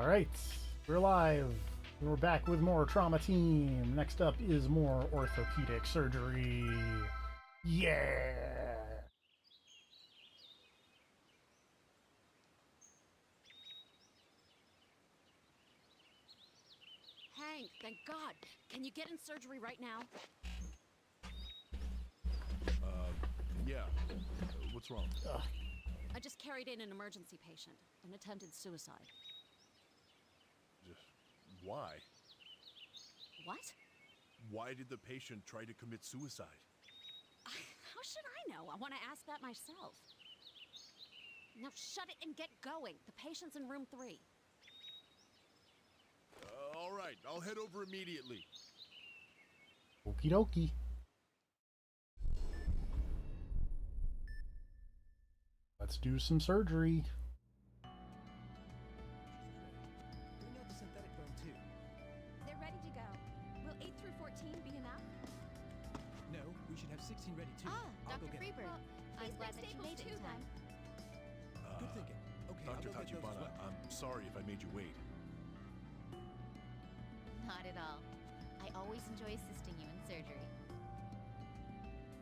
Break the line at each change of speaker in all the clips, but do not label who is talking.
All right, we're live. We're back with more Trauma Team. Next up is more orthopedic surgery. Yeah!
Hank, thank God. Can you get in surgery right now?
Yeah. What's wrong?
I just carried in an emergency patient, an attempted suicide.
Why?
What?
Why did the patient try to commit suicide?
How should I know? I want to ask that myself. Now shut it and get going. The patient's in room 3.
All right, I'll head over immediately.
Okie dokie. Let's do some surgery.
Bring out the synthetic bone too.
They're ready to go. Will 8 through 14 be enough?
No, we should have 16 ready too.
Ah,
I'll
Dr.
go get it.
Freeberg. I'm glad that you made it in time.
Good thinking. Okay, I'll
Dr.
go get those as
Tachibana,
well.
I'm sorry if I made you wait.
Not at all. I always enjoy assisting you in surgery.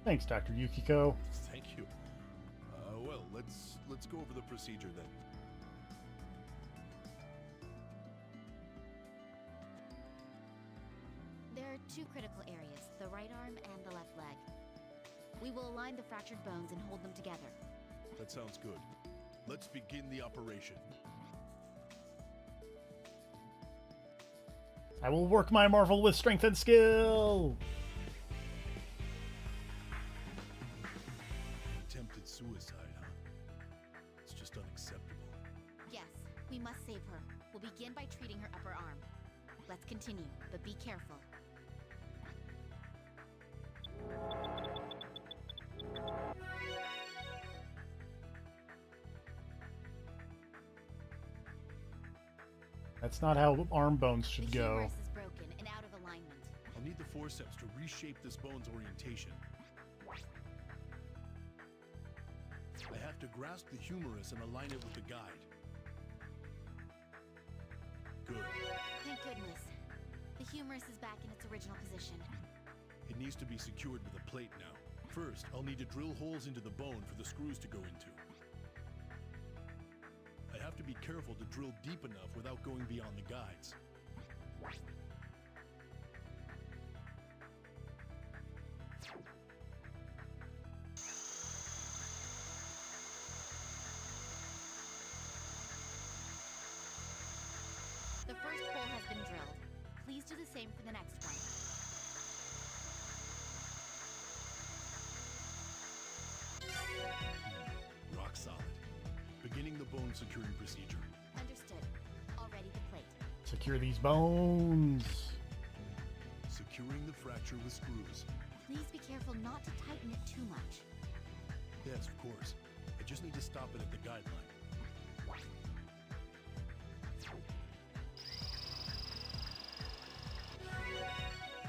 Thanks, Dr. Yukiko.
Thank you. Well, let's go over the procedure then.
There are 2 critical areas, the right arm and the left leg. We will align the fractured bones and hold them together.
That sounds good. Let's begin the operation.
I will work my marvel with strength and skill.
Attempted suicide, huh? It's just unacceptable.
Yes, we must save her. We'll begin by treating her upper arm. Let's continue, but be careful.
That's not how arm bones should
The
go.
humerus is broken and out of alignment.
I'll need the forceps to reshape this bone's orientation. I have to grasp the humerus and align it with the guide. Good.
Thank goodness. The humerus is back in its original position.
It needs to be secured with a plate now. First, I'll need to drill holes into the bone for the screws to go into. I have to be careful to drill deep enough without going beyond the guides.
The first hole has been drilled. Please do the same for the next one.
Rock solid. Beginning the bone securing procedure.
Understood. Already the plate.
Secure these bones.
Securing the fracture with screws.
Please be careful not to tighten it too much.
Yes, of course. I just need to stop it at the guideline.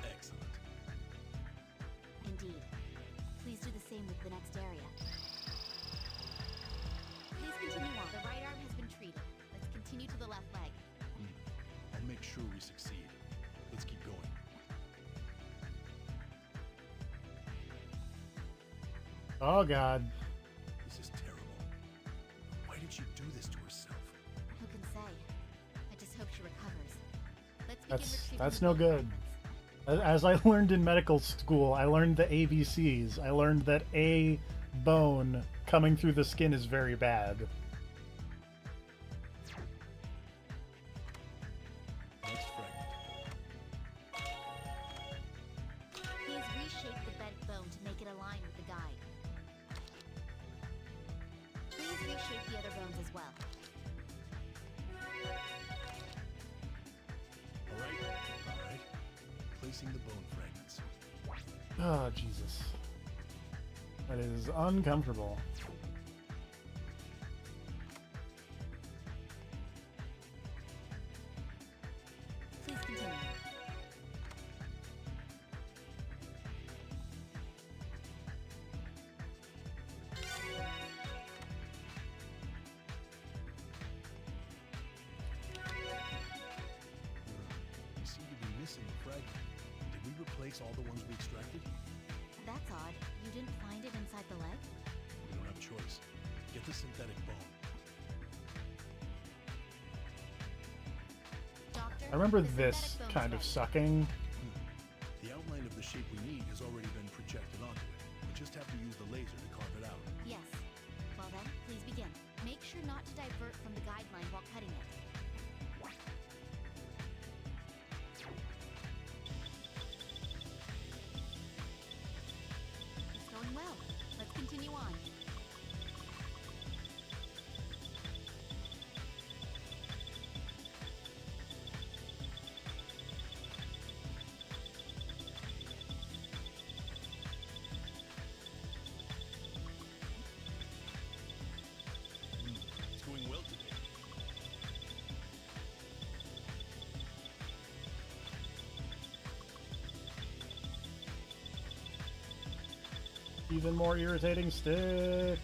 Excellent.
Indeed. Please do the same with the next area. Please continue on. The right arm has been treated. Let's continue to the left leg.
I'll make sure we succeed. Let's keep going.
Oh, God.
This is terrible. Why did she do this to herself?
Who can say? I just hope she recovers. Let's begin retrieving
That's
the
no
bone
good.
fragments.
As I learned in medical school, I learned the ABCs. I learned that a bone coming through the skin is very bad.
Next fragment.
Please reshape the bent bone to make it align with the guide. Please reshape the other bones as well.
All right. Placing the bone fragments.
Oh, Jesus. That is uncomfortable.
Please continue.
replace all the ones we extracted?
That's odd. You didn't find it inside the leg?
We don't have a choice. Get the synthetic bone.
Doctor,
I remember
the
this
synthetic bone's
kind of
ready.
sucking.
The outline of the shape we need has already been projected onto it. We just have to use the laser to carve it out.
Yes. Well then, please begin. Make sure not to divert from the guideline while cutting it. It's going well. Let's continue on.
It's going well today.
Even more irritating stick.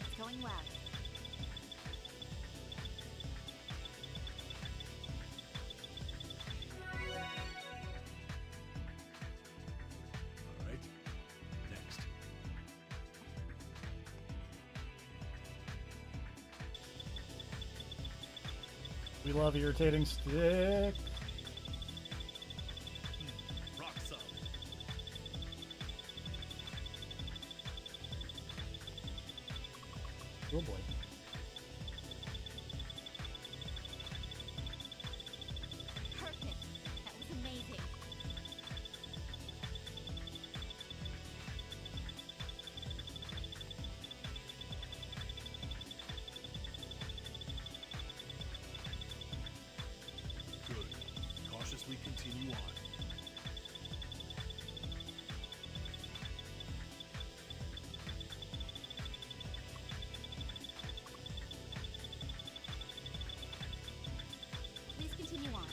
It's going well.
All right. Next.
We love irritating stick.
Rock solid.
Oh boy.
Perfect. That was amazing.
Good. Cautiously continue on.
Please continue on.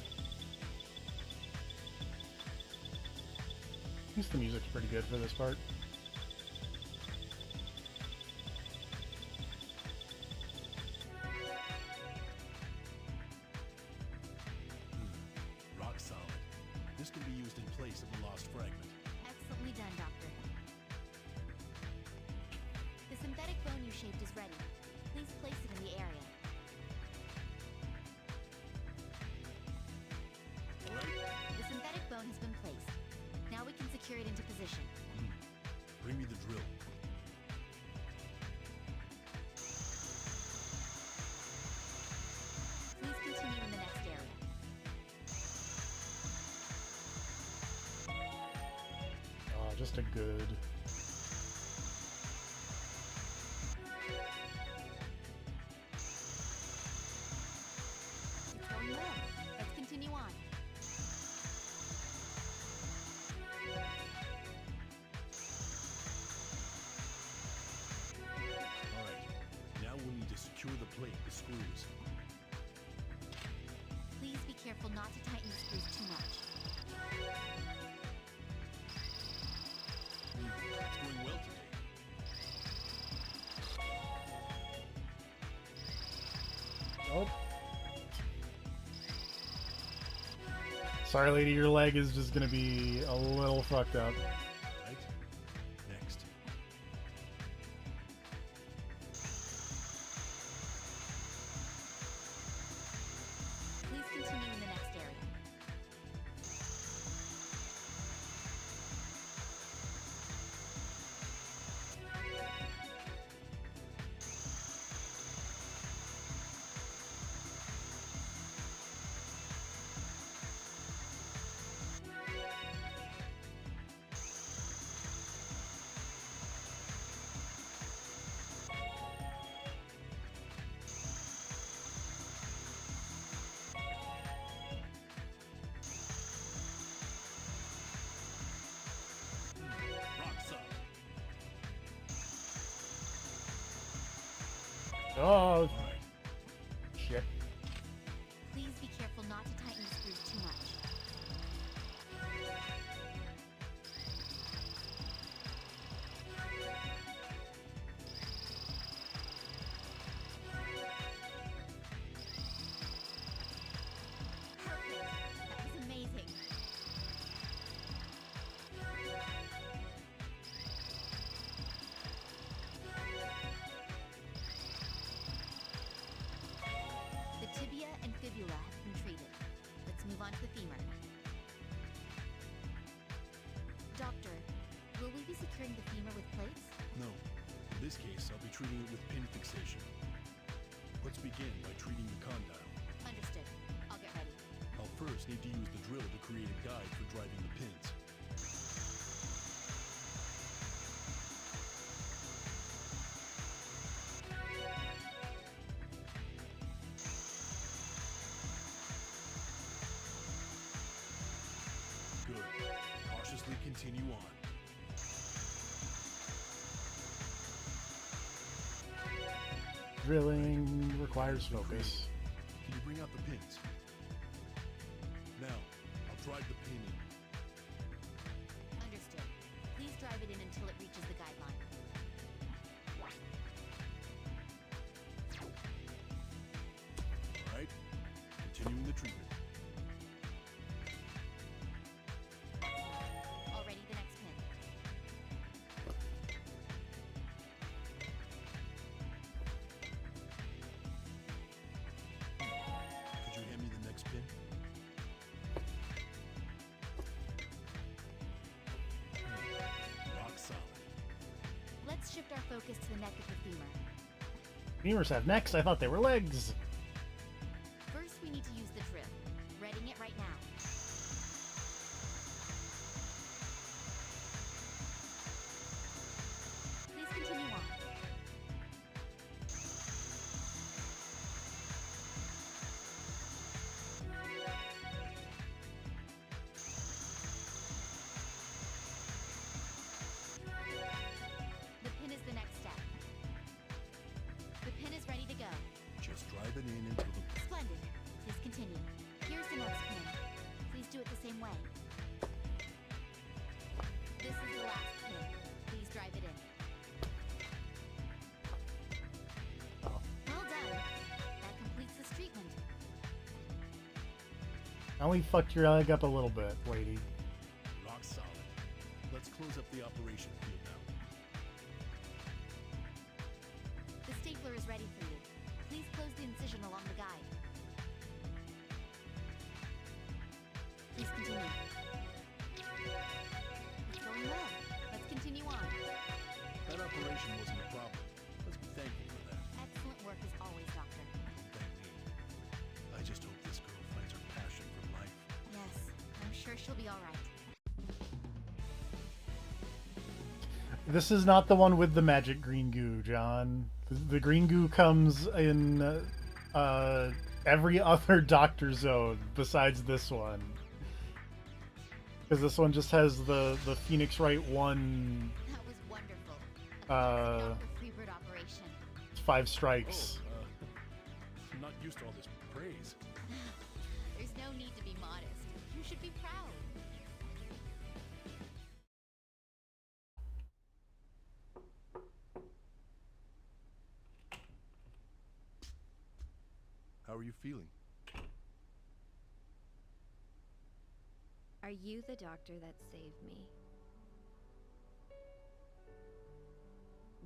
At least the music's pretty good for this part.
Rock solid. This can be used in place of the lost fragment.
Excellently done, Doctor. The synthetic bone you shaped is ready. Please place it in the area.
All right.
The synthetic bone has been placed. Now we can secure it into position.
Bring me the drill.
Please continue in the next area.
Just a good.
It's going well. Let's continue on.
All right. Now we'll need to secure the plate with screws.
Please be careful not to tighten the screws too much.
It's going well today.
Oh. Sorry, lady, your leg is just gonna be a little fucked up.
Right? Next.
Please continue in the next area.
Rock solid.
Oh,
All right.
shit.
Please be careful not to tighten the screws too much. Perfect. That was amazing.
this case, I'll be treating it with pin fixation. Let's begin by treating the condyle.
Understood. I'll get ready.
I'll first need to use the drill to create a guide for driving the pins. Good. Cautiously continue on.
Drilling requires focus.
Can you bring out the pins? Now, I'll drive the pin in.
Understood. Please drive it in until it reaches the guideline.
Alright, continuing the treatment.
Already the next pin.
Could you hand me the next pin? Rock solid.
Let's shift our focus to the neck of the femur.
Femurs have necks. I thought they were legs.
First, we need to use the drill. Readying it right now. Please continue on. The pin is the next step. The pin is ready to go.
Just drive it in until the...
Splendid. Please continue. Here's the next pin. Please do it the same way. This is the last pin. Please drive it in.
Oh.
Well done. That completes this treatment.
Now we fucked your leg up a little bit, lady.
Rock solid. Let's close up the operation field now.
The stapler is ready for you. Please close the incision along the guide. Please continue. It's going well. Let's continue on.
That operation wasn't a problem. Let's be thankful for that.
Excellent work as always, Doctor.
Thank me. I just hope this girl finds her passion for life.
Yes, I'm sure she'll be all right.
This is not the one with the magic green goo, John. The green goo comes in every other Doctor Zone besides this one. Because this one just has the Phoenix Wright 1
That was wonderful.
uh,
Dr. Freebird operation.
5 strikes.
I'm not used to all this praise.
There's no need to be modest. You should be proud.
How are you feeling?
Are you the doctor that saved me?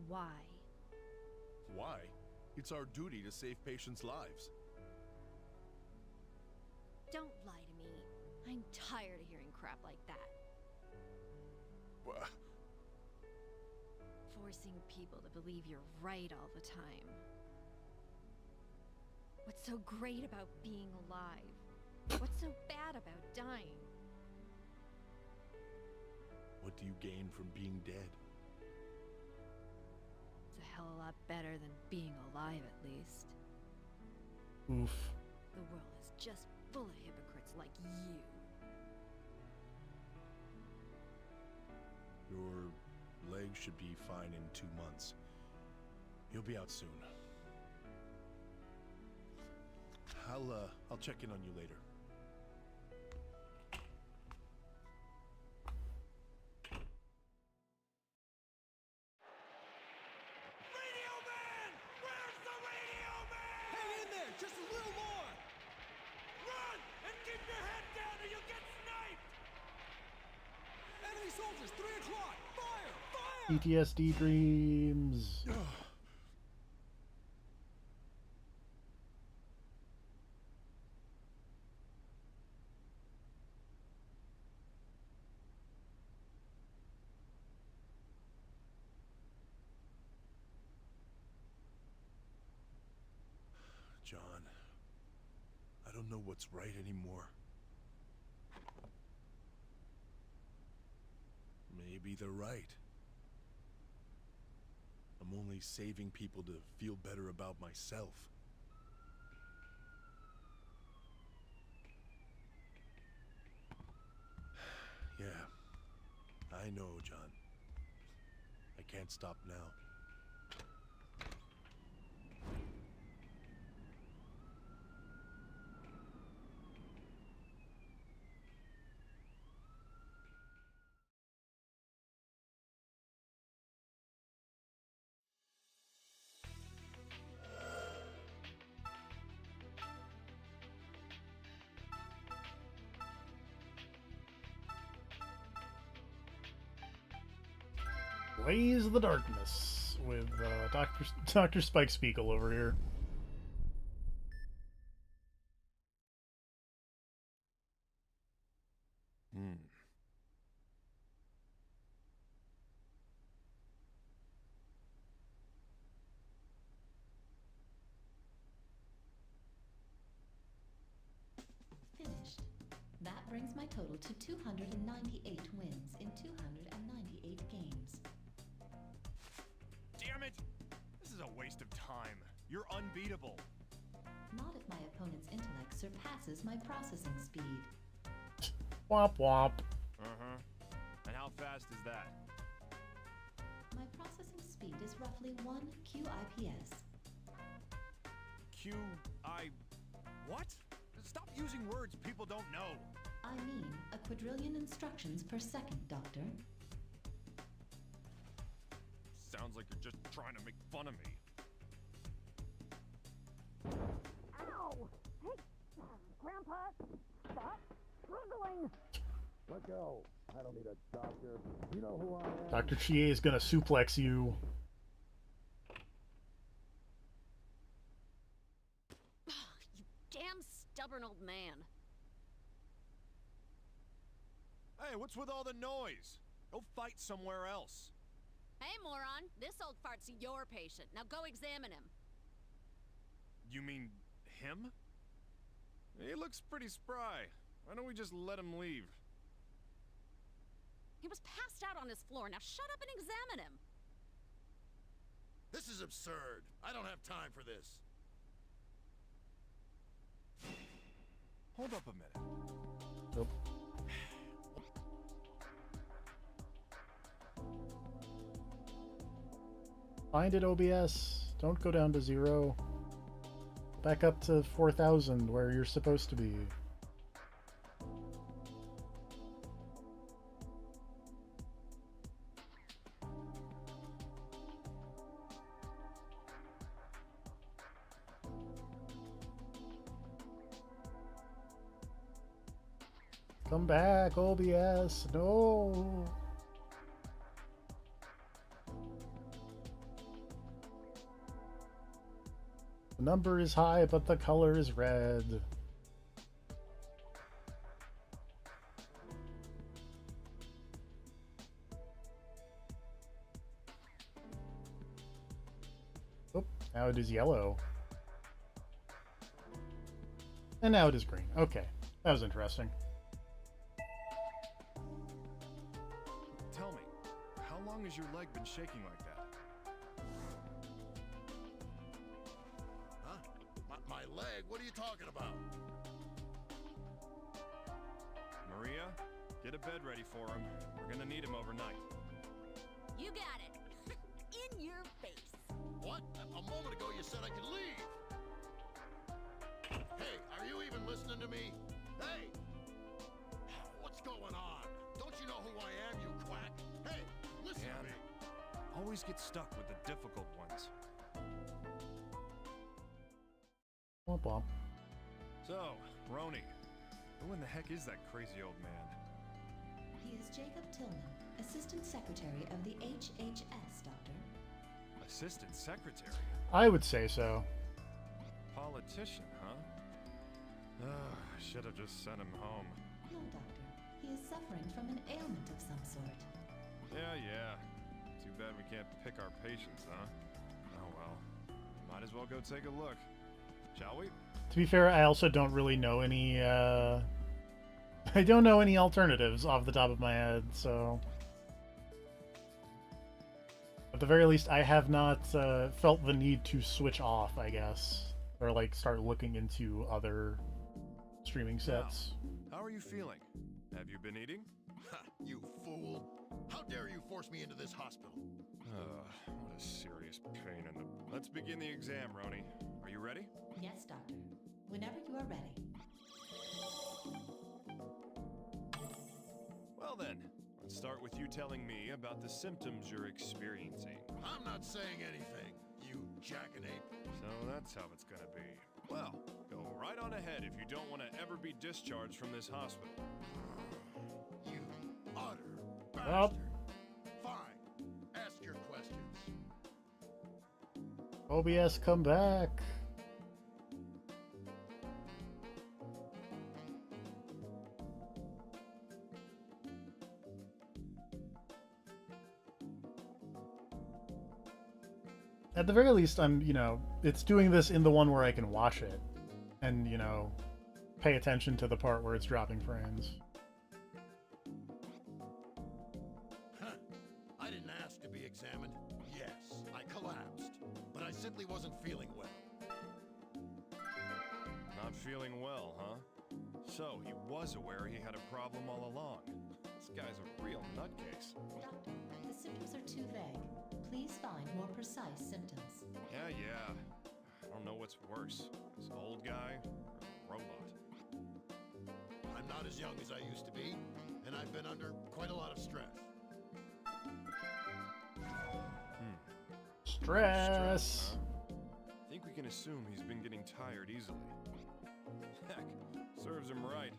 Why?
Why? It's our duty to save patients' lives.
Don't lie to me. I'm tired of hearing crap like that.
Wha-
Forcing people to believe you're right all the time. What's so great about being alive? What's so bad about dying?
What do you gain from being dead?
It's a hell of a lot better than being alive, at least.
Oof.
The world is just full of hypocrites like you.
Your leg should be fine in 2 months. You'll be out soon. I'll check in on you later.
Radio man! Where's the radio man? Hang in there, just a little more. Run and keep your head down or you'll get sniped. Enemy soldiers, 3 o'clock. Fire! Fire!
PTSD dreams.
John. I don't know what's right anymore. Maybe they're right. I'm only saving people to feel better about myself. Yeah, I know, John. I can't stop now.
Blaze of the Darkness with Dr. Spike Spiegel over here.
Finished. That brings my total to 298 wins in 298 games.
Damn it! This is a waste of time. You're unbeatable.
Not if my opponent's intellect surpasses my processing speed.
Womp womp.
Uh-huh. And how fast is that?
My processing speed is roughly 1 QIPS.
Q-I... what? Stop using words people don't know.
I mean, a quadrillion instructions per second, Doctor.
Sounds like you're just trying to make fun of me.
Ow! Hey, Grandpa, stop struggling.
Let go. I don't need a doctor. You know who I am?
Dr. Chie is gonna suplex you.
You damn stubborn old man.
Hey, what's with all the noise? Go fight somewhere else.
Hey, moron, this old fart's your patient. Now go examine him.
You mean him? He looks pretty spry. Why don't we just let him leave?
He was passed out on his floor. Now shut up and examine him.
This is absurd. I don't have time for this.
Hold up a minute.
Nope. Find it, OBS. Don't go down to 0. Back up to 4,000 where you're supposed to be. Come back, OBS. No. The number is high, but the color is red. Oh, now it is yellow. And now it is green. Okay, that was interesting.
Tell me, how long has your leg been shaking like that?
Huh? My leg? What are you talking about?
Maria, get a bed ready for him. We're gonna need him overnight.
You got it. In your face.
What? A moment ago you said I could leave. Hey, are you even listening to me? Hey! What's going on? Don't you know who I am, you quack? Hey, listen to me.
Always get stuck with the difficult ones.
Womp womp.
So, Roni, who in the heck is that crazy old man?
He is Jacob Tillman, Assistant Secretary of the HHS, Doctor.
Assistant Secretary?
I would say so.
Politician, huh? Should have just sent him home.
No, Doctor. He is suffering from an ailment of some sort.
Yeah. Too bad we can't pick our patients, huh? Oh well. Might as well go take a look. Shall we?
To be fair, I also don't really know any, I don't know any alternatives off the top of my head, so... At the very least, I have not felt the need to switch off, I guess. Or, like, start looking into other streaming sets.
How are you feeling? Have you been eating?
Ha, you fool! How dare you force me into this hospital?
What a serious pain in the... Let's begin the exam, Roni. Are you ready?
Yes, Doctor. Whenever you are ready.
Well then, let's start with you telling me about the symptoms you're experiencing.
I'm not saying anything, you jackanape.
So that's how it's gonna be. Well, go right on ahead if you don't want to ever be discharged from this hospital.
You utter
Well.
bastard. Fine. Ask your questions.
OBS, come back! At the very least, I'm, it's doing this in the one where I can watch it. And, pay attention to the part where it's dropping frames.
Huh. I didn't ask to be examined. Yes, I collapsed. But I simply wasn't feeling well.
Not feeling well, huh? So, he was aware he had a problem all along. This guy's a real nutcase.
Doctor, the symptoms are too vague. Please find more precise symptoms.
Yeah. I don't know what's worse. This old guy or the robot?
I'm not as young as I used to be, and I've been under quite a lot of stress.
Stress!
Huh? I think we can assume he's been getting tired easily. Heck, serves him right.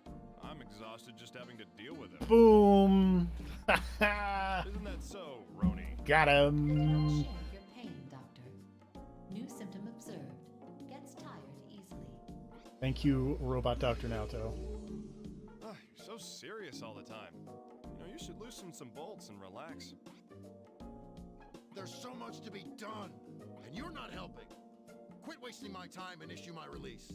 I'm exhausted just having to deal with him.
Boom!
Isn't that so, Roni?
Got
Don't
him!
share your pain, Doctor. New symptom observed. Gets tired easily.
Thank you, Robot Dr. Naoto.
You're so serious all the time. You should loosen some bolts and relax.
There's so much to be done, and you're not helping. Quit wasting my time and issue my release.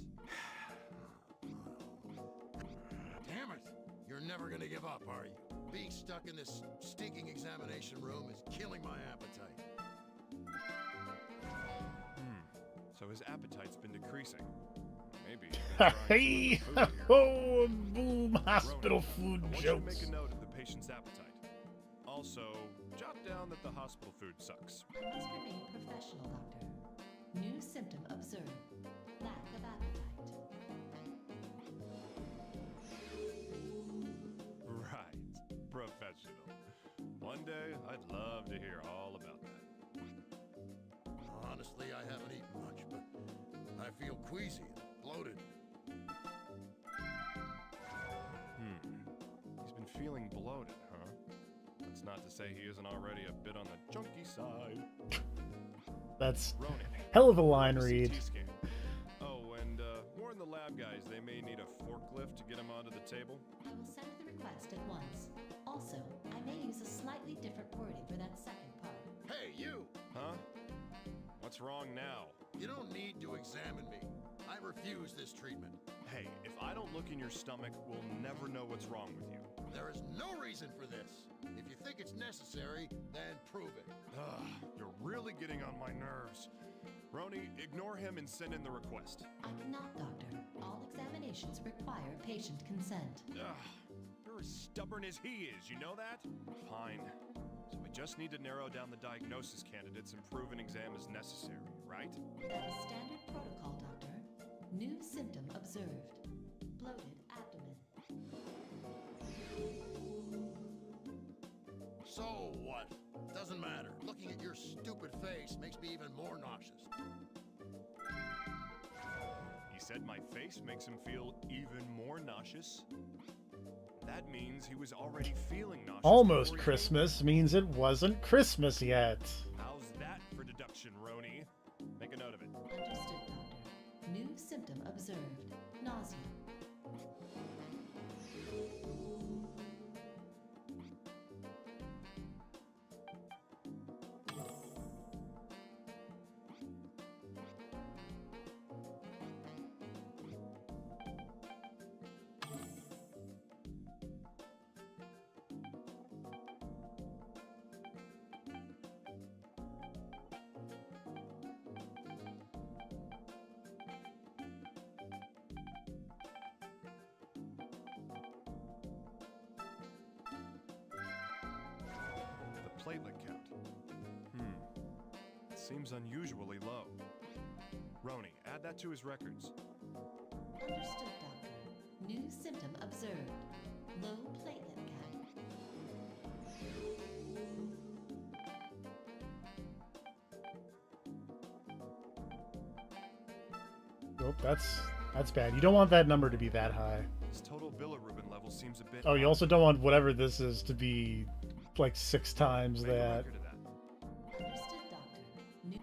Damn it! You're never gonna give up, are you? Being stuck in this stinking examination room is killing my appetite.
So his appetite's been decreasing. Maybe he's been trying
Hey!
some of the food here.
Oh, boom! Hospital
Roni,
food
I want you to
jokes.
make a note of the patient's appetite. Also, jot down that the hospital food sucks.
You must remain professional, Doctor. New symptom observed. Lack of appetite.
Right. Professional. One day, I'd love to hear all about that.
Honestly, I haven't eaten much, but I feel queasy and bloated.
He's been feeling bloated, huh? That's not to say he isn't already a bit on the chunky side.
That's
Roni,
hell of a line
CT
read.
scan. Oh, and warn the lab guys they may need a forklift to get him onto the table.
I will send the request at once. Also, I may use a slightly different wording for that second part.
Hey, you!
Huh? What's wrong now?
You don't need to examine me. I refuse this treatment.
Hey, if I don't look in your stomach, we'll never know what's wrong with you.
There is no reason for this. If you think it's necessary, then prove it.
You're really getting on my nerves. Roni, ignore him and send in the request.
I cannot, Doctor. All examinations require patient consent.
You're as stubborn as he is, you know that? Fine. So we just need to narrow down the diagnosis candidates and prove an exam is necessary, right?
That is standard protocol, Doctor. New symptom observed. Bloated abdomen.
So what? Doesn't matter. Looking at your stupid face makes me even more nauseous.
He said my face makes him feel even more nauseous. That means he was already feeling nauseous.
Almost
before he
Christmas means it wasn't Christmas yet.
came. How's that for deduction, Roni? Make a note of it.
Understood, Doctor. New symptom observed. Nausea.
platelet count. It seems unusually low. Roni, add that to his records.
Understood, Doctor. New symptom observed. Low platelet count.
Oh, that's bad. You don't want that number to be that high.
His total bilirubin level seems a bit.
Oh, you also don't want whatever this is to be like 6 times
Make a
that.
record of that.
Understood, Doctor. New.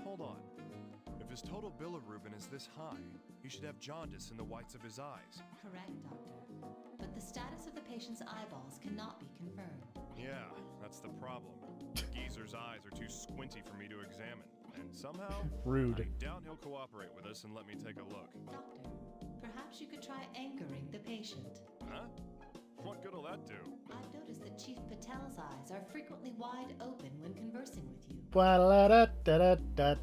Hold on. If his total bilirubin is this high, he should have jaundice in the whites of his eyes.
Correct, Doctor. But the status of the patient's eyeballs cannot be confirmed.
Yeah, that's the problem. The geezer's eyes are too squinty for me to examine. And somehow,
Rude.
I doubt he'll cooperate with us and let me take a look.
Doctor, perhaps you could try anchoring the patient.
Huh? What good'll that do?
I've noticed that Chief Patel's eyes are frequently wide open when conversing with you.
Ba-la-da-da-da-da.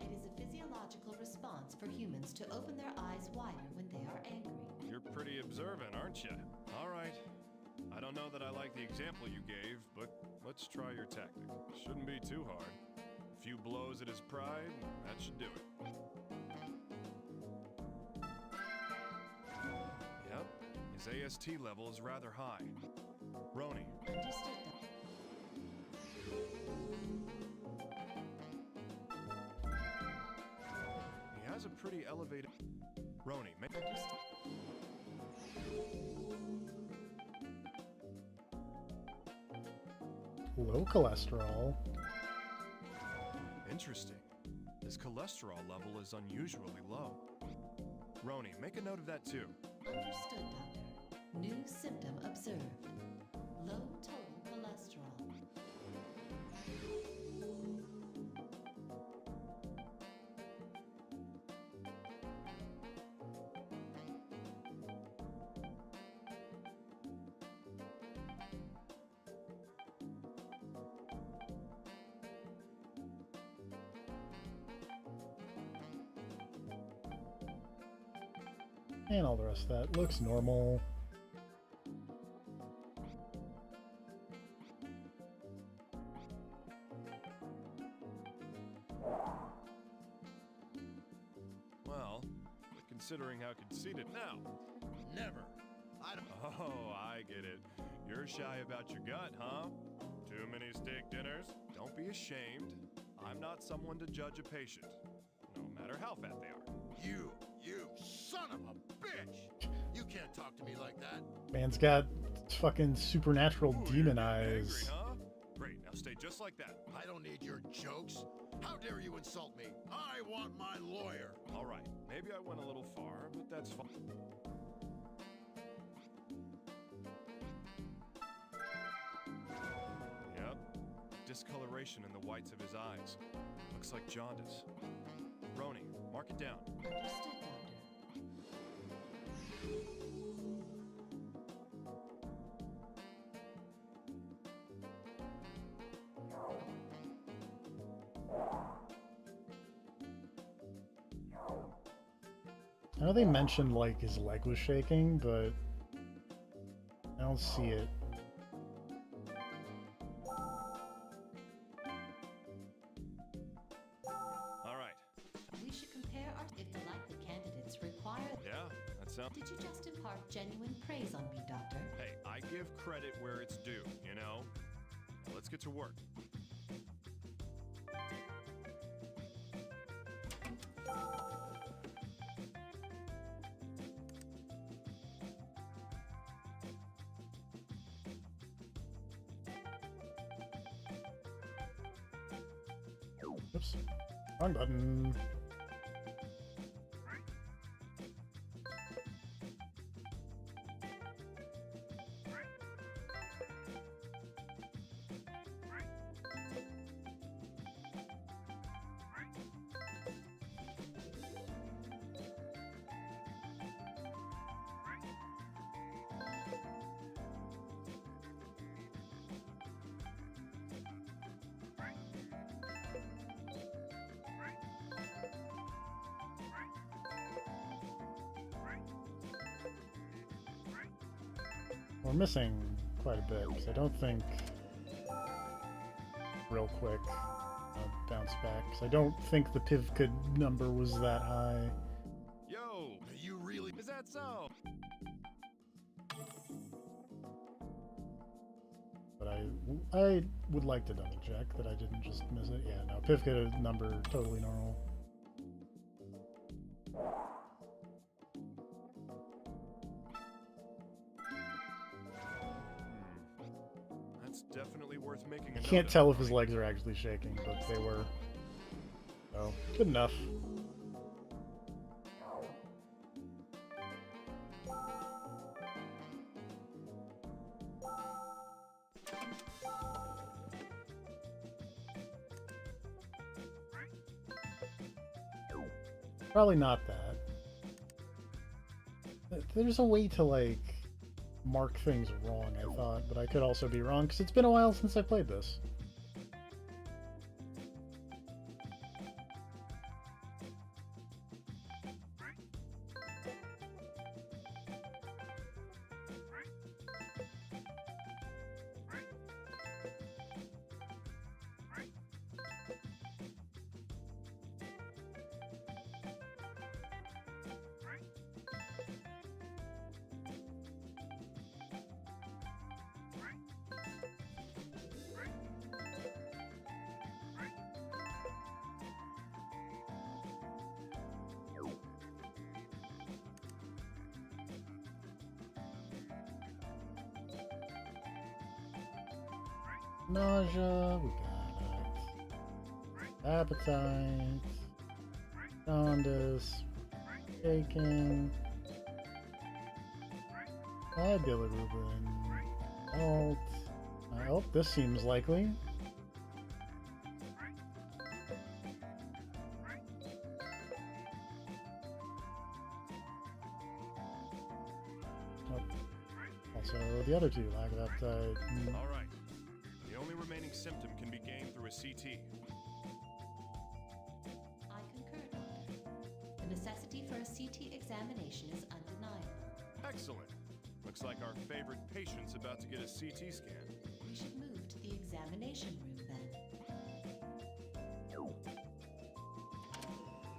It is a physiological response for humans to open their eyes wider when they are angry.
You're pretty observant, aren't you? All right. I don't know that I like the example you gave, but let's try your tactic. Shouldn't be too hard. A few blows at his pride, that should do it. Yep, his AST level is rather high. Roni,
Understood,
he has a pretty elevated... Roni, make...
Understood.
Low cholesterol.
Interesting. His cholesterol level is unusually low. Roni, make a note of that too.
Understood, Doctor. New symptom observed. Low total cholesterol.
And all the rest of that looks normal.
Well, considering how conceited now.
Never. I don't.
Oh, I get it. You're shy about your gut, huh? Too many steak dinners? Don't be ashamed. I'm not someone to judge a patient, no matter how fat they are.
You son of a bitch! You can't talk to me like that.
Man's got fucking supernatural
Ooh,
demon
you're
eyes.
Angry, huh? Great, now stay just like that.
I don't need your jokes. How dare you insult me? I want my lawyer.
All right, maybe I went a little far, but that's fine. Yep, discoloration in the whites of his eyes. Looks like jaundice. Roni, mark it down.
Understood, Doctor.
I know they mentioned like his leg was shaking, but I don't see it.
All right.
We should compare our... If the likely candidates require...
Yeah, that sounds...
Did you just impart genuine praise on me, Doctor?
Hey, I give credit where it's due, you know? Now let's get to work.
Oops. Wrong button. We're missing quite a bit, because I don't think... Real quick, I'll bounce back, because I don't think the Pivka number was that high.
Yo!
You really...
Is that so?
But I would like to double check that I didn't just miss it. Yeah, no, Pivka number totally normal.
That's definitely worth making a
I
note
can't
of.
tell if his legs are actually shaking, but they were. So, good enough. Probably not that. There's a way to, like, mark things wrong, I thought, but I could also be wrong, because it's been a while since I played this. Nausea, we got it. Appetite, jaundice, shaking, bilirubin, alt. Oh, this seems likely. Oh. Also, the other two, lack of appetite.
All right. The only remaining symptom can be gained through a CT.
I concur, Doctor. The necessity for a CT examination is undeniable.
Excellent. Looks like our favorite patient's about to get a CT scan.
We should move to the examination room then.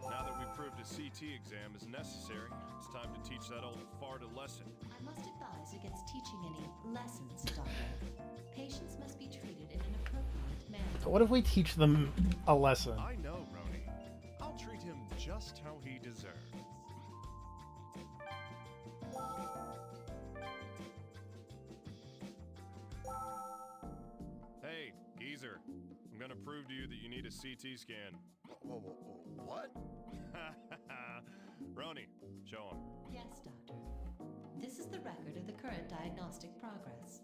Now that we've proved a CT exam is necessary, it's time to teach that old fart a lesson.
I must advise against teaching any lessons, Doctor. Patients must be treated in an appropriate manner.
So what if we teach them a lesson?
I know, Roni. I'll treat him just how he deserves. Hey, geezer. I'm gonna prove to you that you need a CT scan.
What?
Roni, show him.
Yes, Doctor. This is the record of the current diagnostic progress.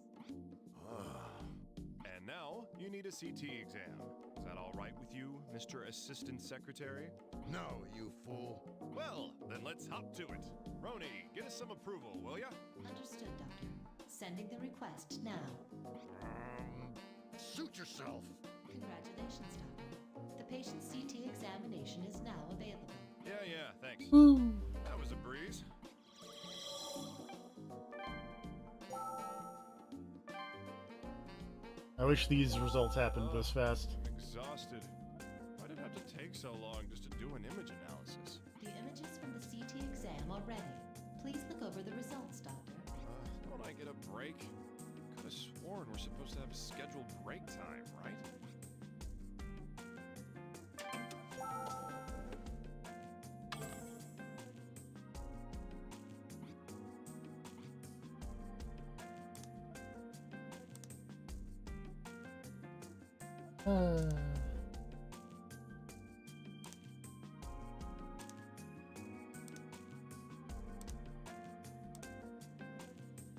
And now, you need a CT exam. Is that all right with you, Mr. Assistant Secretary?
No, you fool.
Well, then let's hop to it. Roni, get us some approval, will ya?
Understood, Doctor. Sending the request now.
Suit yourself.
Congratulations, Doctor. The patient's CT examination is now available.
Yeah, thanks.
Woo.
That was a breeze.
I wish these results happened this fast.
I'm exhausted. Why did it have to take so long just to do an image analysis?
The images from the CT exam are ready. Please look over the results, Doctor.
Don't I get a break? Could have sworn we're supposed to have a scheduled break time, right?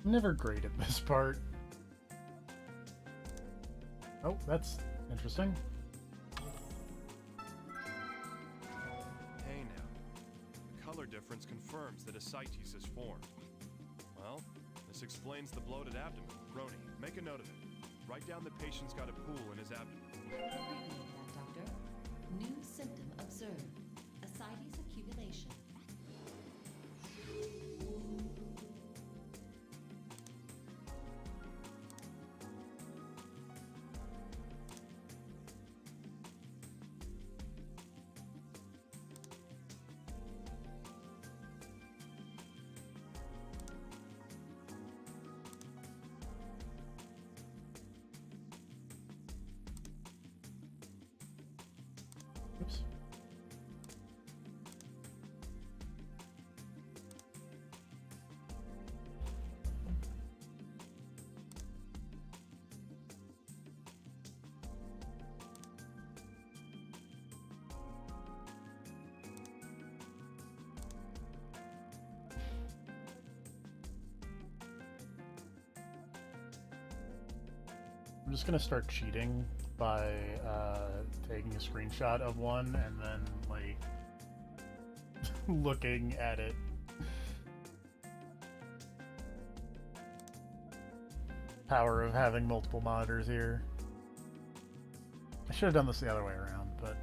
I'm never great at this part. Oh, that's interesting.
Hey now. The color difference confirms that ascites is formed. Well, this explains the bloated abdomen. Roni, make a note of it. Write down the patient's got a pool in his abdomen.
Abbreviate that, Doctor. New symptom observed. Ascites accumulation.
Oops. I'm just gonna start cheating by taking a screenshot of one and then like looking at it. Power of having multiple monitors here. I should have done this the other way around, but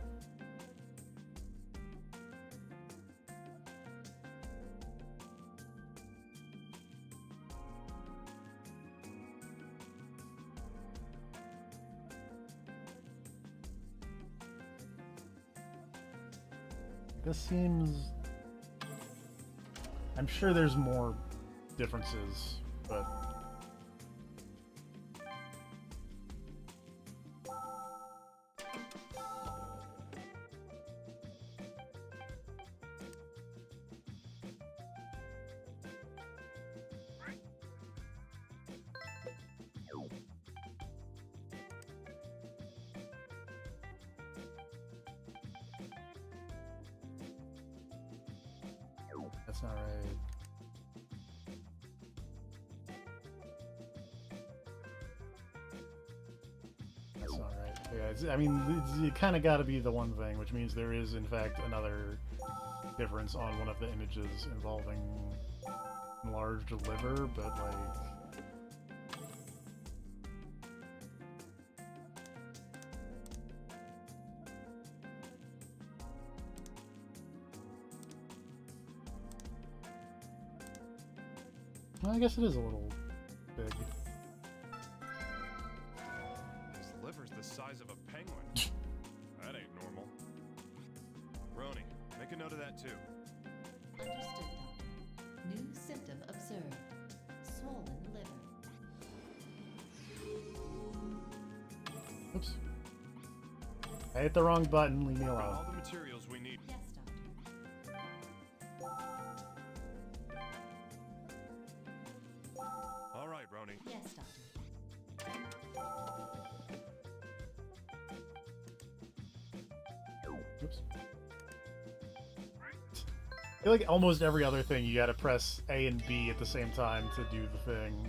this seems... I'm sure there's more differences, but... That's not right. That's not right. Yeah, I mean, you kind of got to be the one thing, which means there is, in fact, another difference on one of the images involving enlarged liver, but like... Well, I guess it is a little big.
His liver's the size of a penguin. That ain't normal. Roni, make a note of that too.
Understood, Doctor. New symptom observed. Swollen liver.
Oops. I hit the wrong button, leave me
Got
alone.
all the materials we need.
Yes, Doctor.
All right, Roni.
Yes, Doctor.
Oops. I feel like almost every other thing you gotta press A and B at the same time to do the thing.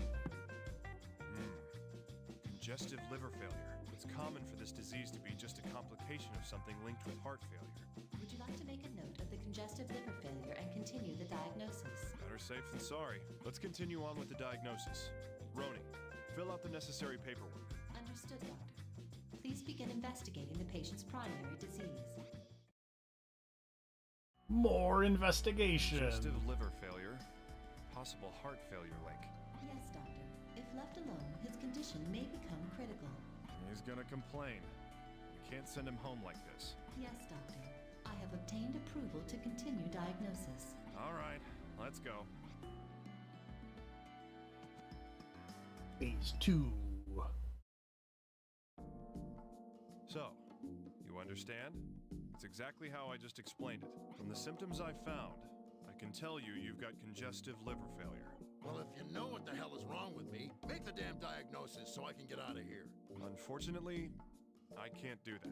Congestive liver failure. It's common for this disease to be just a complication of something linked with heart failure.
Would you like to make a note of the congestive liver failure and continue the diagnosis?
Better safe than sorry. Let's continue on with the diagnosis. Roni, fill out the necessary paperwork.
Understood, Doctor. Please begin investigating the patient's primary disease.
More investigation.
Congestive liver failure. Possible heart failure link.
Yes, Doctor. If left alone, his condition may become critical.
He's gonna complain. We can't send him home like this.
Yes, Doctor. I have obtained approval to continue diagnosis.
All right, let's go.
Phase 2.
So, you understand? It's exactly how I just explained it. From the symptoms I found, I can tell you you've got congestive liver failure.
Well, if you know what the hell is wrong with me, make the damn diagnosis so I can get out of here.
Unfortunately, I can't do that.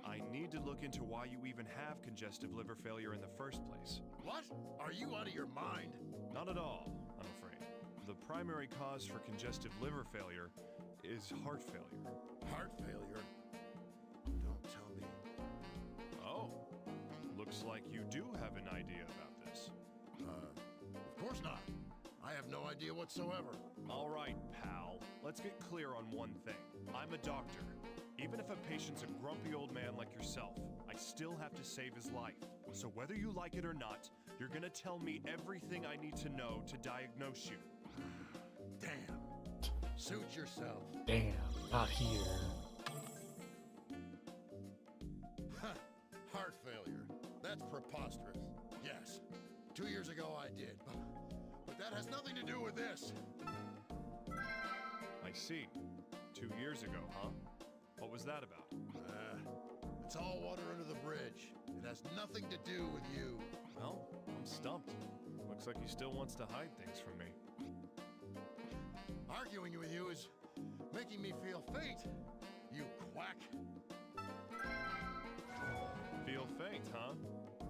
I need to look into why you even have congestive liver failure in the first place.
What? Are you out of your mind?
Not at all, I'm afraid. The primary cause for congestive liver failure is heart failure.
Heart failure? Don't tell me.
Oh, looks like you do have an idea about this.
Of course not. I have no idea whatsoever.
All right, pal. Let's get clear on one thing. I'm a doctor. Even if a patient's a grumpy old man like yourself, I still have to save his life. So whether you like it or not, you're gonna tell me everything I need to know to diagnose you.
Damn. Suit yourself.
Damn, not here.
Heart failure. That's preposterous. Yes. 2 years ago I did. But that has nothing to do with this.
I see. 2 years ago, huh? What was that about?
It's all water under the bridge. It has nothing to do with you.
Well, I'm stumped. Looks like he still wants to hide things from me.
Arguing with you is making me feel faint, you quack.
Feel faint, huh?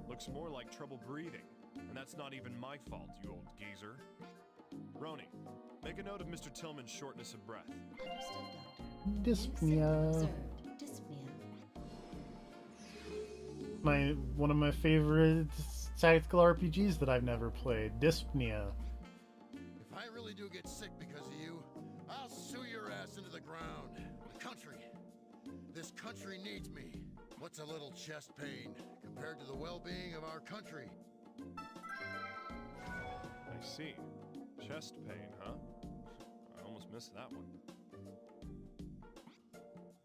Looks more like trouble breathing. And that's not even my fault, you old geezer. Roni, make a note of Mr. Tillman's shortness of breath.
Understood, Doctor. New symptom
Dyspnea.
observed. Dyspnea.
One of my favorite tactical RPGs that I've never played. Dyspnea.
If I really do get sick because of you, I'll sue your ass into the ground. The country. This country needs me. What's a little chest pain compared to the well-being of our country?
I see. Chest pain, huh? I almost missed that one.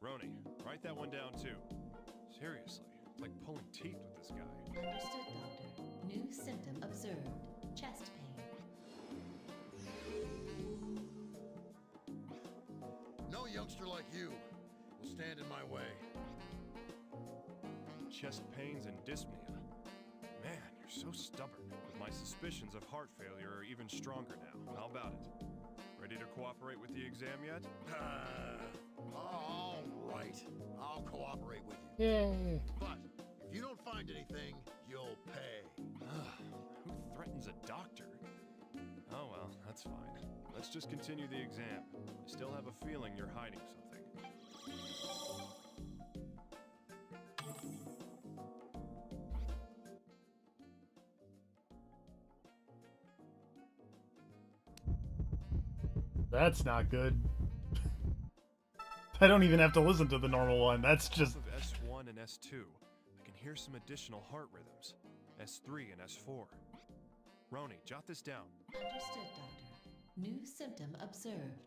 Roni, write that one down too. Seriously, it's like pulling teeth with this guy.
Understood, Doctor. New symptom observed. Chest pain.
No youngster like you will stand in my way.
Chest pains and dyspnea. Man, you're so stubborn. But my suspicions of heart failure are even stronger now. How about it? Ready to cooperate with the exam yet?
All right. I'll cooperate with you.
Yay!
But if you don't find anything, you'll pay.
Who threatens a doctor? Oh well, that's fine. Let's just continue the exam. I still have a feeling you're hiding something.
That's not good. I don't even have to listen to the normal one. That's just...
Off of S1 and S2, I can hear some additional heart rhythms. S3 and S4. Roni, jot this down.
Understood, Doctor. New symptom observed.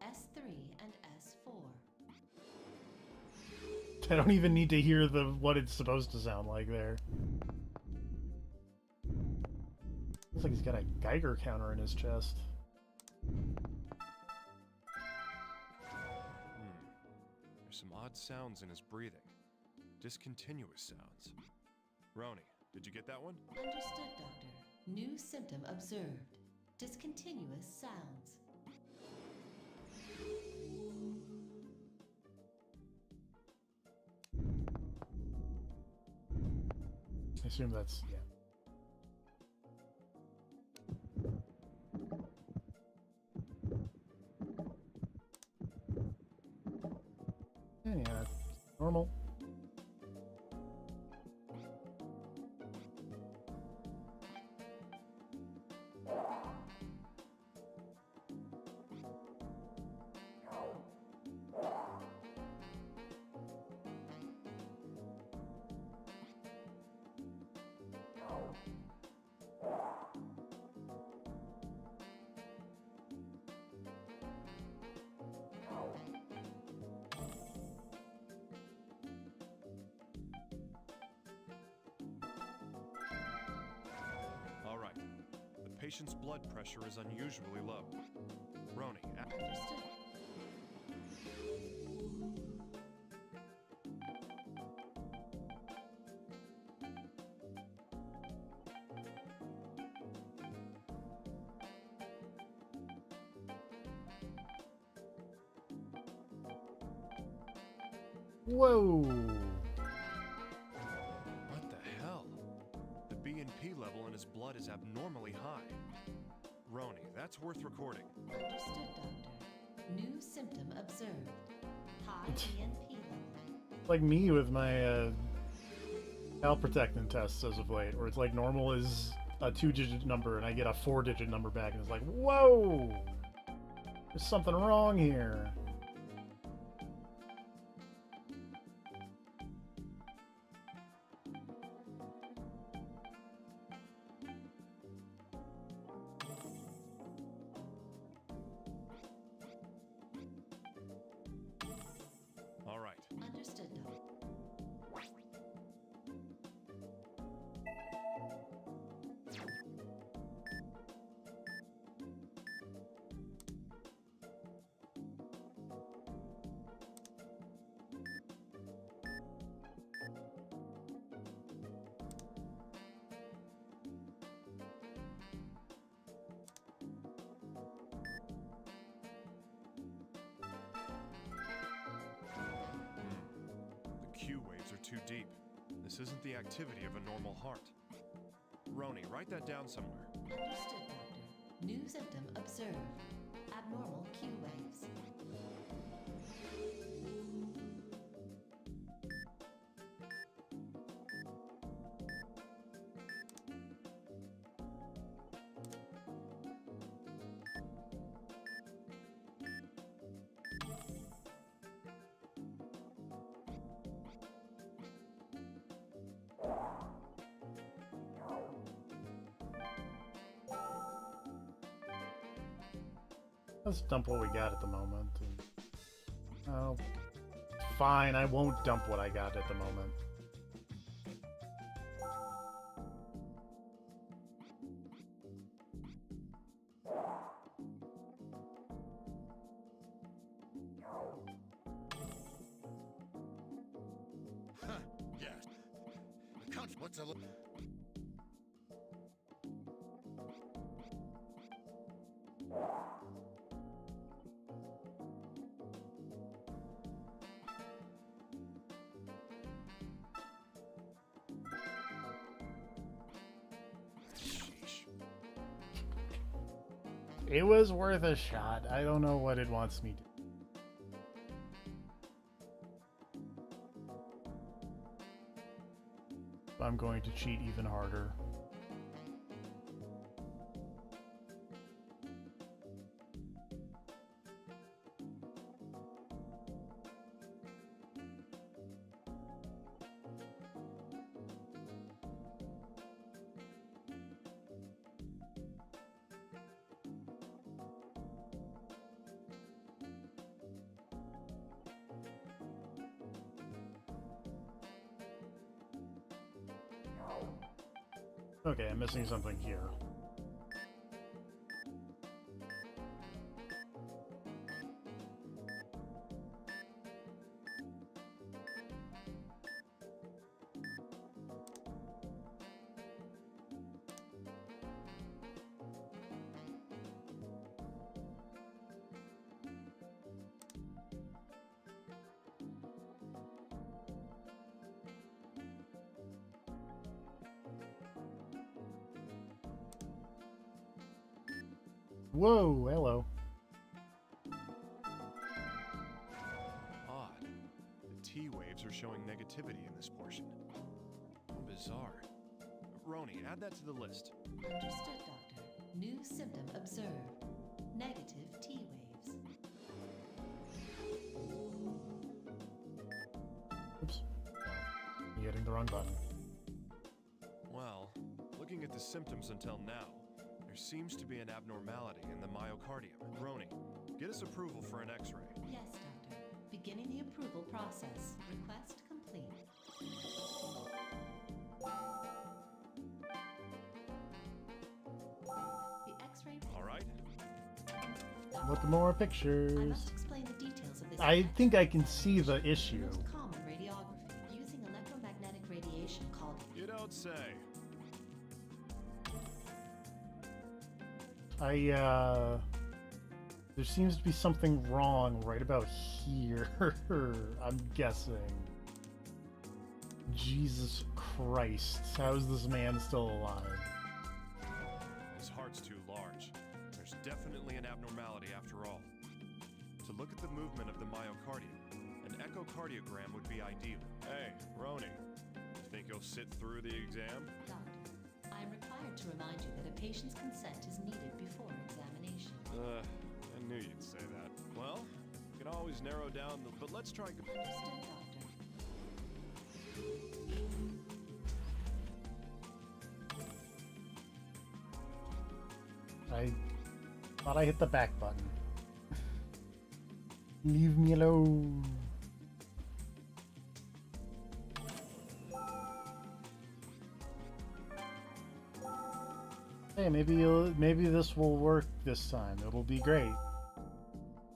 S3 and S4.
I don't even need to hear what it's supposed to sound like there. Looks like he's got a Geiger counter in his chest.
There's some odd sounds in his breathing. Discontinuous sounds. Roni, did you get that one?
Understood, Doctor. New symptom observed. Discontinuous sounds.
I assume that's... yeah. Yeah, normal.
All right. The patient's blood pressure is unusually low. Roni,
Understood.
Whoa!
what the hell? The BNP level in his blood is abnormally high. Roni, that's worth recording.
Understood, Doctor. New symptom observed. High BNP level.
Like me with my alprotectin tests as of late, where it's like normal is a 2-digit number and I get a 4-digit number back and it's like, whoa! There's something wrong here.
All right.
Understood, Doctor.
waves are too deep. This isn't the activity of a normal heart. Roni, write that down somewhere.
Understood, Doctor. New symptom observed. Abnormal Q waves.
Let's dump what we got at the moment. Oh, fine, I won't dump what I got at the moment.
Huh, yes. The country, what's a little...
It was worth a shot. I don't know what it wants me to. I'm going to cheat even harder. Okay, I'm missing something here. Whoa, hello.
Odd. The T waves are showing negativity in this portion. Bizarre. Roni, add that to the list.
Understood, Doctor. New symptom observed. Negative T waves.
Oops. I'm hitting the wrong button.
Well, looking at the symptoms until now, there seems to be an abnormality in the myocardium. Roni, get us approval for an X-ray.
Yes, Doctor. Beginning the approval process. Request complete. The X-ray.
All right.
Look more
I
pictures.
must explain the details of this.
I think I can see the issue.
Most common radiography using electromagnetic radiation called.
You don't say.
There seems to be something wrong right about here. I'm guessing. Jesus Christ. How is this man still alive?
His heart's too large. There's definitely an abnormality after all. To look at the movement of the myocardium, an echocardiogram would be ideal. Hey, Roni, you think you'll sit through the exam?
Doctor, I am required to remind you that a patient's consent is needed before examination.
I knew you'd say that. Well, we can always narrow down the... But let's try...
Understood, Doctor.
I thought I hit the back button. Leave me alone. Hey, maybe this will work this time. It'll be great.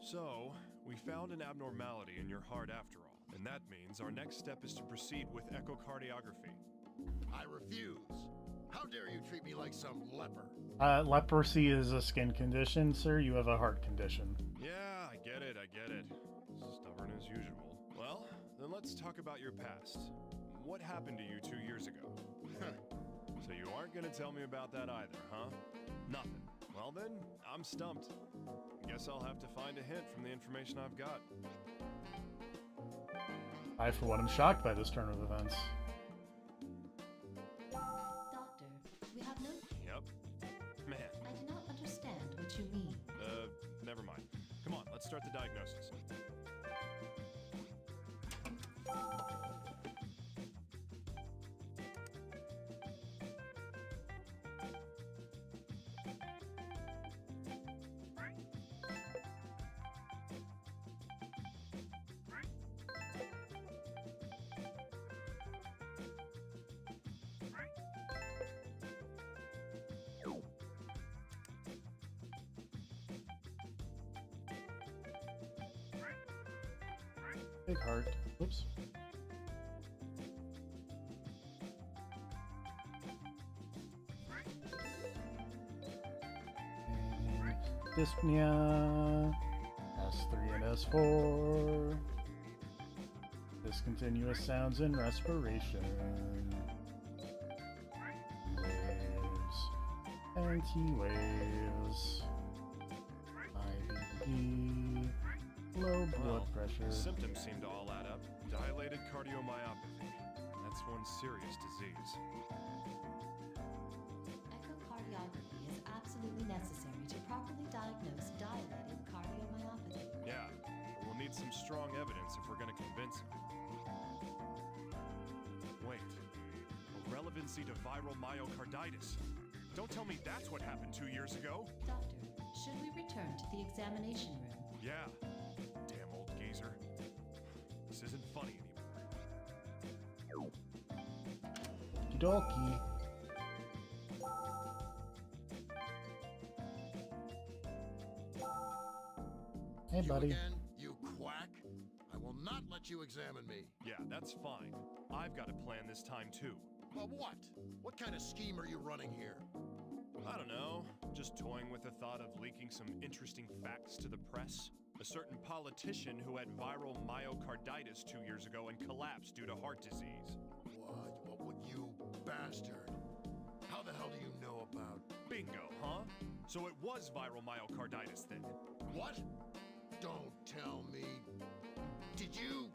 So, we found an abnormality in your heart after all. And that means our next step is to proceed with echocardiography.
I refuse. How dare you treat me like some leper?
Leprosy is a skin condition, sir. You have a heart condition.
Yeah, I get it. Stubborn as usual. Well, then let's talk about your past. What happened to you 2 years ago? So you aren't gonna tell me about that either, huh? Nothing. Well then, I'm stumped. Guess I'll have to find a hint from the information I've got.
I, for one, am shocked by this turn of events.
Doctor, we have no...
Yep. Man,
I do not understand what you mean.
never mind. Come on, let's start the diagnosis.
Big heart. Oops. And dyspnea. S3 and S4. Discontinuous sounds and respiration. Waves. Anti-waves. IBD. Low blood pressure.
Symptoms seem to all add up. Dilated cardiomyopathy. That's one serious disease.
Echocardiography is absolutely necessary to properly diagnose dilated cardiomyopathy.
Yeah, but we'll need some strong evidence if we're gonna convince him. Wait. A relevancy to viral myocarditis. Don't tell me that's what happened 2 years ago.
Doctor, should we return to the examination room?
Yeah. Damn old geezer. This isn't funny anymore.
Okey-dokey. Hey,
You
buddy.
again, you quack. I will not let you examine me.
Yeah, that's fine. I've got a plan this time too.
But what? What kind of scheme are you running here?
I don't know. Just toying with the thought of leaking some interesting facts to the press. A certain politician who had viral myocarditis 2 years ago and collapsed due to heart disease.
What would you bastard? How the hell do you know about...
Bingo, huh? So it was viral myocarditis then.
What? Don't tell me. Did you...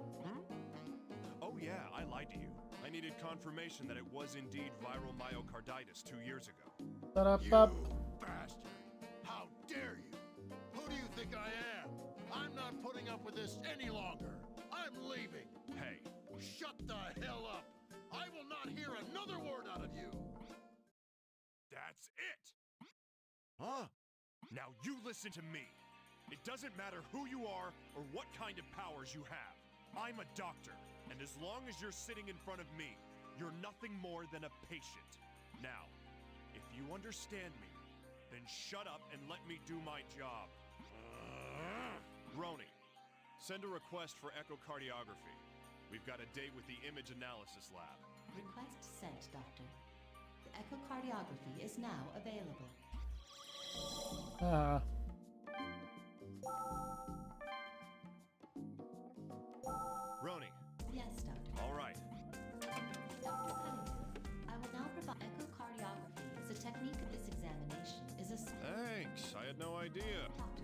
Oh yeah, I lied to you. I needed confirmation that it was indeed viral myocarditis 2 years ago.
You
Ba-da-ba.
bastard! How dare you? Who do you think I am? I'm not putting up with this any longer. I'm leaving.
Hey,
Shut the hell up! I will not hear another word out of you!
that's it!
Huh?
Now you listen to me. It doesn't matter who you are or what kind of powers you have. I'm a doctor, and as long as you're sitting in front of me, you're nothing more than a patient. Now, if you understand me, then shut up and let me do my job. Roni, send a request for echocardiography. We've got a date with the image analysis lab.
Request sent, Doctor. The echocardiography is now available.
Roni,
Yes, Doctor.
all right.
Dr. Cunningham, I will now provide echocardiography as a technique of this examination is a...
Thanks, I had no idea.
Doctor,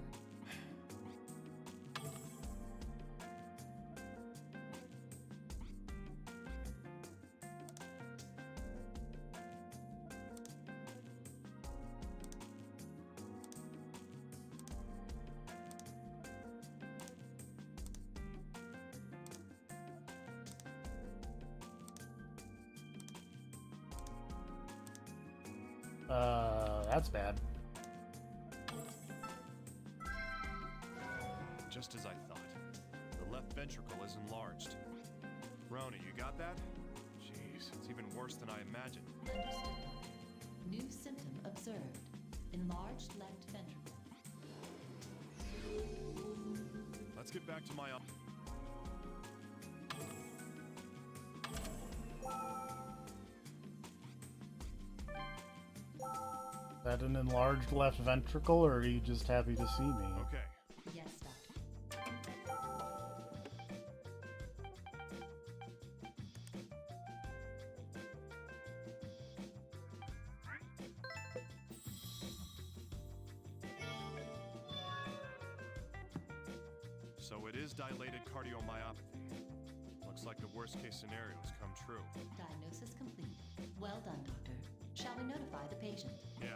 That's bad.
Just as I thought. The left ventricle is enlarged. Roni, you got that? Jeez, it's even worse than I imagined.
understood, Doctor. New symptom observed. Enlarged left ventricle.
Let's get back to my...
Is that an enlarged left ventricle, or are you just happy to see me?
Okay,
Yes, Doctor.
So it is dilated cardiomyopathy. Looks like the worst case scenario has come true.
Diagnosis complete. Well done, Doctor. Shall we notify the patient?
Yeah.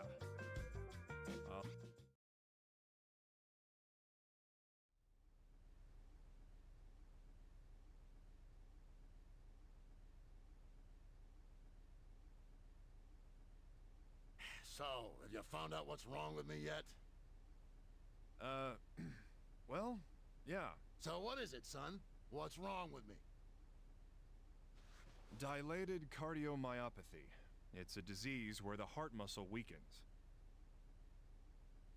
So, have you found out what's wrong with me yet?
Well, yeah.
So what is it, son? What's wrong with me?
Dilated cardiomyopathy. It's a disease where the heart muscle weakens.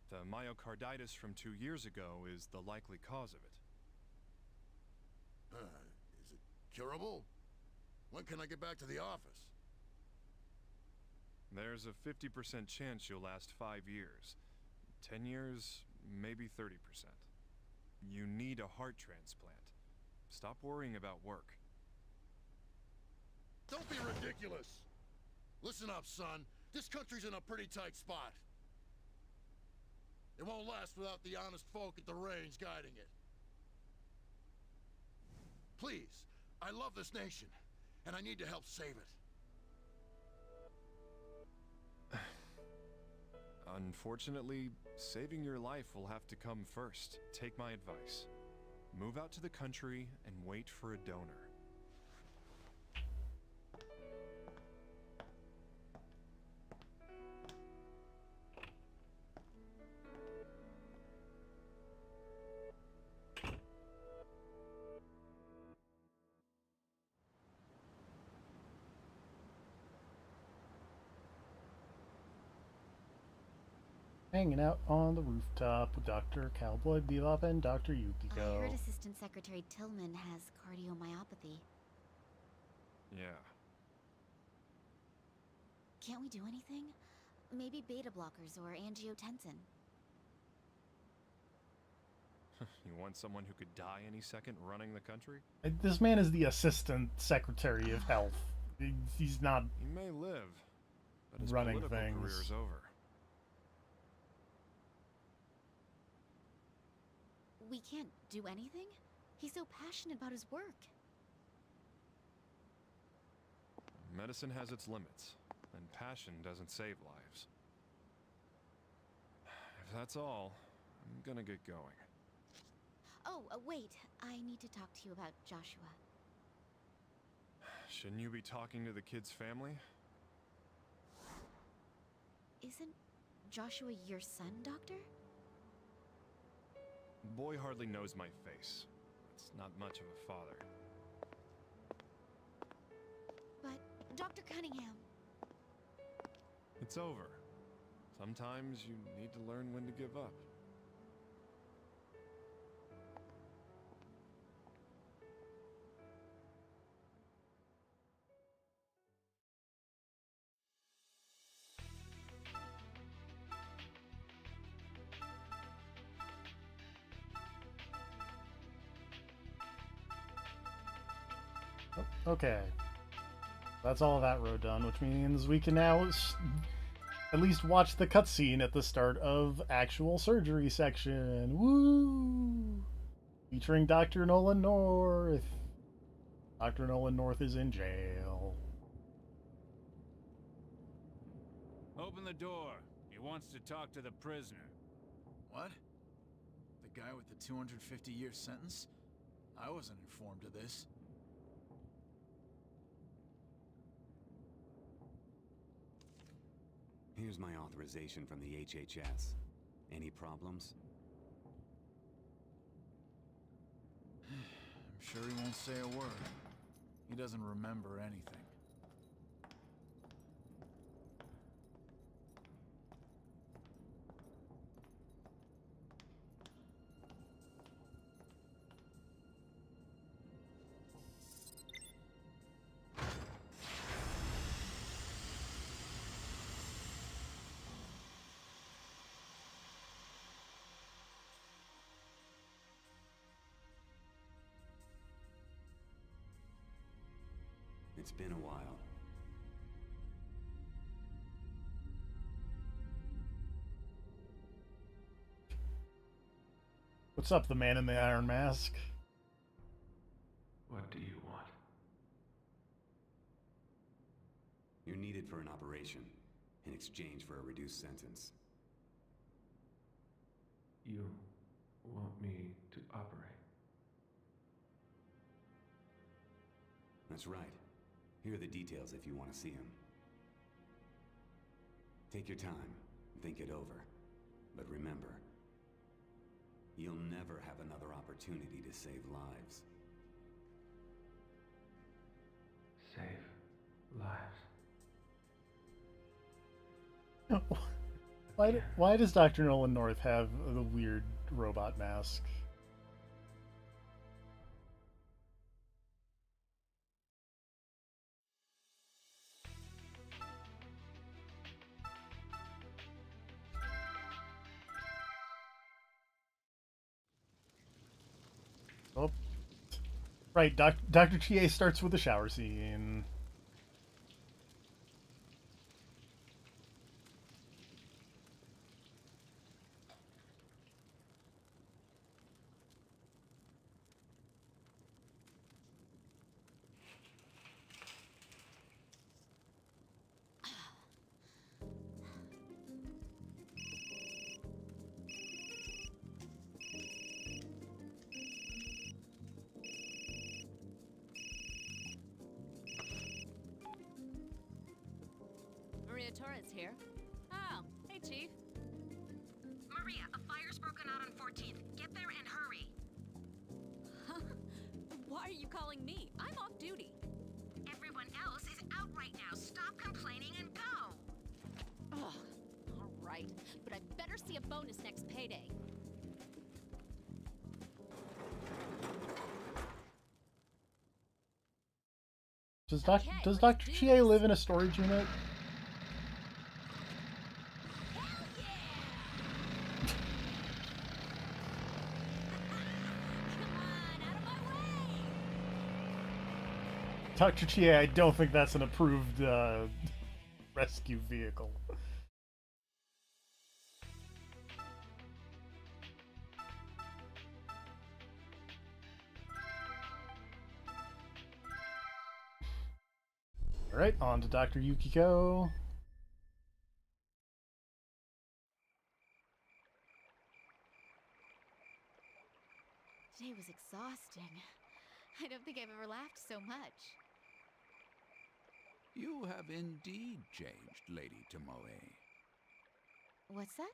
The myocarditis from 2 years ago is the likely cause of it.
Is it curable? When can I get back to the office?
There's a 50% chance you'll last 5 years. 10 years, maybe 30%. You need a heart transplant. Stop worrying about work.
Don't be ridiculous! Listen up, son. This country's in a pretty tight spot. It won't last without the honest folk at the range guiding it. Please, I love this nation, and I need to help save it.
Unfortunately, saving your life will have to come first. Take my advice. Move out to the country and wait for a donor.
Hanging out on the rooftop with Dr. Cowboy Bebop and Dr.
I
Yukiko.
heard Assistant Secretary Tillman has cardiomyopathy.
Yeah.
Can't we do anything? Maybe beta blockers or angiotensin.
You want someone who could die any second running the country?
This man is the Assistant Secretary of Health. He's not
He may live, but his
running
political
things.
career's over.
We can't do anything? He's so passionate about his work.
Medicine has its limits, and passion doesn't save lives. If that's all, I'm gonna get going.
Oh, wait. I need to talk to you about Joshua.
Shouldn't you be talking to the kid's family?
Isn't Joshua your son, Doctor?
Boy hardly knows my face. It's not much of a father.
But, Dr. Cunningham...
It's over. Sometimes you need to learn when to give up.
Okay. That's all of that road done, which means we can now at least watch the cutscene at the start of actual surgery section. Woo! Featuring Dr. Nolan North. Dr. Nolan North is in jail.
Open the door. He wants to talk to the prisoner.
What? The guy with the 250-year sentence? I wasn't informed of this.
Here's my authorization from the HHS. Any problems?
I'm sure he won't say a word. He doesn't remember anything.
It's been a while.
What's up, the man in the iron mask?
What do you want?
You're needed for an operation, in exchange for a reduced sentence.
You want me to operate?
That's right. Here are the details if you want to see them. Take your time, think it over. But remember, you'll never have another opportunity to save lives.
Save lives.
Why does Dr. Nolan North have the weird robot mask? Oh, right. Dr. Chie starts with the shower scene.
Maria Torres here. Oh, hey, Chief.
Maria, a fire's broken out on 14th. Get there and hurry.
Why are you calling me? I'm off duty.
Everyone else is out right now. Stop complaining and go.
Ugh, all right, but I better see a bonus next payday.
Does Dr. Chie live in a storage unit? Dr. Chie, I don't think that's an approved rescue vehicle. Alright, on to Dr. Yukiko.
Today was exhausting. I don't think I've ever laughed so much.
You have indeed changed, Lady Tomoe.
What's that?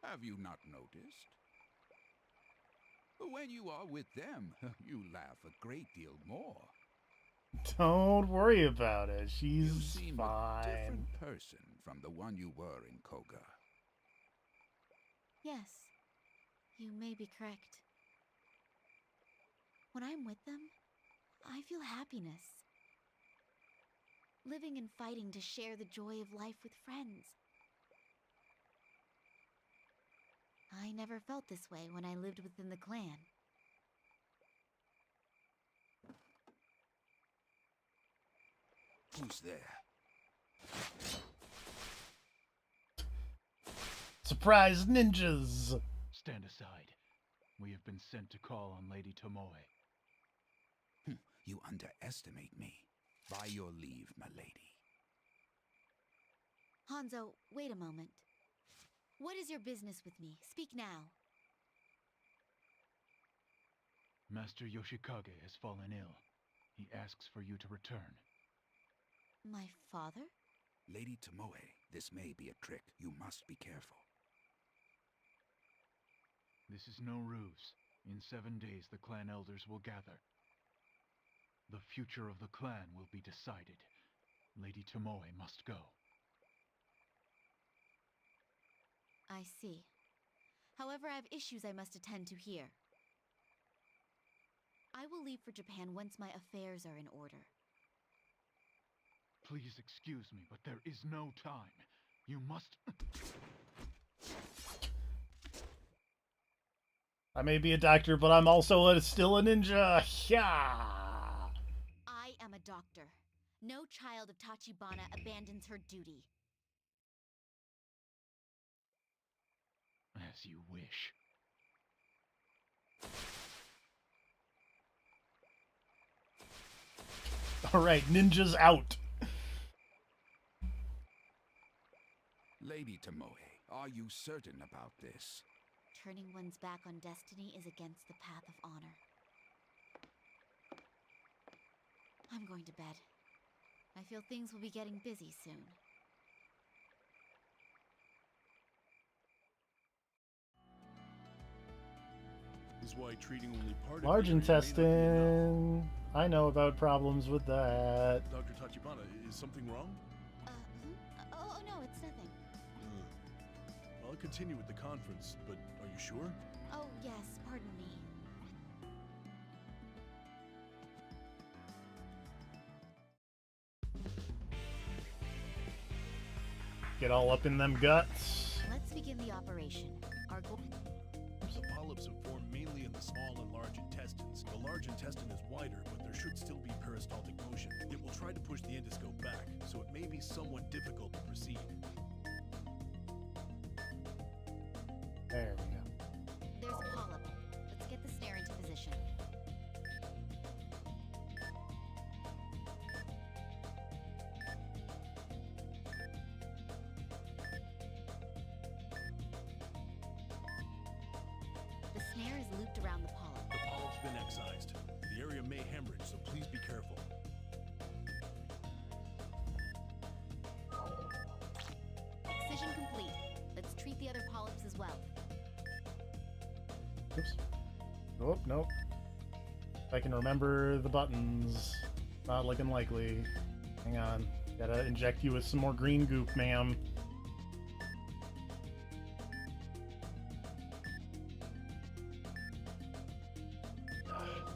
Have you not noticed? When you are with them, you laugh a great deal more.
Don't worry about it.
You
She's
seem
fine.
a different person from the one you were in Koga.
Yes, you may be correct. When I'm with them, I feel happiness. Living and fighting to share the joy of life with friends. I never felt this way when I lived within the clan.
Who's there?
Surprise ninjas!
Stand aside. We have been sent to call on Lady Tomoe.
You underestimate me. By your leave, my lady.
Hanzo, wait a moment. What is your business with me? Speak now.
Master Yoshikage has fallen ill. He asks for you to return.
My father?
Lady Tomoe, this may be a trick. You must be careful.
This is no ruse. In 7 days, the clan elders will gather. The future of the clan will be decided. Lady Tomoe must go.
I see. However, I have issues I must attend to here. I will leave for Japan once my affairs are in order.
Please excuse me, but there is no time. You must...
I may be a doctor, but I'm also still a ninja. Yeah.
I am a doctor. No child of Tachibana abandons her duty.
As you wish.
All right, ninjas out.
Lady Tomoe, are you certain about this?
Turning one's back on destiny is against the path of honor. I'm going to bed. I feel things will be getting busy soon.
This is why treating only part of
Large
the area may not be
intestine. I know about problems with that.
enough. Dr. Tachibana, is something wrong?
Oh, no, it's nothing.
I'll continue with the conference, but are you sure?
Oh, yes, pardon me.
Get all up in them guts.
Let's begin the operation. Our goal...
The polyps have formed mainly in the small and large intestines. The large intestine is wider, but there should still be peristaltic motion. It will try to push the endoscope back, so it may be somewhat difficult to proceed.
There we go.
There's a polyp. Let's get the snare into position. The snare is looped around the polyp.
The polyp's been excised. The area may hemorrhage, so please be careful.
Excision complete. Let's treat the other polyps as well.
Oops. Oh, nope. If I can remember the buttons. Not looking likely. Hang on. Gotta inject you with some more green goop, ma'am.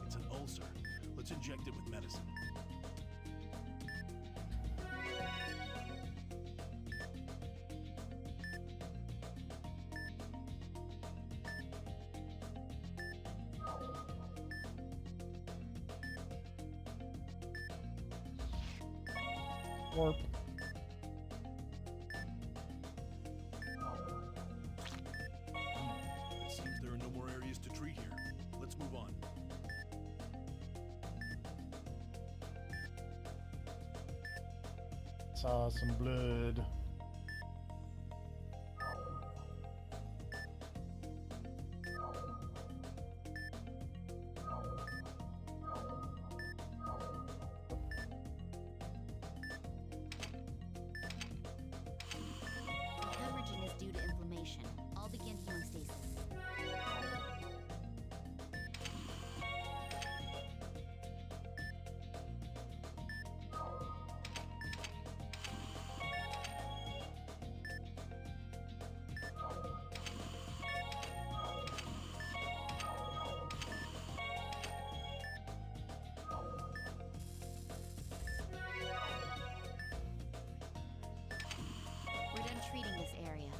It's an ulcer. Let's inject it with medicine.
Warp.
It seems there are no more areas to treat here. Let's move on.
Saw some blood.
Hemorrhaging is due to inflammation. I'll begin hemostasis. We're done treating this area.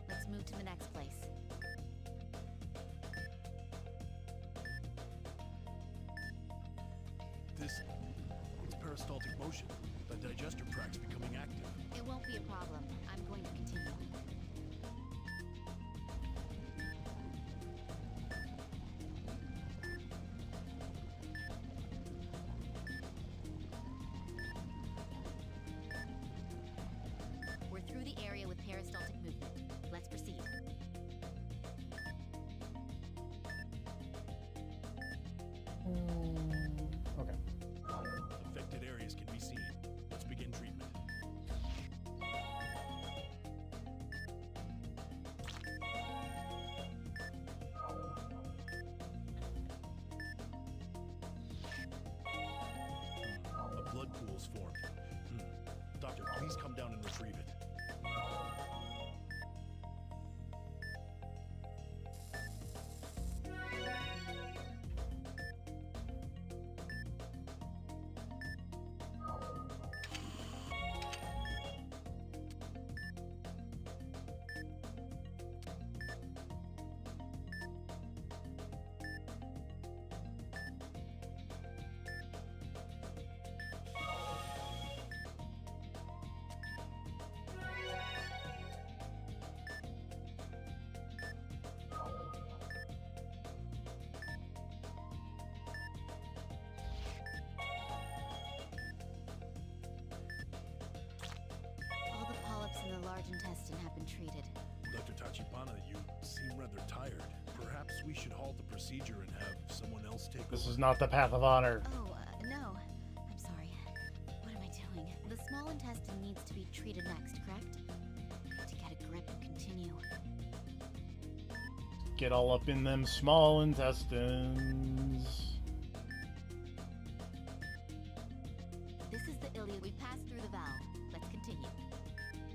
Let's move to the next place.
It's peristaltic motion. The digester tract's becoming active.
It won't be a problem. I'm going to continue. We're through the area with peristaltic movement. Let's proceed.
Okay.
Affected areas can be seen. Let's begin treatment.
intestine have been treated.
Dr. Tachibana, you seem rather tired. Perhaps we should halt the procedure and have someone else take
This
over.
is not the path of honor.
Oh, no. I'm sorry. What am I doing? The small intestine needs to be treated next, correct? To get a grip and continue.
Get all up in them small intestines.
This is the ileum. We passed through the valve. Let's continue.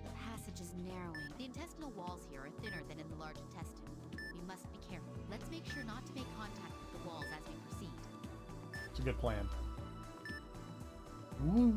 The passage is narrowing. The intestinal walls here are thinner than in the large intestine. We must be careful. Let's make sure not to make contact with the walls as we proceed.
It's a good plan. Woo!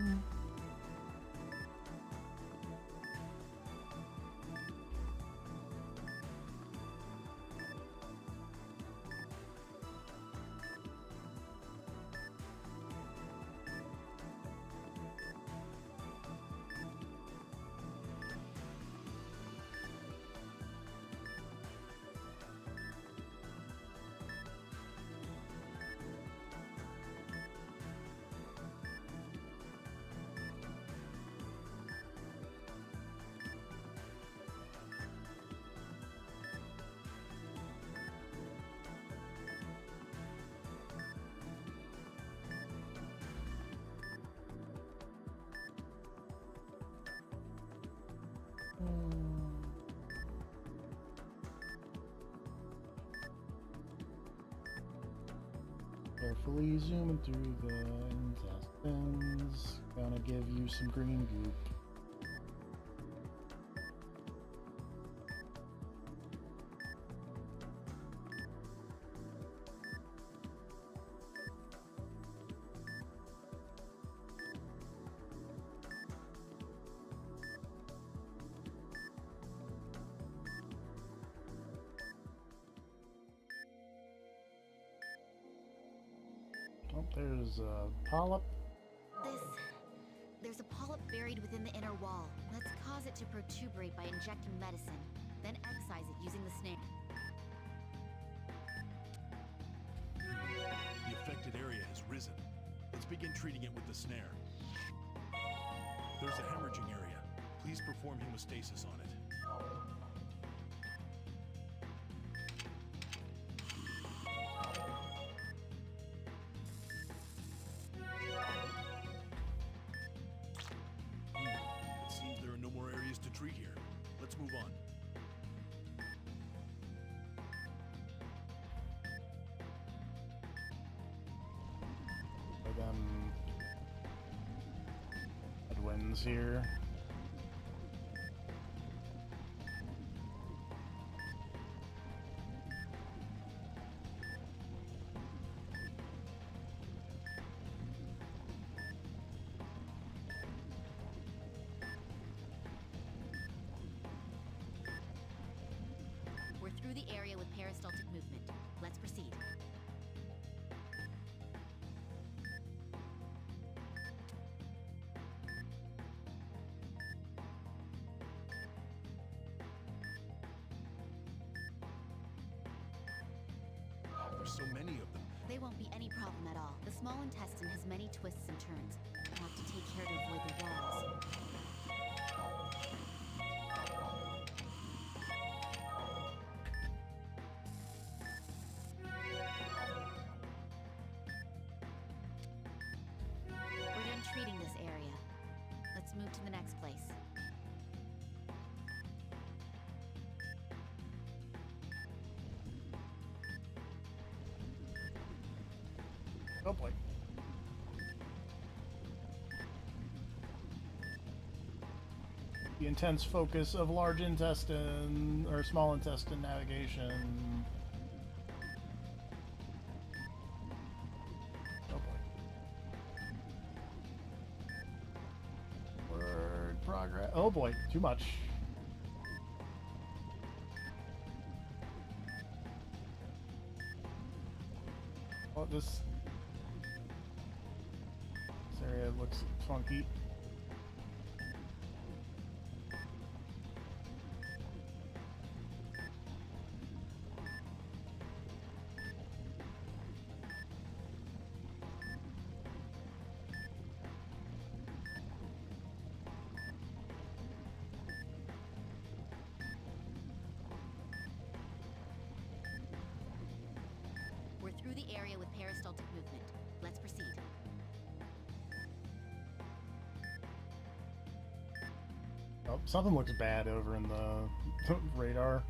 Carefully zooming through the intestines. Gonna give you some green goop. Oh, there's a polyp.
There's a polyp buried within the inner wall. Let's cause it to protuberate by injecting medicine, then excise it using the snare.
The affected area has risen. Let's begin treating it with the snare. There's a hemorrhaging area. Please perform hemostasis on it. It seems there are no more areas to treat here. Let's move on.
For them headwinds here.
We're through the area with peristaltic movement. Let's proceed.
There's so many of them.
They won't be any problem at all. The small intestine has many twists and turns. We'll have to take care to avoid the walls. We're done treating this area. Let's move to the next place.
Oh boy. The intense focus of large intestine or small intestine navigation. Oh boy. Word progress. Oh boy, too much. Oh, this area looks funky. something looks bad over in the radar.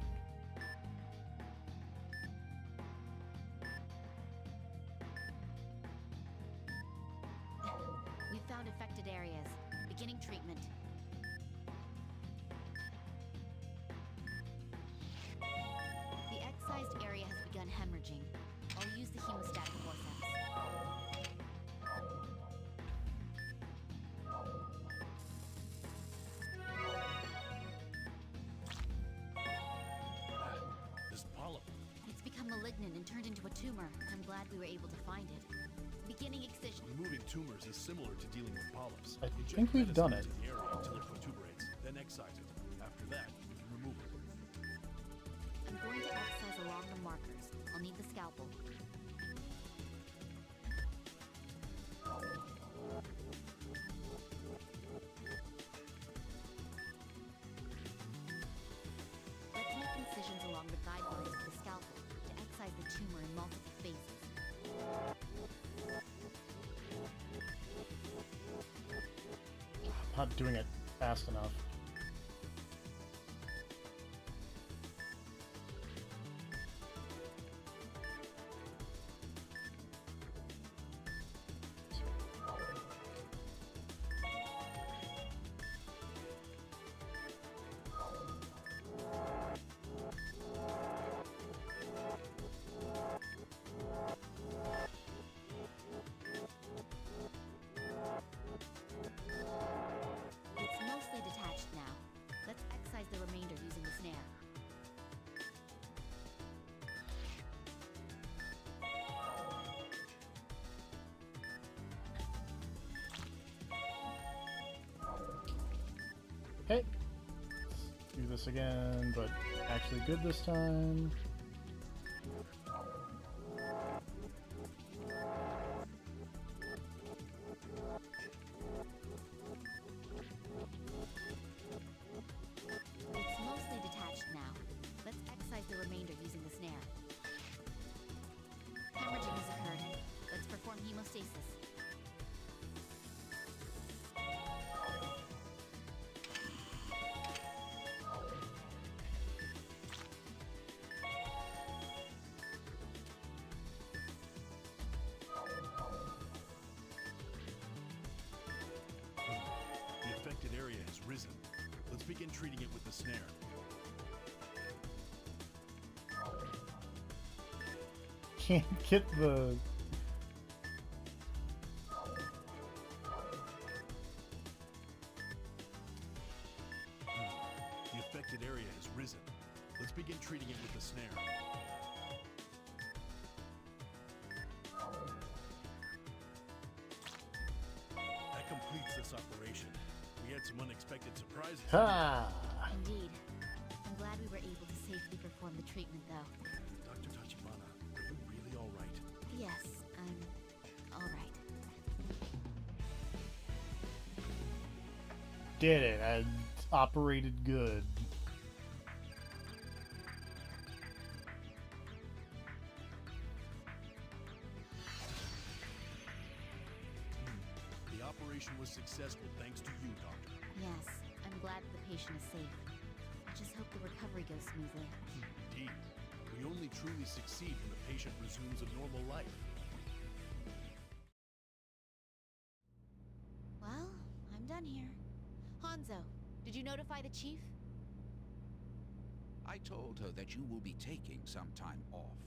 We found affected areas. Beginning treatment. The excised area has begun hemorrhaging. I'll use the hemostatic forceps.
This polyp.
It's become malignant and turned into a tumor. I'm glad we were able to find it. Beginning excision.
Removing tumors is similar to dealing with polyps.
I
Inject
think we've done
medicine
it.
into the area until it protuberates, then excise it. After that, you can remove it.
I'm going to excise along the markers. I'll need the scalpel. Let's make incisions along the guidelines of the scalpel to excise the tumor in multiple phases.
Not doing it fast enough.
It's mostly detached now. Let's excise the remainder using the snare.
Okay. Let's do this again, but actually good this time.
It's mostly detached now. Let's excise the remainder using the snare. Hemorrhaging has occurred. Let's perform hemostasis.
The affected area has risen. Let's begin treating it with the snare.
Can't get the...
The affected area has risen. Let's begin treating it with the snare. That completes this operation. We had some unexpected surprises.
Ha!
Indeed. I'm glad we were able to safely perform the treatment, though.
Dr. Tachibana, are you really all right?
Yes, I'm all right.
Did it. I operated good.
The operation was successful thanks to you, Doctor.
Yes, I'm glad the patient is safe. I just hope the recovery goes smoothly.
Indeed. We only truly succeed when the patient resumes a normal life.
Well, I'm done here. Hanzo, did you notify the chief?
I told her that you will be taking some time off.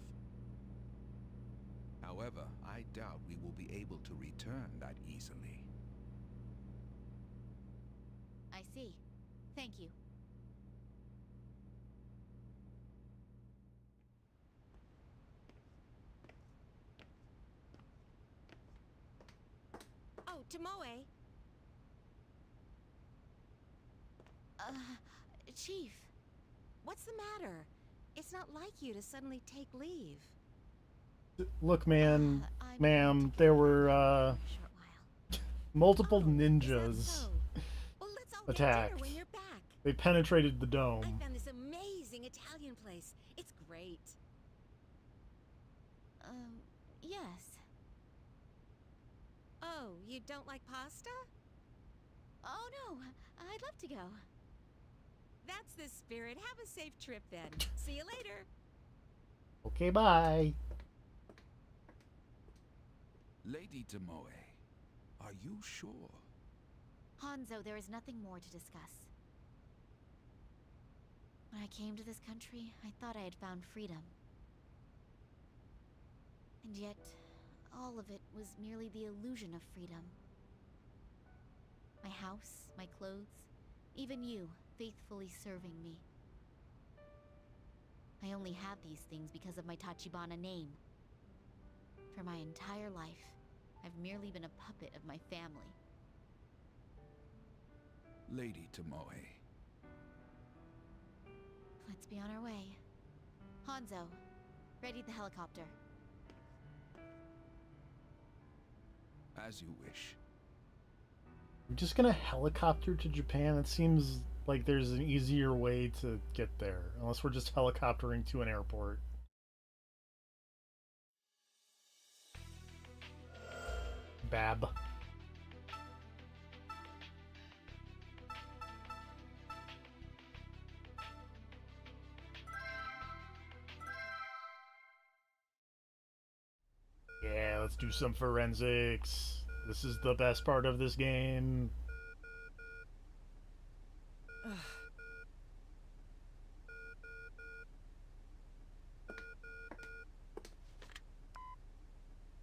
However, I doubt we will be able to return that easily.
I see. Thank you.
Oh, Tomoe.
Chief.
What's the matter? It's not like you to suddenly take leave.
Look, man, ma'am, there were multiple ninjas attacked.
When you're back.
They penetrated the
I
dome.
found this amazing Italian place. It's great.
Yes.
Oh, you don't like pasta?
Oh, no. I'd love to go.
That's the spirit. Have a safe trip then. See you later.
Okay, bye.
Lady Tomoe, are you sure?
Hanzo, there is nothing more to discuss. When I came to this country, I thought I had found freedom. And yet, all of it was merely the illusion of freedom. My house, my clothes, even you, faithfully serving me. I only have these things because of my Tachibana name. For my entire life, I've merely been a puppet of my family.
Lady Tomoe.
Let's be on our way. Hanzo, ready the helicopter.
As you wish.
We're just gonna helicopter to Japan? It seems like there's an easier way to get there, unless we're just helicoptering to an airport. Bab. Yeah, let's do some forensics. This is the best part of this game.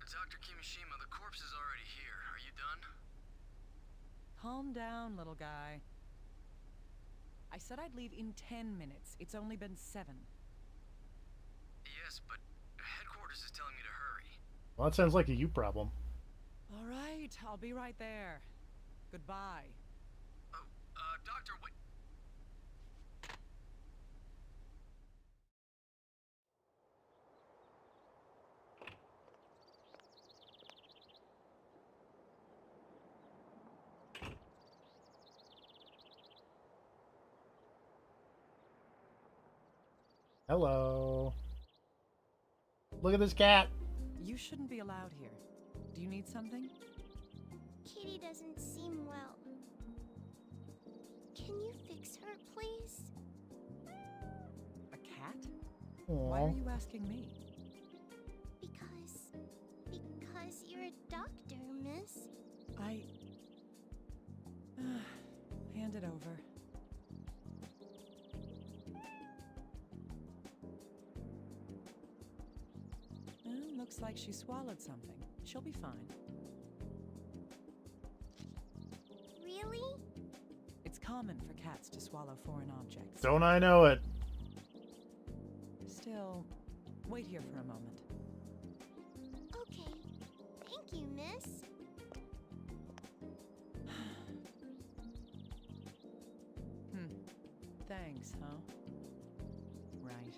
Dr. Kimishima, the corpse is already here. Are you done?
Calm down, little guy. I said I'd leave in 10 minutes. It's only been 7.
Yes, but headquarters is telling me to hurry.
Well, that sounds like a you problem.
All right, I'll be right there. Goodbye.
Oh, Doctor, wait.
Hello. Look at this cat.
You shouldn't be allowed here. Do you need something?
Kitty doesn't seem well. Can you fix her, please?
A cat?
Aww.
Why are you asking me?
Because you're a doctor, miss.
Hand it over. Looks like she swallowed something. She'll be fine.
Really?
It's common for cats to swallow foreign objects.
Don't I know it?
Still, wait here for a moment.
Okay. Thank you, miss.
Thanks, huh? Right.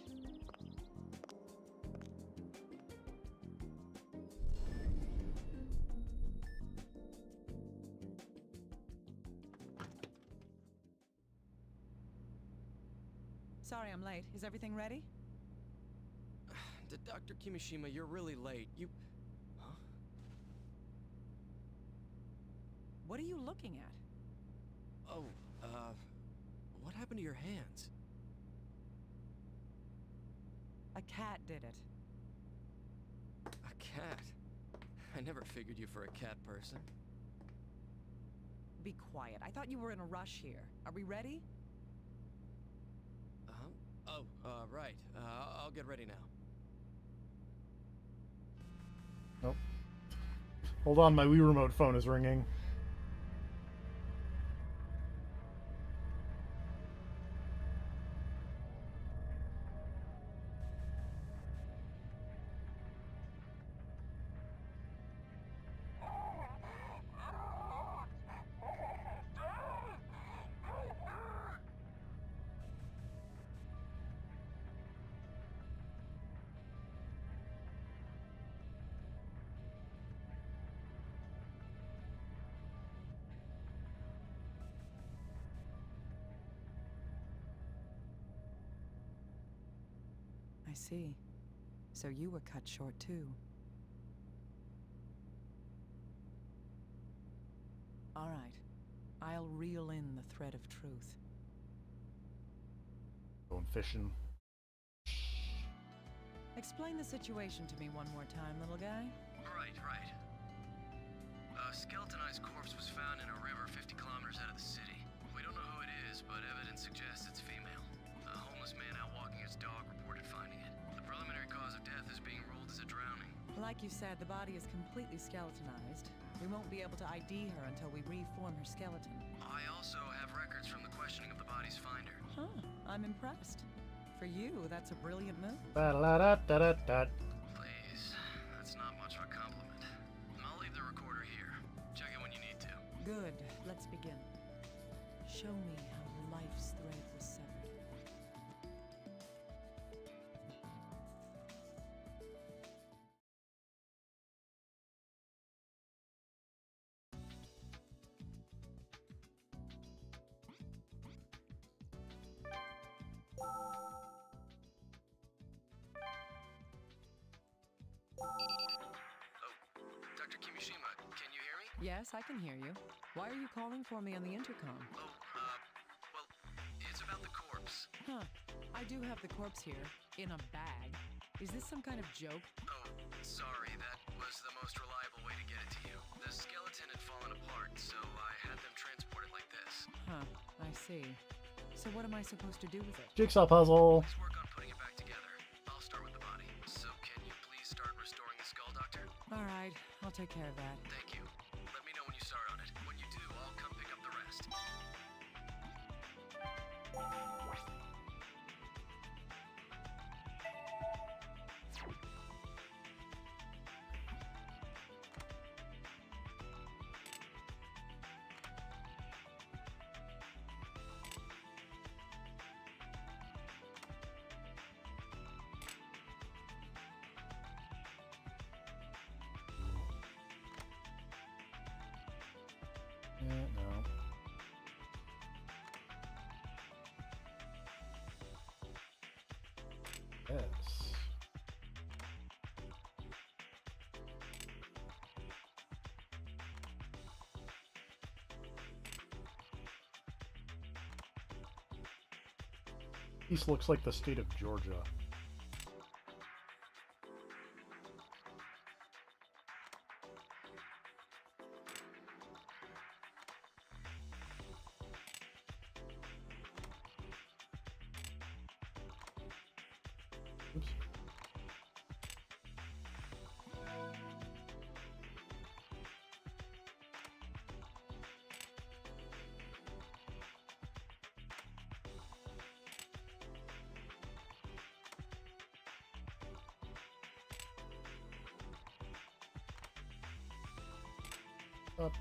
Sorry I'm late. Is everything ready?
Dr. Kimishima, you're really late. Huh?
What are you looking at?
Oh, what happened to your hands?
A cat did it.
A cat? I never figured you for a cat person.
Be quiet. I thought you were in a rush here. Are we ready?
Uh-huh. Oh, right. I'll get ready now.
Nope. Hold on, my Wii Remote phone is ringing.
I see. So you were cut short too. All right. I'll reel in the thread of truth.
Going fishing.
Explain the situation to me one more time, little guy.
Right. A skeletonized corpse was found in a river 50 kilometers out of the city. We don't know who it is, but evidence suggests it's female. A homeless man out walking his dog reported finding it. The preliminary cause of death is being ruled as a drowning.
Like you said, the body is completely skeletonized. We won't be able to ID her until we reform her skeleton.
I also have records from the questioning of the body's finder.
Huh, I'm impressed. For you, that's a brilliant move.
Da-da-da-da-da-da.
Please, that's not much of a compliment. I'll leave the recorder here. Check it when you need to.
Good, let's begin. Show me how life's thread was severed.
Dr. Kimishima, can you hear me?
Yes, I can hear you. Why are you calling for me on the intercom?
Well, it's about the corpse.
Huh. I do have the corpse here, in a bag. Is this some kind of joke?
Oh, sorry, that was the most reliable way to get it to you. The skeleton had fallen apart, so I had them transport it like this.
Huh, I see. So what am I supposed to do with it?
Jigsaw puzzle.
Let's work on putting it back together. I'll start with the body. So can you please start restoring the skull, Doctor?
All right, I'll take care of that.
Thank you. Let me know when you start on it. When you do, I'll come pick up the rest.
No. Yes. This looks like the state of Georgia. Oops. Up.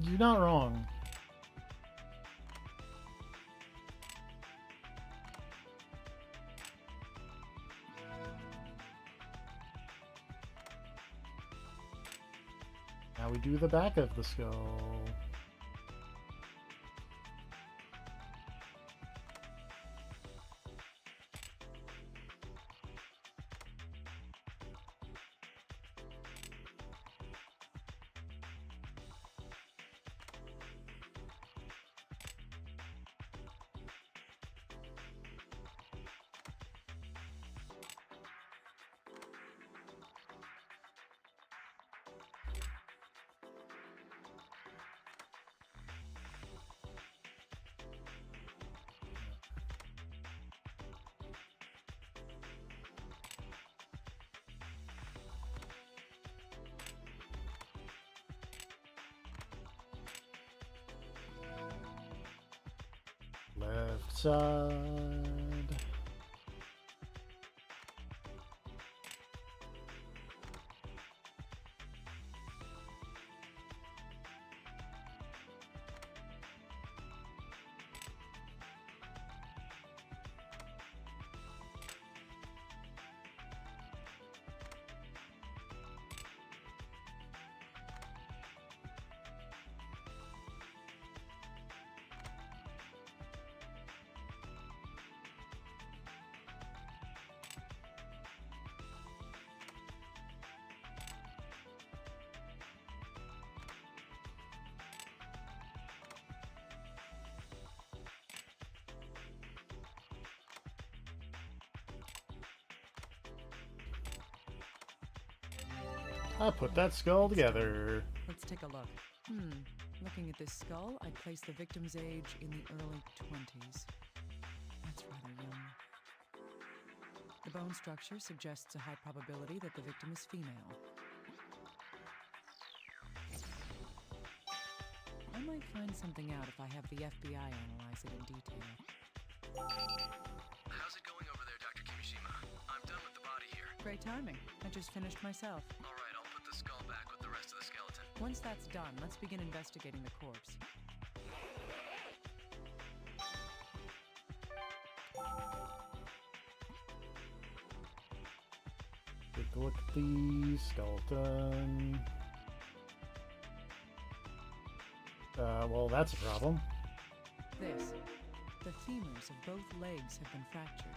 You're not wrong. Now we do the back of the skull. Left side. I put that skull together.
Let's take a look. Looking at this skull, I'd place the victim's age in the early 20s. That's rather young. The bone structure suggests a high probability that the victim is female. I might find something out if I have the FBI analyze it in detail.
How's it going over there, Dr. Kimishima? I'm done with the body here.
Great timing. I just finished myself.
All right, I'll put the skull back with the rest of the skeleton.
Once that's done, let's begin investigating the corpse.
Take a look at the skeleton. Well, that's a problem.
This. The femurs of both legs have been fractured.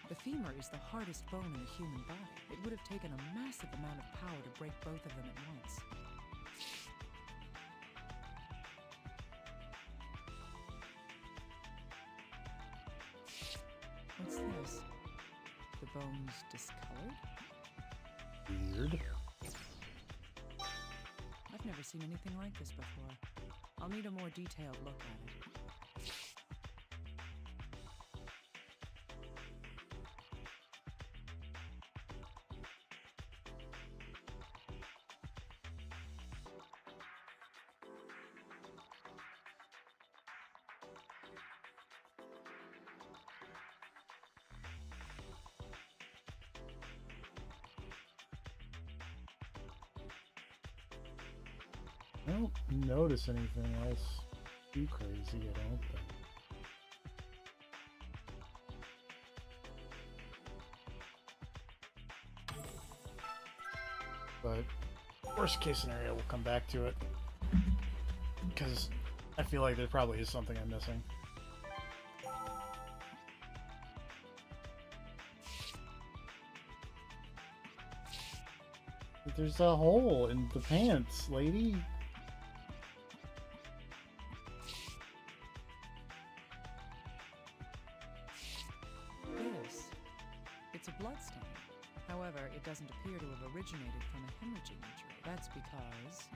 The femur is the hardest bone in the human body. It would have taken a massive amount of power to break both of them at once. What's this? The bone's discolored?
Weird.
I've never seen anything like this before. I'll need a more detailed look at it.
I don't notice anything else too crazy, I don't think. But worst case scenario, we'll come back to it. Because I feel like there probably is something I'm missing. There's a hole in the pants, lady.
It's a bloodstain. However, it doesn't appear to have originated from a hemorrhaging injury. That's because...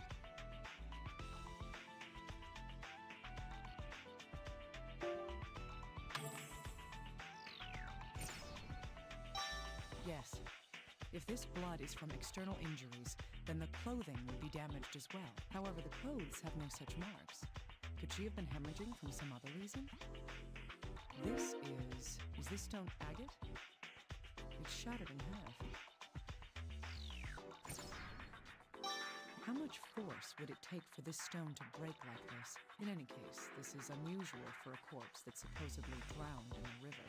Yes. If this blood is from external injuries, then the clothing would be damaged as well. However, the clothes have no such marks. Could she have been hemorrhaging from some other reason? This is... Is this stone agate? It's shattered in half. How much force would it take for this stone to break like this? In any case, this is unusual for a corpse that's supposedly drowned in a river.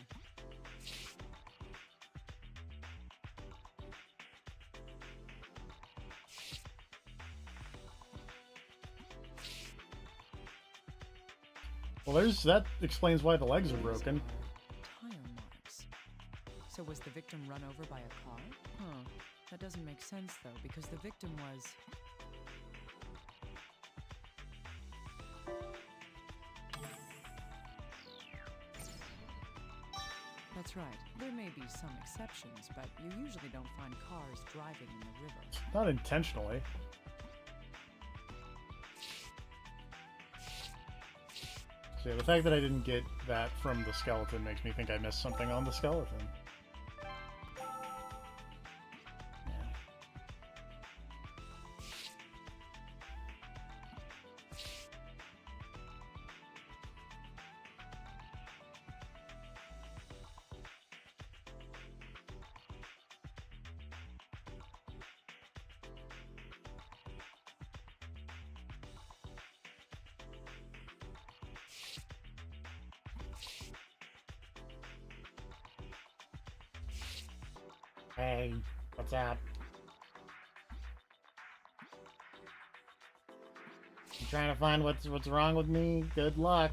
Well, that explains why the legs are broken.
Tire marks. So was the victim run over by a car? That doesn't make sense, though, because the victim was... That's right. There may be some exceptions, but you usually don't find cars driving in the river.
Not intentionally. So yeah, the fact that I didn't get that from the skeleton makes me think I missed something on the skeleton. Hey, what's up? You trying to find what's wrong with me? Good luck.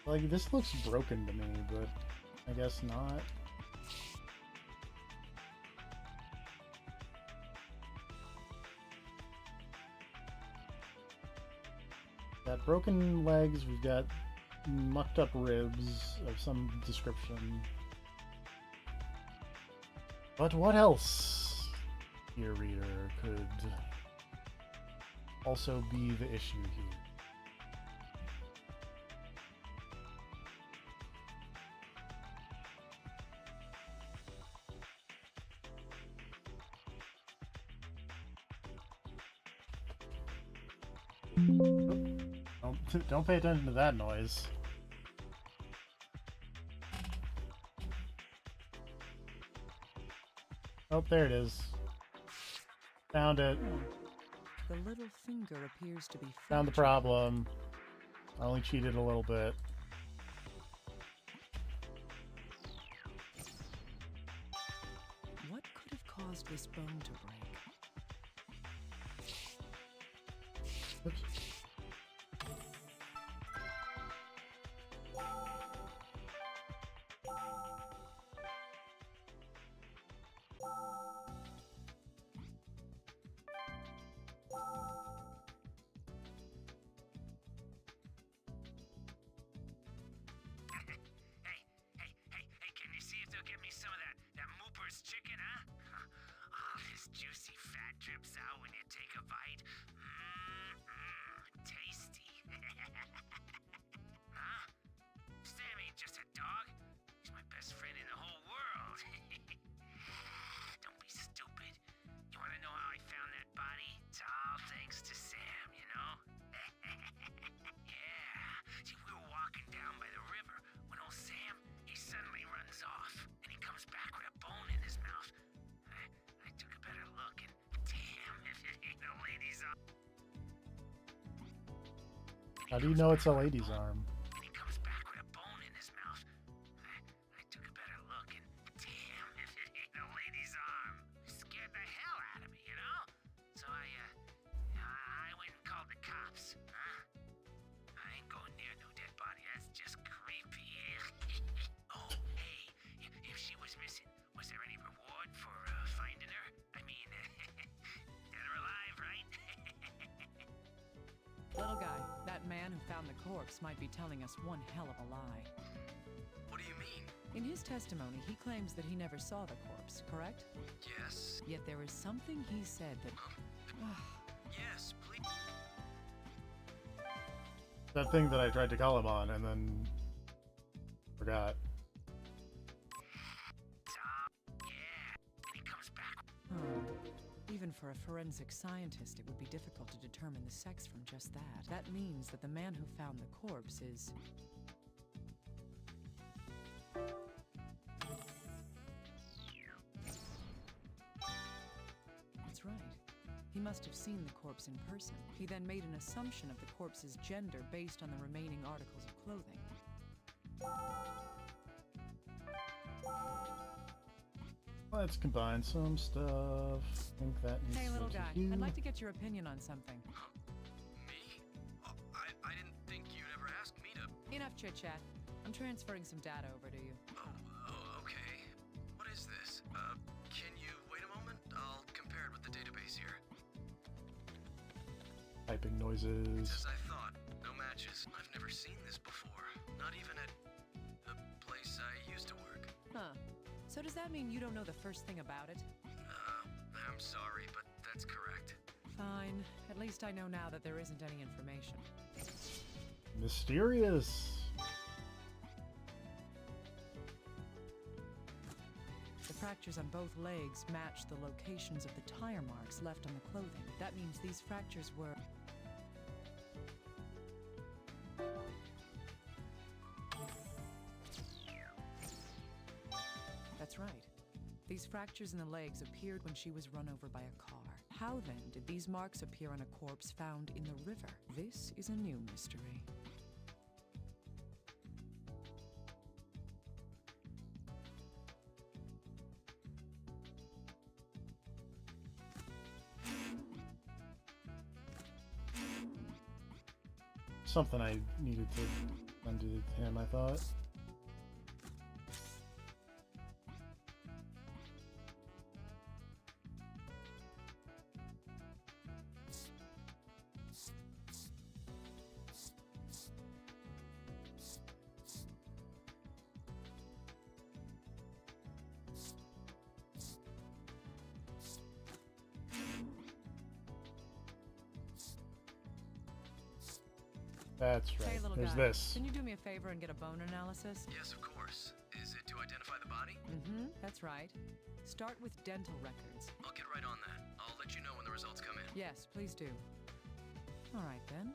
Like, this looks broken to me, but I guess not. Got broken legs, we've got mucked up ribs of some description. But what else, dear reader, could also be the issue here? Don't pay attention to that noise. Oh, there it is. Found it.
The little finger appears to be
Found the problem. I only cheated a little bit.
What could have caused this bone to break?
Oops.
Hey, can you see if they'll get me some of that Mooper's chicken, huh? Oh, this juicy fat drips out when you take a bite. Tasty. Huh? Sam ain't just a dog. He's my best friend in the whole world. Don't be stupid. You wanna know how I found that body? It's all thanks to Sam, you know? Yeah. See, we were walking down by the river when old Sam, he suddenly runs off, and he comes back with a bone in his mouth. I took a better look, and damn, if it ain't a lady's arm.
How do you know it's a lady's arm?
And he comes back with a bone in his mouth. I took a better look, and damn, if it ain't a lady's arm. Scared the hell out of me, you know? So I went and called the cops, huh? I ain't going near no dead body, that's just creepy. Oh, hey, if she was missing, was there any reward for finding her? I mean, dead or alive, right?
Little guy, that man who found the corpse might be telling us one hell of a lie.
What do you mean?
In his testimony, he claims that he never saw the corpse, correct?
Yes.
Yet there is something he said that...
Yes, please.
That thing that I tried to call him on and then forgot.
Even for a forensic scientist, it would be difficult to determine the sex from just that. That means that the man who found the corpse is... That's right. He must have seen the corpse in person. He then made an assumption of the corpse's gender based on the remaining articles of clothing.
Let's combine some stuff. I think that needs
Hey,
to
little
go to
guy,
you.
I'd like to get your opinion on something.
Me? Oh, I didn't think you'd ever ask me to...
Enough chit-chat. I'm transferring some data over to you.
Oh, okay. What is this? Can you wait a moment? I'll compare it with the database here.
Typing noises.
As I thought, no matches. I've never seen this before. Not even at the place I used to work.
Huh. So does that mean you don't know the first thing about it?
I'm sorry, but that's correct.
Fine. At least I know now that there isn't any information.
Mysterious.
The fractures on both legs match the locations of the tire marks left on the clothing. That means these fractures were... That's right. These fractures in the legs appeared when she was run over by a car. How then did these marks appear on a corpse found in the river? This is a new mystery.
Something I needed to Undid him, I thought. That's right.
Hey, little
There's
guy.
this.
Can you do me a favor and get a bone analysis?
Yes, of course. Is it to identify the body?
Mm-hmm, that's right. Start with dental records.
I'll get right on that. I'll let you know when the results come in.
Yes, please do. All right, then.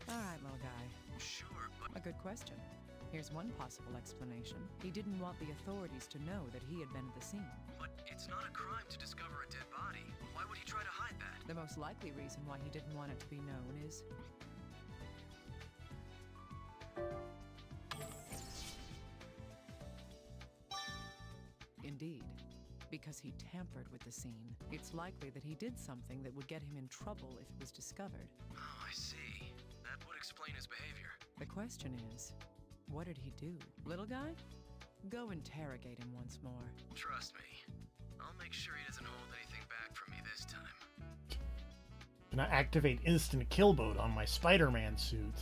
All right, little guy.
Sure, but...
A good question. Here's one possible explanation. He didn't want the authorities to know that he had been at the scene.
But it's not a crime to discover a dead body. Why would he try to hide that?
The most likely reason why he didn't want it to be known is... Indeed. Because he tampered with the scene. It's likely that he did something that would get him in trouble if it was discovered.
Oh, I see. That would explain his behavior.
The question is, what did he do? Little guy? Go interrogate him once more.
Trust me. I'll make sure he doesn't hold anything back from me this time.
Can I activate instant kill mode on my Spider-Man suit?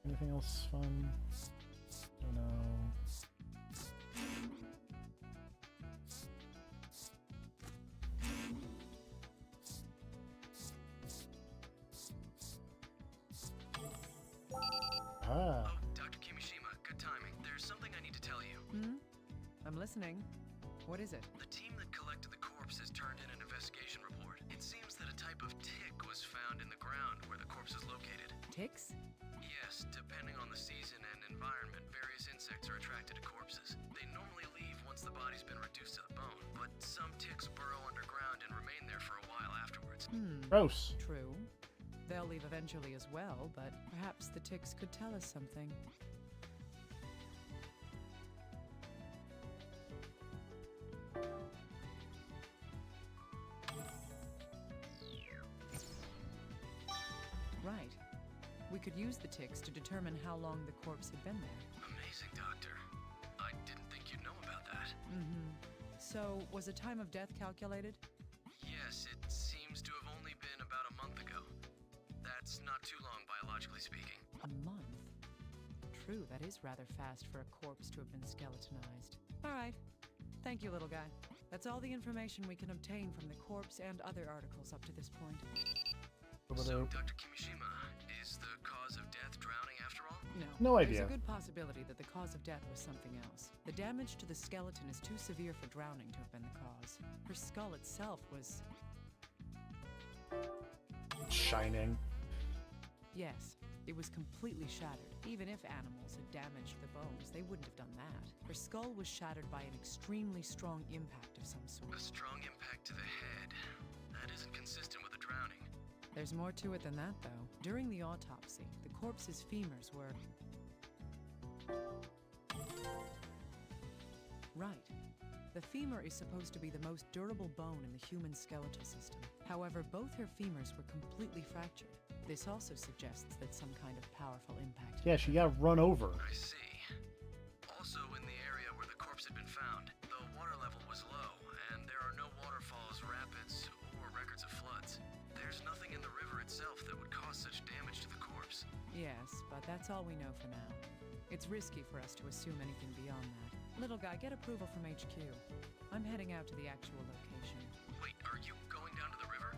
Anything else fun? Don't know.
Oh, Dr. Kimishima, good timing. There's something I need to tell you.
I'm listening. What is it?
The team that collected the corpse has turned in an investigation report. It seems that a type of tick was found in the ground where the corpse is located.
Ticks?
Yes, depending on the season and environment, various insects are attracted to corpses. They normally leave once the body's been reduced to the bone, but some ticks burrow underground and remain there for a while afterwards.
Gross.
True. They'll leave eventually as well, but perhaps the ticks could tell us something. Right. We could use the ticks to determine how long the corpse had been there.
Amazing, Doctor. I didn't think you'd know about that.
So, was a time of death calculated?
Yes, it seems to have only been about a month ago. That's not too long, biologically speaking.
A month? True, that is rather fast for a corpse to have been skeletonized. All right. Thank you, little guy. That's all the information we can obtain from the corpse and other articles up to this point.
So, Dr. Kimishima, is the cause of death drowning after all?
No idea.
There's a good possibility that the cause of death was something else. The damage to the skeleton is too severe for drowning to have been the cause. Her skull itself was...
Shining.
Yes, it was completely shattered. Even if animals had damaged the bones, they wouldn't have done that. Her skull was shattered by an extremely strong impact of some sort.
A strong impact to the head. That isn't consistent with a drowning.
There's more to it than that, though. During the autopsy, the corpse's femurs were... Right. The femur is supposed to be the most durable bone in the human skeletal system. However, both her femurs were completely fractured. This also suggests that some kind of powerful impact...
Yeah, she got run over.
I see. Also, in the area where the corpse had been found, the water level was low, and there are no waterfalls, rapids, or records of floods. There's nothing in the river itself that would cause such damage to the corpse.
Yes, but that's all we know for now. It's risky for us to assume anything beyond that. Little guy, get approval from HQ. I'm heading out to the actual location.
Wait, are you going down to the river?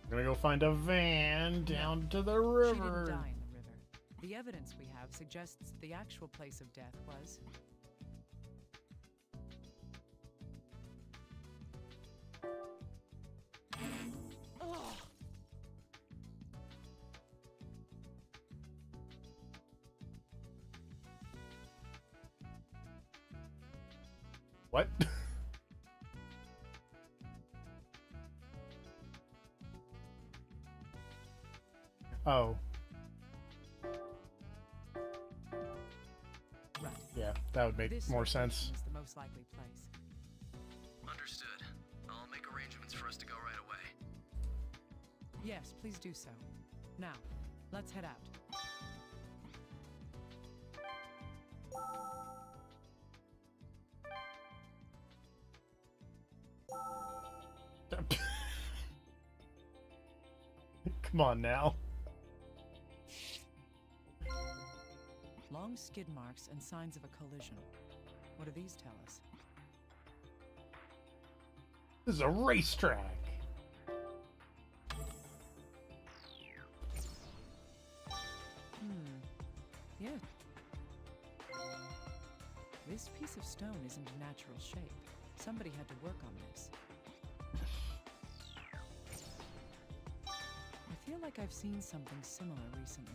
I'm gonna go find a van down to the
She didn't
river.
die in the river. The evidence we have suggests that the actual place of death was...
What? Oh.
Right.
Yeah, that would make
This
more
location
sense.
is the most likely place. Yes, please do so. Now, let's head out.
Come on now.
Long skid marks and signs of a collision. What do these tell us?
This is a racetrack.
Yeah. This piece of stone isn't a natural shape. Somebody had to work on this. I feel like I've seen something similar recently.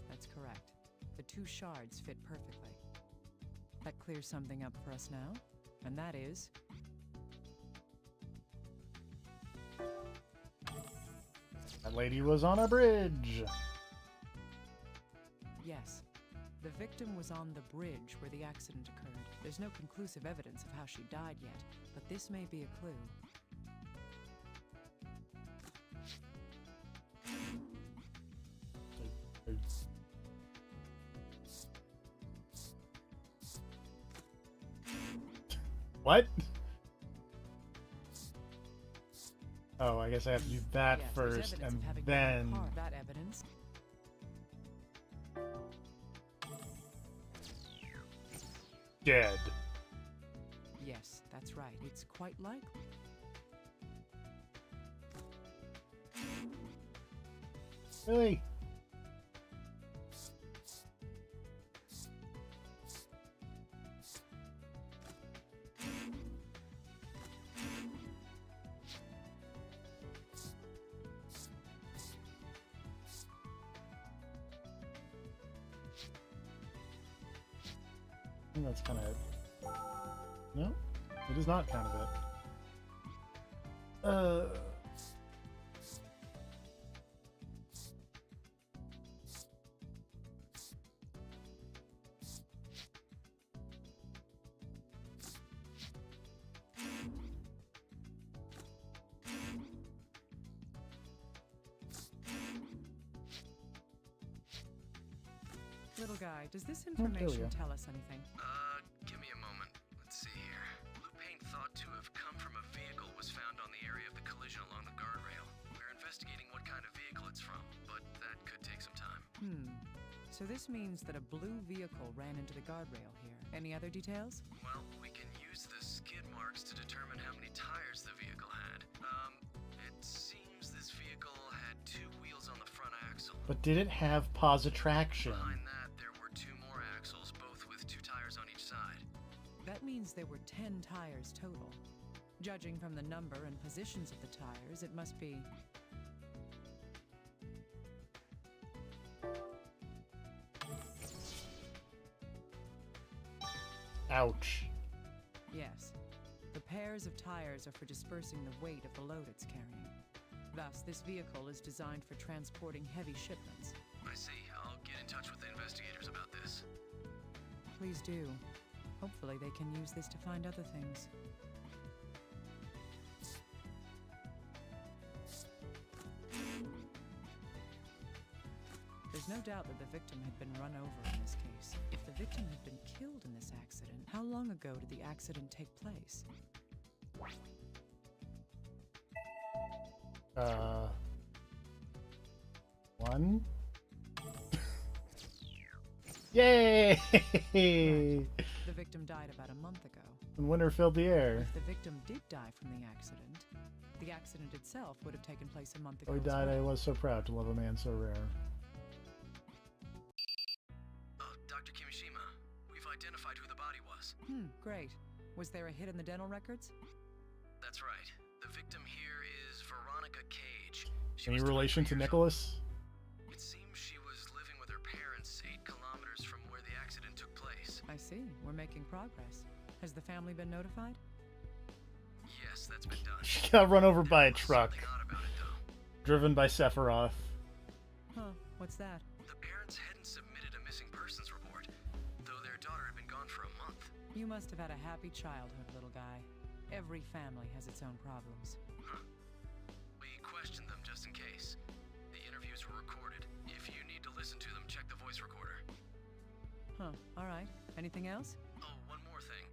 That's correct. The two shards fit perfectly. That clears something up for us now, and that is...
That lady was on a bridge.
Yes. The victim was on the bridge where the accident occurred. There's no conclusive evidence of how she died yet, but this may be a clue.
What? Oh, I guess I have to do that
Yes, there's
first,
evidence
and
of having
then...
been a car. That evidence.
Dead.
Yes, that's right. It's quite likely.
Really? I think that's kind of it. No, it is not kind of it.
Little guy, does this
there we
information
go.
tell us anything?
Give me a moment. Let's see here. Blue paint thought to have come from a vehicle was found on the area of the collision along the guardrail. We're investigating what kind of vehicle it's from, but that could take some time.
So this means that a blue vehicle ran into the guardrail here. Any other details?
Well, we can use the skid marks to determine how many tires the vehicle had. It seems this vehicle had two wheels on the front axle.
But did it have positive traction?
Behind that, there were two more axles, both with two tires on each side.
That means there were 10 tires total. Judging from the number and positions of the tires, it must be...
Ouch.
Yes. The pairs of tires are for dispersing the weight of the load it's carrying. Thus, this vehicle is designed for transporting heavy shipments.
I see. I'll get in touch with the investigators about this.
Please do. Hopefully they can use this to find other things. There's no doubt that the victim had been run over in this case. If the victim had been killed in this accident, how long ago did the accident take place?
One. Yay!
The victim died about a month ago.
And winter filled the air.
If the victim did die from the accident itself would have taken place a month ago.
Oh, he
as
died.
well.
I was so proud to love a man so rare.
Dr. Kimishima, we've identified who the body was.
Great. Was there a hit in the dental records?
That's right. The victim here is Veronica Cage.
Any relation to Nicholas?
It seems she was living with her parents 8 kilometers from where the accident took place.
I see. We're making progress. Has the family been notified?
Yes, that's been done.
She got run over by a truck.
Something odd about it, though.
Driven by Sephiroth.
Huh, what's that?
The parents hadn't submitted a missing persons report, though their daughter had been gone for a month.
You must have had a happy childhood, little guy. Every family has its own problems.
Huh. We questioned them just in case. The interviews were recorded. If you need to listen to them, check the voice recorder.
Huh, alright. Anything else?
Oh, one more thing.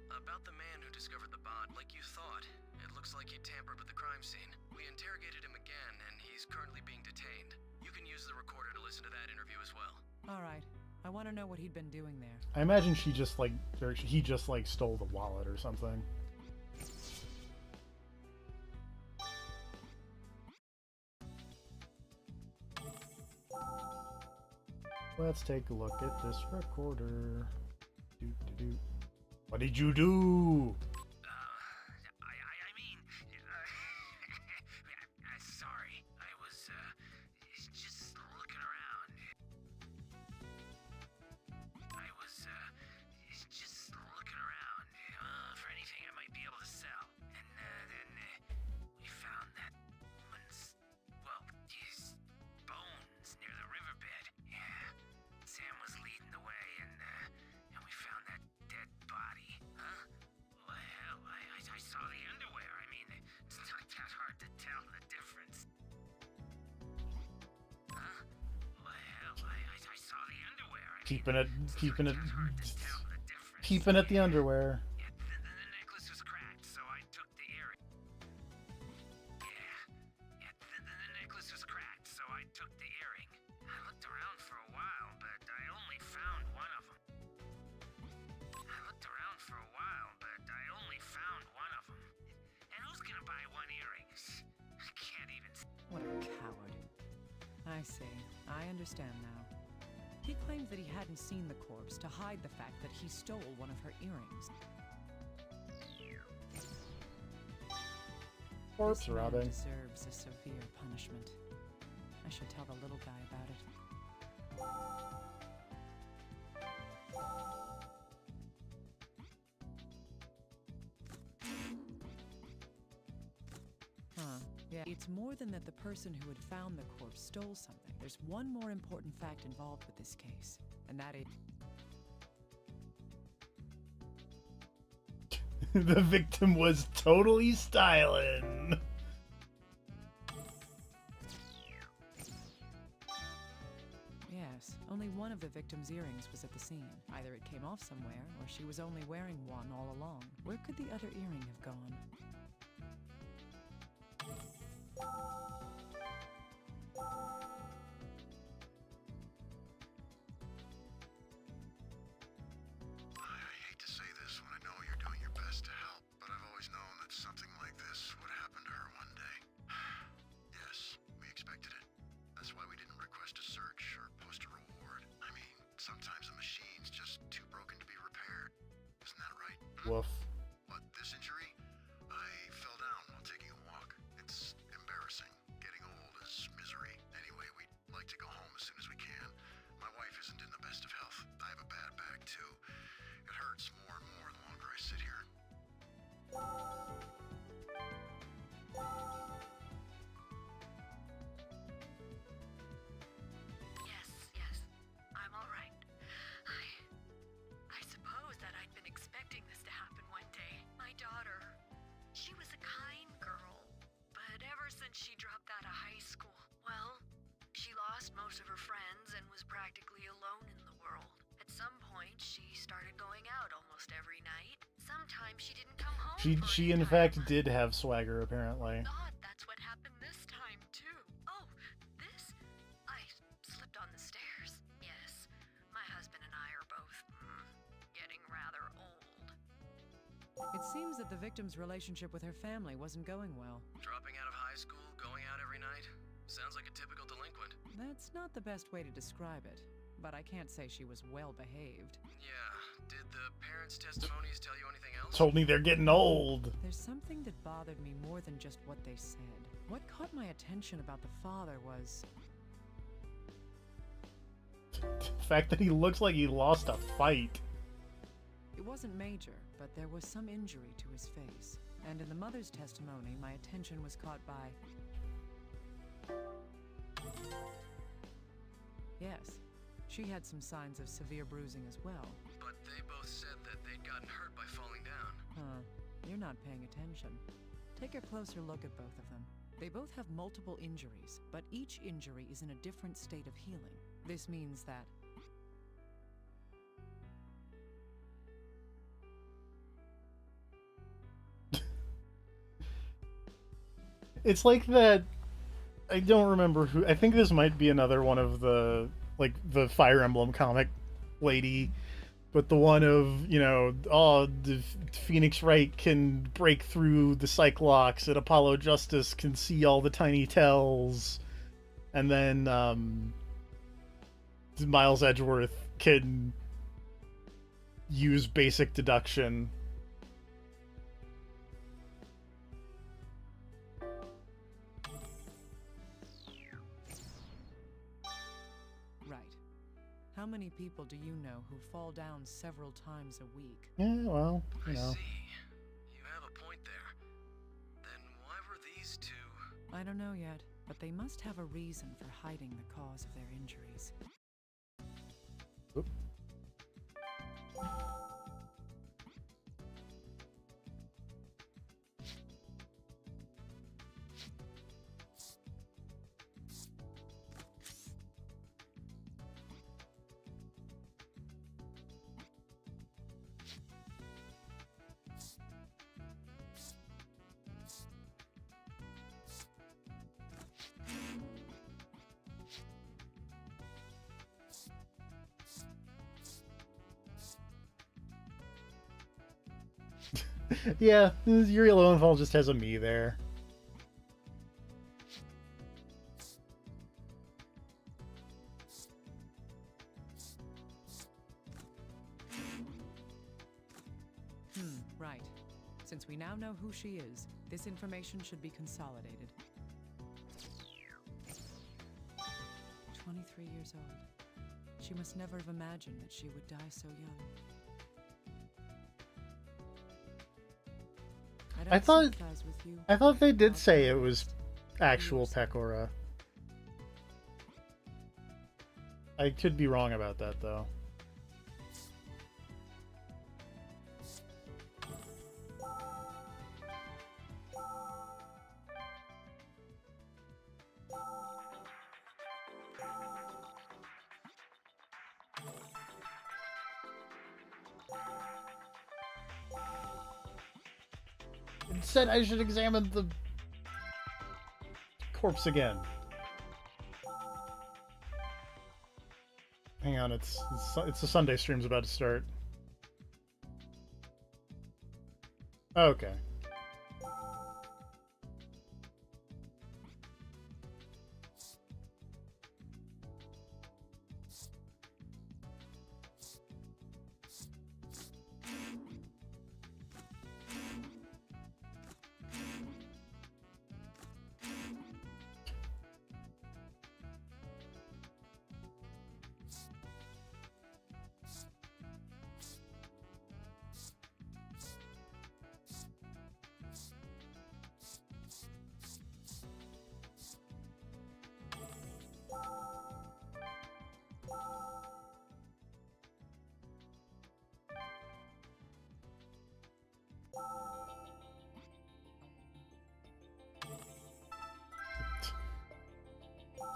About the man who discovered the bot, like you thought, it looks like he tampered with the crime scene. We interrogated him again, and he's currently being detained. You can use the recorder to listen to that interview as well.
Alright. I want to know what he'd been doing there.
I imagine she just like, or he just like stole the wallet or something. Let's take a look at this recorder. What did you do?
I mean, sorry. I was, just looking around. For anything I might be able to sell. And, then, we found that woman's, his bones near the riverbed. Yeah. Sam was leading the way, and we found that dead body. Huh? Well, I saw the underwear. I mean, it's not that hard to tell the difference. Huh? Well, I saw the underwear.
Keeping at the underwear.
The necklace was cracked, so I took the earring. The necklace was cracked, so I took the earring. I looked around for a while, but I only found one of them. And who's gonna buy one earring? I can't even.
What a coward. I see. I understand now. He claimed that he hadn't seen the corpse to hide the fact that he stole one of her earrings.
Corpse
This man
robbing.
deserves a severe punishment. I should tell the little guy about it. Huh. Yeah. It's more than that the person who had found the corpse stole something. There's one more important fact involved with this case, and that is...
The victim was totally styling.
Yes, only one of the victim's earrings was at the scene. Either it came off somewhere, or she was only wearing one all along. Where could the other earring have gone?
I hate to say this when I know you're doing your best to help, but I've always known that something like this would happen to her one day. Yes, we expected it. That's why we didn't request a search or post a reward. I mean, sometimes the machine's just too broken to be repaired. Isn't that right?
Woof.
But this injury, I fell down while taking a walk. It's embarrassing. Getting old is misery. Anyway, we'd like to go home as soon as we can. My wife isn't in the best of health. I have a bad back, too. It hurts more and more the longer I sit here.
Yes, I'm all right. I suppose that I'd been expecting this to happen one day. My daughter, she was a kind girl, but ever since she dropped out of high school, well, she lost most of her friends and was practically alone in the world. At some point, she started going out almost every night. Sometimes she didn't come home.
She in fact did have swagger, apparently.
Thought that's what happened this time too. Oh, this? I slipped on the stairs. Yes, my husband and I are both getting rather old.
It seems that the victim's relationship with her family wasn't going well.
Dropping out of high school, going out every night? Sounds like a typical delinquent.
That's not the best way to describe it, but I can't say she was well behaved.
Yeah. Did the parents' testimonies tell you anything else?
Told me they're getting old.
There's something that bothered me more than just what they said. What caught my attention about the father was...
The fact that he looks like he lost a fight.
It wasn't major, but there was some injury to his face. And in the mother's testimony, my attention was caught by... Yes, she had some signs of severe bruising as well.
But they both said that they'd gotten hurt by falling down.
Huh. You're not paying attention. Take a closer look at both of them. They both have multiple injuries, but each injury is in a different state of healing. This means that...
It's like that. I don't remember who. I think this might be another one of the the Fire Emblem comic lady, but the one of the Phoenix Wright can break through the Cyclops, and Apollo Justice can see all the tiny tells, and then Miles Edgeworth can use basic deduction.
How many people do you know who fall down several times a week?
Yeah, well,
I see. You have a point there. Then why were these two...
I don't know yet, but they must have a reason for hiding the cause of their injuries.
Oop. Yeah, Yuri Lowenthal just has a me there.
Right. Since we now know who she is, this information should be consolidated. 23 years old. She must never have imagined that she would die so young.
I thought they did say it was actual Pecora. I could be wrong about that, though. It said I should examine the corpse again. Hang on, it's the Sunday stream's about to start. Okay.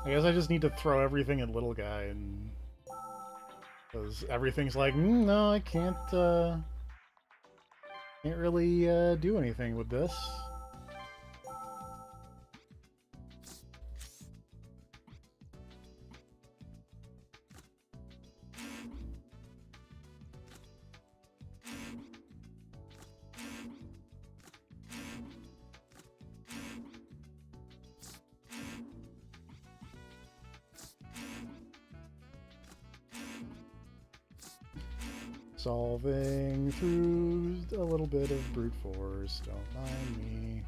I guess I just need to throw everything at little guy, and because everything's like, no, I can't really do anything with this. Solving through a little bit of brute force, don't mind me.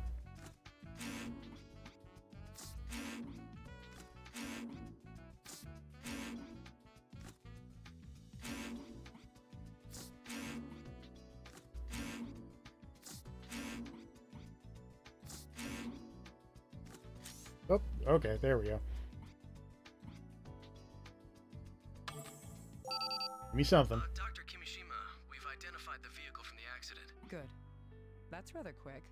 Okay, there we go. Give me something.
Dr. Kimishima, we've identified the vehicle from the accident.
Good. That's rather quick.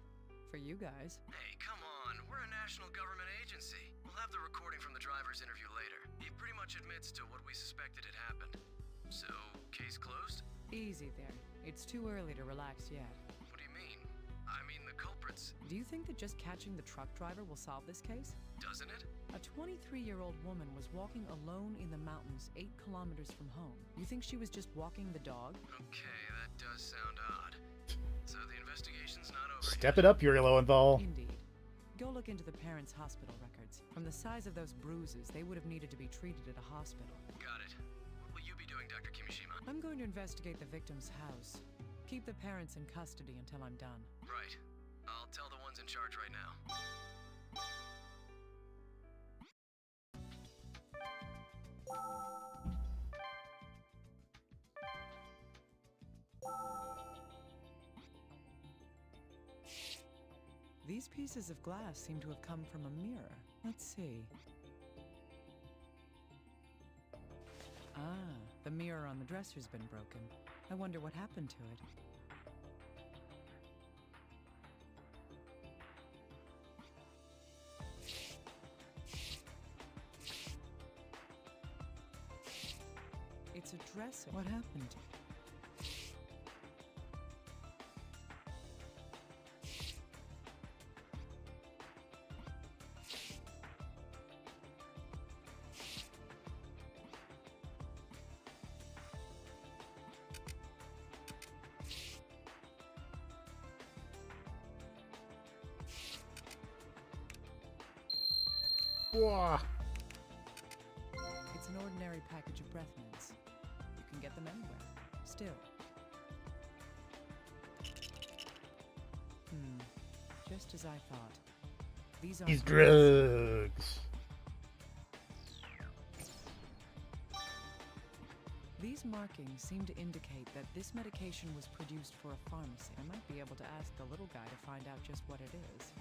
For you guys.
Hey, come on. We're a national government agency. We'll have the recording from the driver's interview later. He pretty much admits to what we suspected had happened. So, case closed?
Easy there. It's too early to relax yet.
What do you mean? I mean, the culprits.
Do you think that just catching the truck driver will solve this case?
Doesn't it?
A 23-year-old woman was walking alone in the mountains 8 kilometers from home. You think she was just walking the dog?
Okay, that does sound odd. So the investigation's not over
Step it up, Yuri Lowenthal.
Indeed. Go look into the parents' hospital records. From the size of those bruises, they would have needed to be treated at a hospital.
Got it. What will you be doing, Dr. Kimishima?
I'm going to investigate the victim's house. Keep the parents in custody until I'm done.
Right. I'll tell the ones in charge right now.
These pieces of glass seem to have come from a mirror. Let's see. Ah, the mirror on the dresser's been broken. I wonder what happened to it. It's a dresser. What happened?
Whoa.
It's an ordinary package of breath mints. You can get them anywhere. Still. Just as I thought. These are
drugs.
These markings seem to indicate that this medication was produced for a pharmacy. I might be able to ask the little guy to find out just what it is.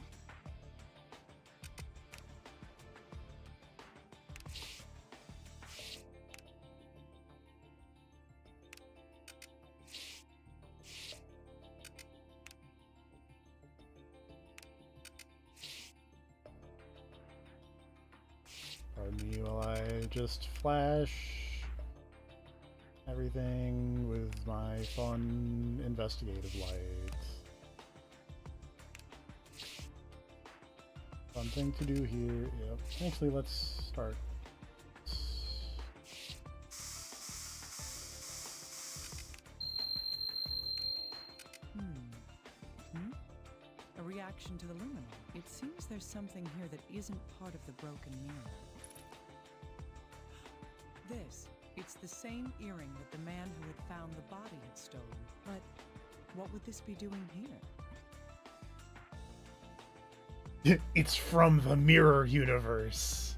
Pardon me while I just flash everything with my fun investigative light. Fun thing to do here. Yep. Actually, let's start.
A reaction to the luminol. It seems there's something here that isn't part of the broken mirror. It's the same earring that the man who had found the body had stolen. But what would this be doing here?
It's from the mirror universe.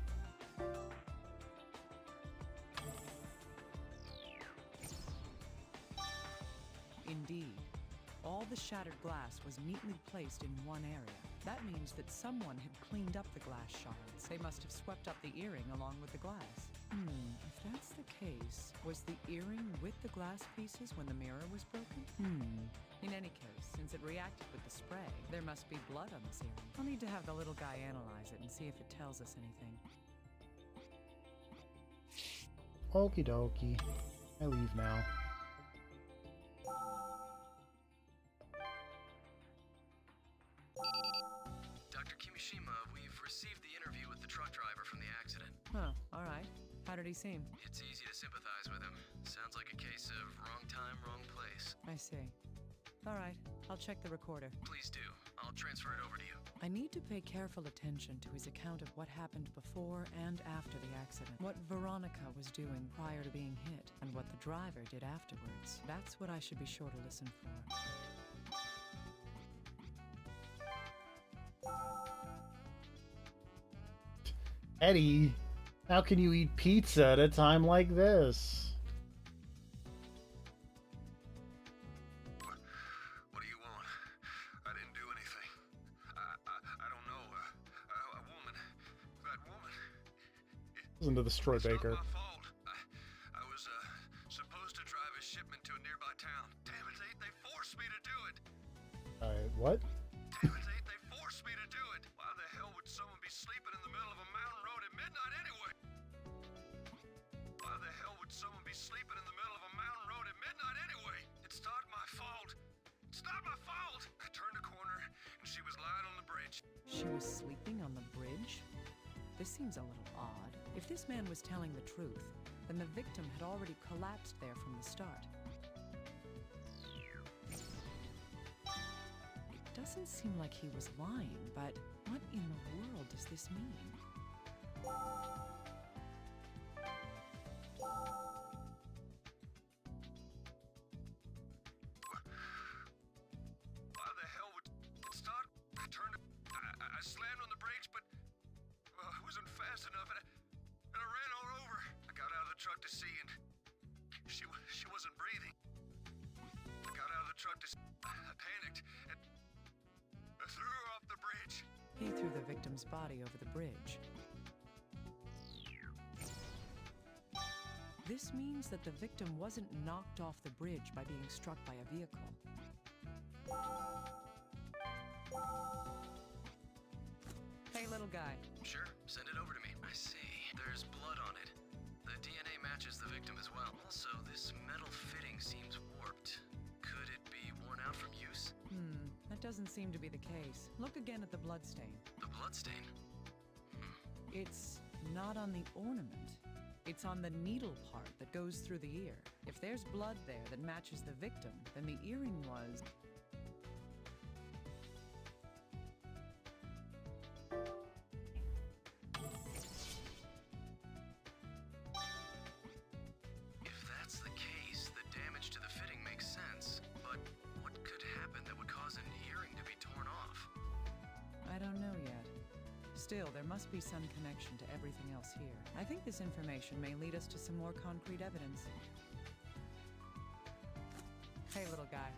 Indeed. All the shattered glass was neatly placed in one area. That means that someone had cleaned up the glass shards. They must have swept up the earring along with the glass. If that's the case, was the earring with the glass pieces when the mirror was broken? In any case, since it reacted with the spray, there must be blood on this earring. I'll need to have the little guy analyze it and see if it tells us anything.
Okie dokie. I leave now.
Dr. Kimishima, we've received the interview with the truck driver from the accident.
Oh, all right. How did he seem?
It's easy to sympathize with him. Sounds like a case of wrong time, wrong place.
I see. All right, I'll check the recorder.
Please do. I'll transfer it over to you.
I need to pay careful attention to his account of what happened before and after the accident. What Veronica was doing prior to being hit, and what the driver did afterwards. That's what I should be sure to listen for.
Eddie, how can you eat pizza at a time like this?
What do you want? I didn't do anything. I don't know. A woman. That
Listen to the Stroy Baker.
I was supposed to drive a shipment to a nearby town. Damn it, they forced me to do it.
What?
Damn it, they forced me to do it. Why the hell would someone be sleeping in the middle of a mountain road at midnight anyway? Why the hell would someone be sleeping in the middle of a mountain road at midnight anyway? It's not my fault. It's not my fault. I turned a corner and she was lying on the bridge.
She was sleeping on the bridge? This seems a little odd. If this man was telling the truth, then the victim had already collapsed there from the start. It doesn't seem like he was lying, but what in the world does this mean?
Why the hell would it start? I turned. I slammed on the brakes, but I wasn't fast enough, and I ran her over. I got out of the truck to see, and she wasn't breathing. I got out of the truck to see. I panicked, and I threw her off the bridge.
He threw the victim's body over the bridge. This means that the victim wasn't knocked off the bridge by being struck by a vehicle. Hey, little guy.
Sure, send it over to me. I see. There's blood on it. The DNA matches the victim as well. Also, this metal fitting seems warped. Could it be worn out from use?
That doesn't seem to be the case. Look again at the bloodstain.
The bloodstain?
It's not on the ornament. It's on the needle part that goes through the ear. If there's blood there that matches the victim, then the earring was...
If that's the case, the damage to the fitting makes sense. But what could happen that would cause an earring to be torn off?
I don't know yet. Still, there must be some connection to everything else here. I think this information may lead us to some more concrete evidence. Hey, little guy.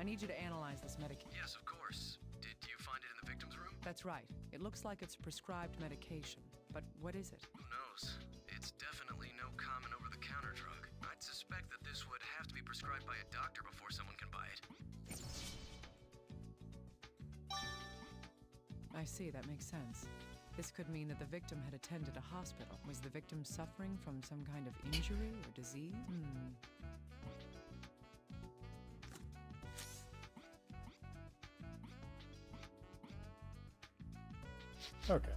I need you to analyze this medication.
Yes, of course. Did you find it in the victim's room?
That's right. It looks like it's prescribed medication. But what is it?
Who knows? It's definitely no common over-the-counter drug. I'd suspect that this would have to be prescribed by a doctor before someone can buy it.
I see, that makes sense. This could mean that the victim had attended a hospital. Was the victim suffering from some kind of injury or disease?
Okay.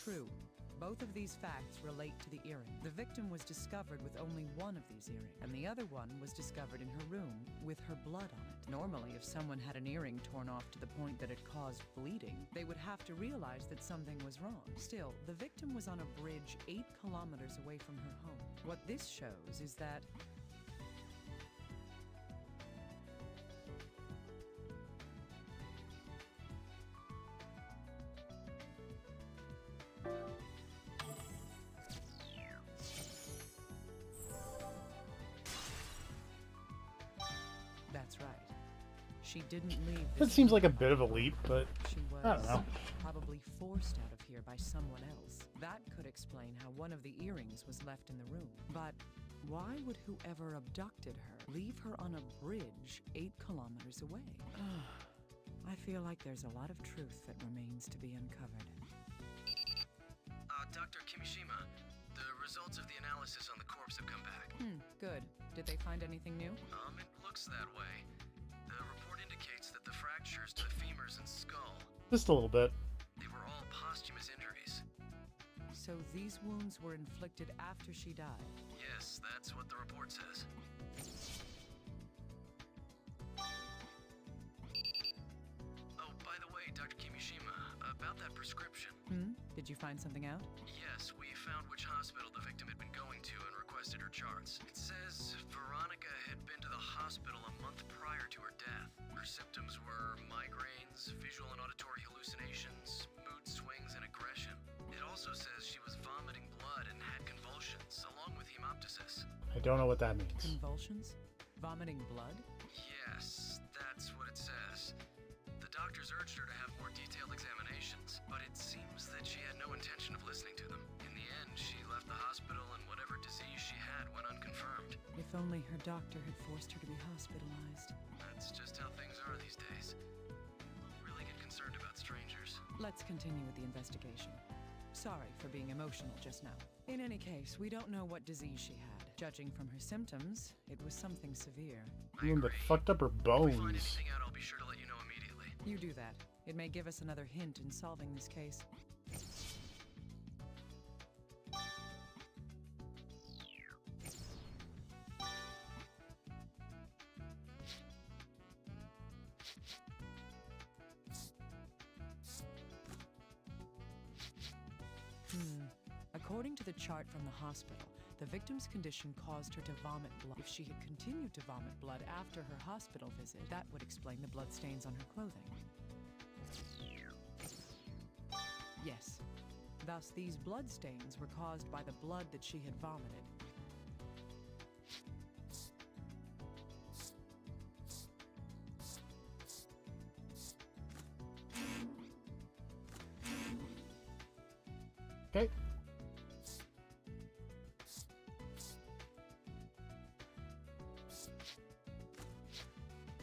True. Both of these facts relate to the earring. The victim was discovered with only one of these earrings, and the other one was discovered in her room with her blood on it. Normally, if someone had an earring torn off to the point that it caused bleeding, they would have to realize that something was wrong. Still, the victim was on a bridge 8 kilometers away from her home. What this shows is that that's right. She didn't leave this.
That seems like a bit of a leap, but
She was
I don't know.
probably forced out of here by someone else. That could explain how one of the earrings was left in the room. But why would whoever abducted her leave her on a bridge 8 kilometers away? I feel like there's a lot of truth that remains to be uncovered.
Dr. Kimishima, the results of the analysis on the corpse have come back.
Good. Did they find anything new?
It looks that way. The report indicates that the fractures to the femurs and skull,
Just a little bit.
they were all posthumous injuries.
So these wounds were inflicted after she died?
Yes, that's what the report says. Oh, by the way, Dr. Kimishima, about that prescription.
Did you find something out?
Yes, we found which hospital the victim had been going to and requested her charts. It says Veronica had been to the hospital a month prior to her death. Her symptoms were migraines, visual and auditory hallucinations, mood swings, and aggression. It also says she was vomiting blood and had convulsions, along with hemoptysis.
I don't know what that means.
Convulsions? Vomiting blood?
Yes, that's what it says. The doctors urged her to have more detailed examinations, but it seems that she had no intention of listening to them. In the end, she left the hospital and whatever disease she had went unconfirmed.
If only her doctor had forced her to be hospitalized.
That's just how things are these days. Really get concerned about strangers.
Let's continue with the investigation. Sorry for being emotional just now. In any case, we don't know what disease she had. Judging from her symptoms, it was something severe.
One that fucked up her
If
bones.
we find anything out, I'll be sure to let you know immediately.
You do that. It may give us another hint in solving this case. According to the chart from the hospital, the victim's condition caused her to vomit blood. If she had continued to vomit blood after her hospital visit, that would explain the bloodstains on her clothing. Yes. Thus, these bloodstains were caused by the blood that she had vomited.
Okay.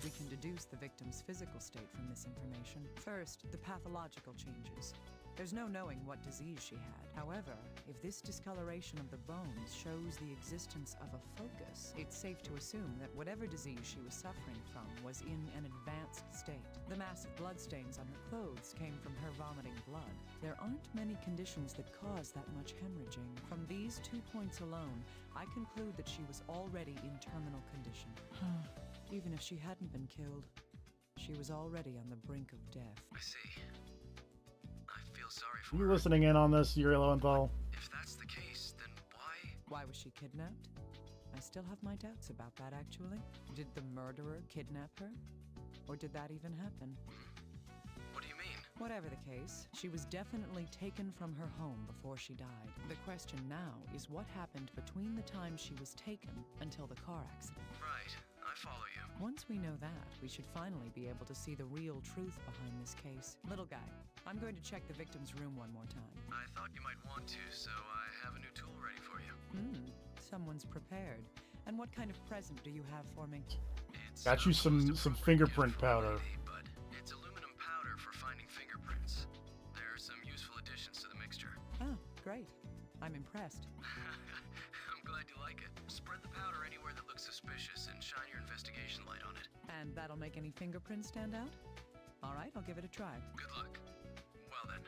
We can deduce the victim's physical state from this information. First, the pathological changes. There's no knowing what disease she had. However, if this discoloration of the bones shows the existence of a focus, it's safe to assume that whatever disease she was suffering from was in an advanced state. The massive bloodstains on her clothes came from her vomiting blood. There aren't many conditions that cause that much hemorrhaging. From these 2 points alone, I conclude that she was already in terminal condition. Even if she hadn't been killed, she was already on the brink of death.
I see. I feel sorry for
You
her.
listening in on this, Yuri Lowenthal?
If that's the case, then why?
Why was she kidnapped? I still have my doubts about that, actually. Did the murderer kidnap her? Or did that even happen?
What do you mean?
Whatever the case, she was definitely taken from her home before she died. The question now is what happened between the time she was taken until the car accident.
Right, I follow you.
Once we know that, we should finally be able to see the real truth behind this case. Little guy, I'm going to check the victim's room one more time.
I thought you might want to, so I have a new tool ready for you.
Someone's prepared. And what kind of present do you have for me?
It's
Got you some fingerprint powder.
but it's aluminum powder for finding fingerprints. There are some useful additions to the mixture.
Ah, great. I'm impressed.
I'm glad you like it. Spread the powder anywhere that looks suspicious and shine your investigation light on it.
And that'll make any fingerprints stand out? All right, I'll give it a try.
Good luck. Well then.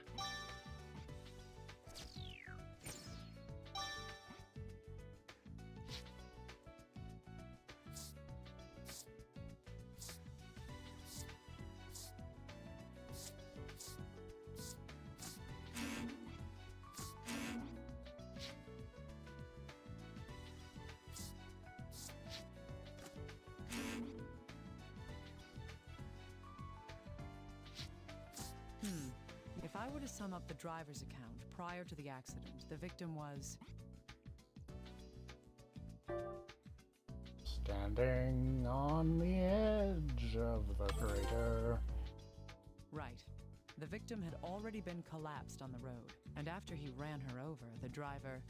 If I were to sum up the driver's account prior to the accident, the victim was...
Standing on the edge of the crater.
Right. The victim had already been collapsed on the road, and after he ran her over, the driver...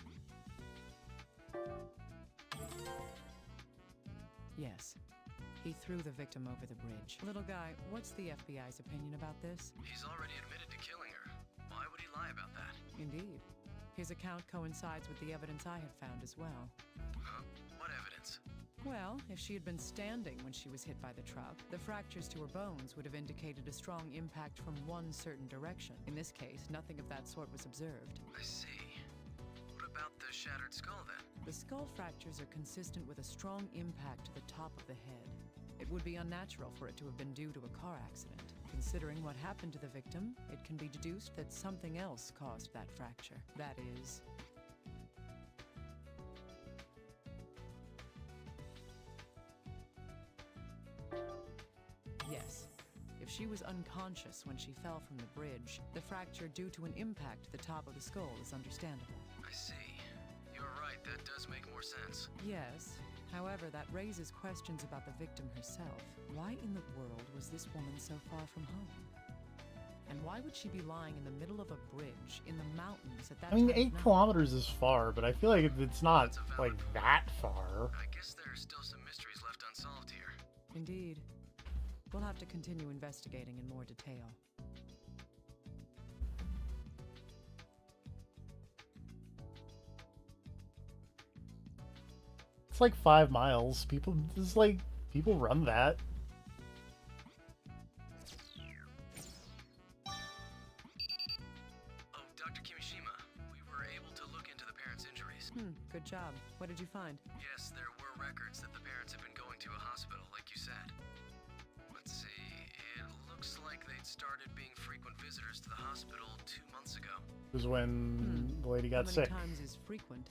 Yes. He threw the victim over the bridge. Little guy, what's the FBI's opinion about this?
He's already admitted to killing her. Why would he lie about that?
Indeed. His account coincides with the evidence I had found as well.
Huh? What evidence?
Well, if she had been standing when she was hit by the truck, the fractures to her bones would have indicated a strong impact from one certain direction. In this case, nothing of that sort was observed.
I see. What about the shattered skull then?
The skull fractures are consistent with a strong impact to the top of the head. It would be unnatural for it to have been due to a car accident. Considering what happened to the victim, it can be deduced that something else caused that fracture. That is... Yes. If she was unconscious when she fell from the bridge, the fracture due to an impact to the top of the skull is understandable.
I see. You're right, that does make more sense.
Yes. However, that raises questions about the victim herself. Why in the world was this woman so far from home? And why would she be lying in the middle of a bridge in the mountains at that
I mean,
time of
8
night?
kilometers is far, but I feel like it's not, like, that far.
I guess there are still some mysteries left unsolved here.
Indeed. We'll have to continue investigating in more detail.
It's like 5 miles. People run that.
Oh, Dr. Kimishima, we were able to look into the parents' injuries.
Good job. What did you find?
Yes, there were records that the parents had been going to a hospital, like you said. Let's see, it looks like they'd started being frequent visitors to the hospital 2 months ago.
It was when the lady got sick.
How many times is frequent?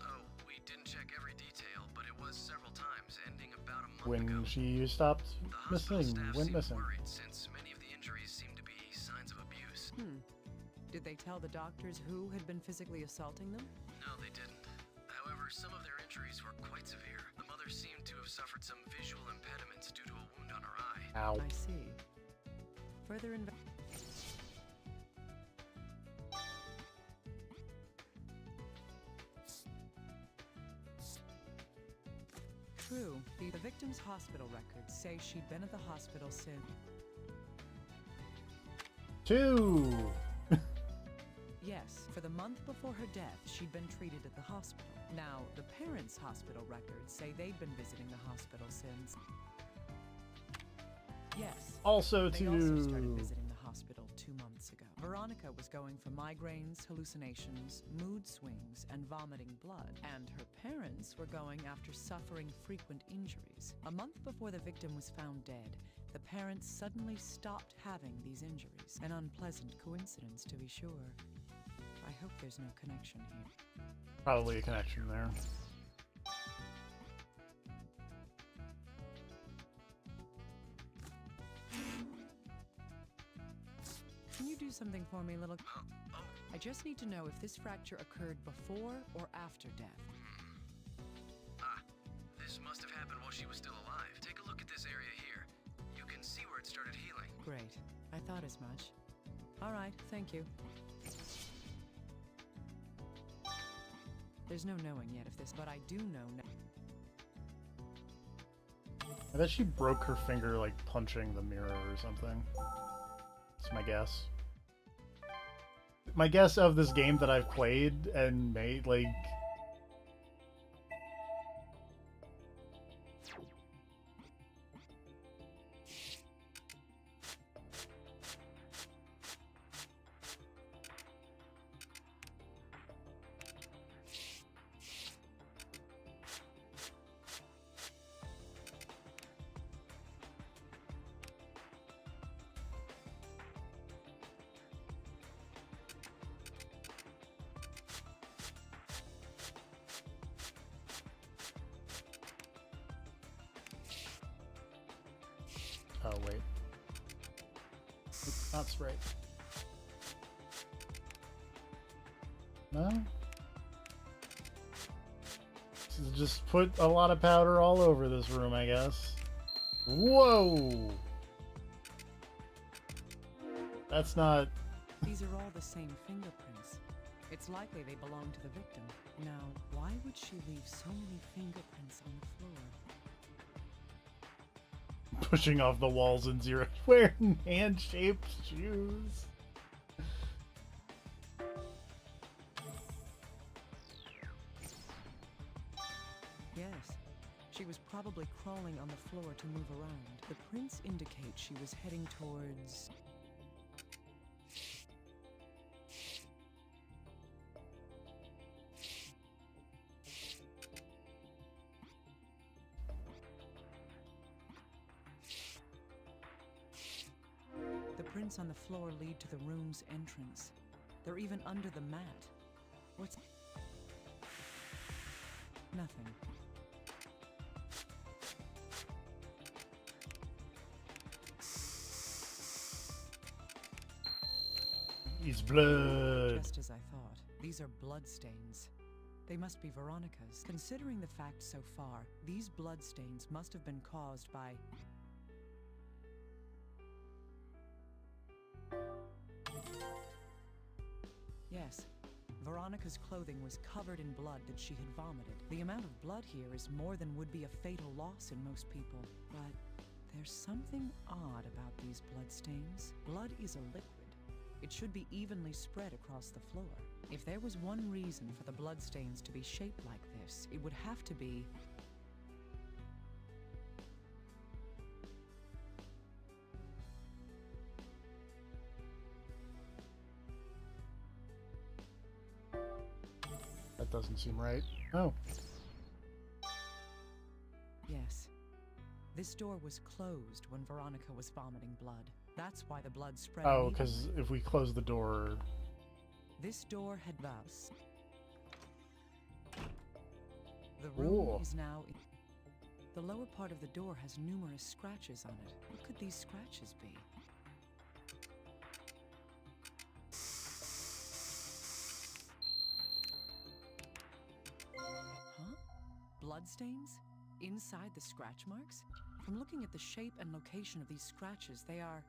Oh, we didn't check every detail, but it was several times, ending about a month
When
ago.
she stopped missing, went missing.
Worried since many of the injuries seemed to be signs of abuse.
Did they tell the doctors who had been physically assaulting them?
No, they didn't. However, some of their injuries were quite severe. The mother seemed to have suffered some visual impediments due to a wound on her eye.
Ow.
I see. Further True. The victim's hospital records say she'd been at the hospital since...
2!
Yes, for the month before her death, she'd been treated at the hospital. Now, the parents' hospital records say they'd been visiting the hospital since... Yes.
Also
they also started visiting the hospital 2 months ago. Veronica was going for migraines, hallucinations, mood swings, and vomiting blood. And her parents were going after suffering frequent injuries. A month before the victim was found dead, the parents suddenly stopped having these injuries. An unpleasant coincidence, to be sure. I hope there's no connection here.
Probably a connection there.
Can you do something for me, little... I just need to know if this fracture occurred before or after death.
This must have happened while she was still alive. Take a look at this area here. You can see where it started healing.
Great. I thought as much. All right, thank you. There's no knowing yet if this, but I do know now.
I bet she broke her finger, like, punching the mirror or something. That's my guess. My guess of this game that I've played and made, like... Oh, wait. It's not Sprite. No? Just put a lot of powder all over this room, I guess. Whoa! That's not...
These are all the same fingerprints. It's likely they belong to the victim. Now, why would she leave so many fingerprints on the floor?
Pushing off the walls in Zero, wearing hand-shaped shoes.
Yes. She was probably crawling on the floor to move around. The prints indicate she was heading towards... Footprints on the floor lead to the room's entrance. They're even under the mat. What's... Nothing.
It's blood.
Just as I thought. These are bloodstains. They must be Veronica's. Considering the facts so far, these bloodstains must have been caused by... Yes. Veronica's clothing was covered in blood that she had vomited. The amount of blood here is more than would be a fatal loss in most people. But there's something odd about these bloodstains. Blood is a liquid. It should be evenly spread across the floor. If there was one reason for the bloodstains to be shaped like this, it would have to be...
That doesn't seem right. Oh.
Yes. This door was closed when Veronica was vomiting blood. That's why the blood spread.
Oh, because if we close the door...
This door had thus. The room is now... The lower part of the door has numerous scratches on it. What could these scratches be? Huh? Bloodstains? Inside the scratch marks? From looking at the shape and location of these scratches, they are...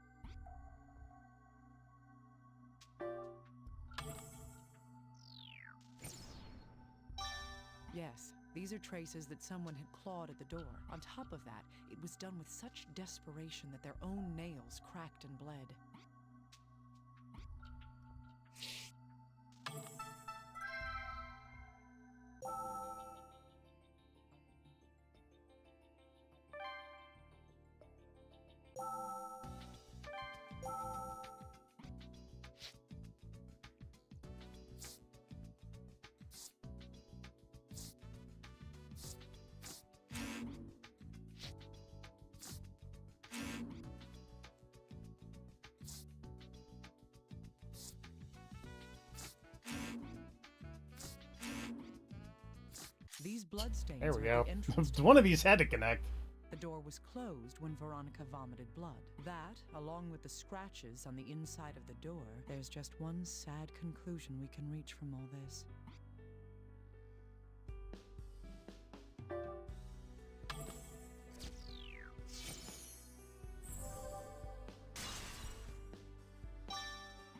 Yes, these are traces that someone had clawed at the door. On top of that, it was done with such desperation that their own nails cracked and bled. These bloodstains
There we
are
go.
the entrance to
One of these had to connect.
The door was closed when Veronica vomited blood. That, along with the scratches on the inside of the door, there's just one sad conclusion we can reach from all this.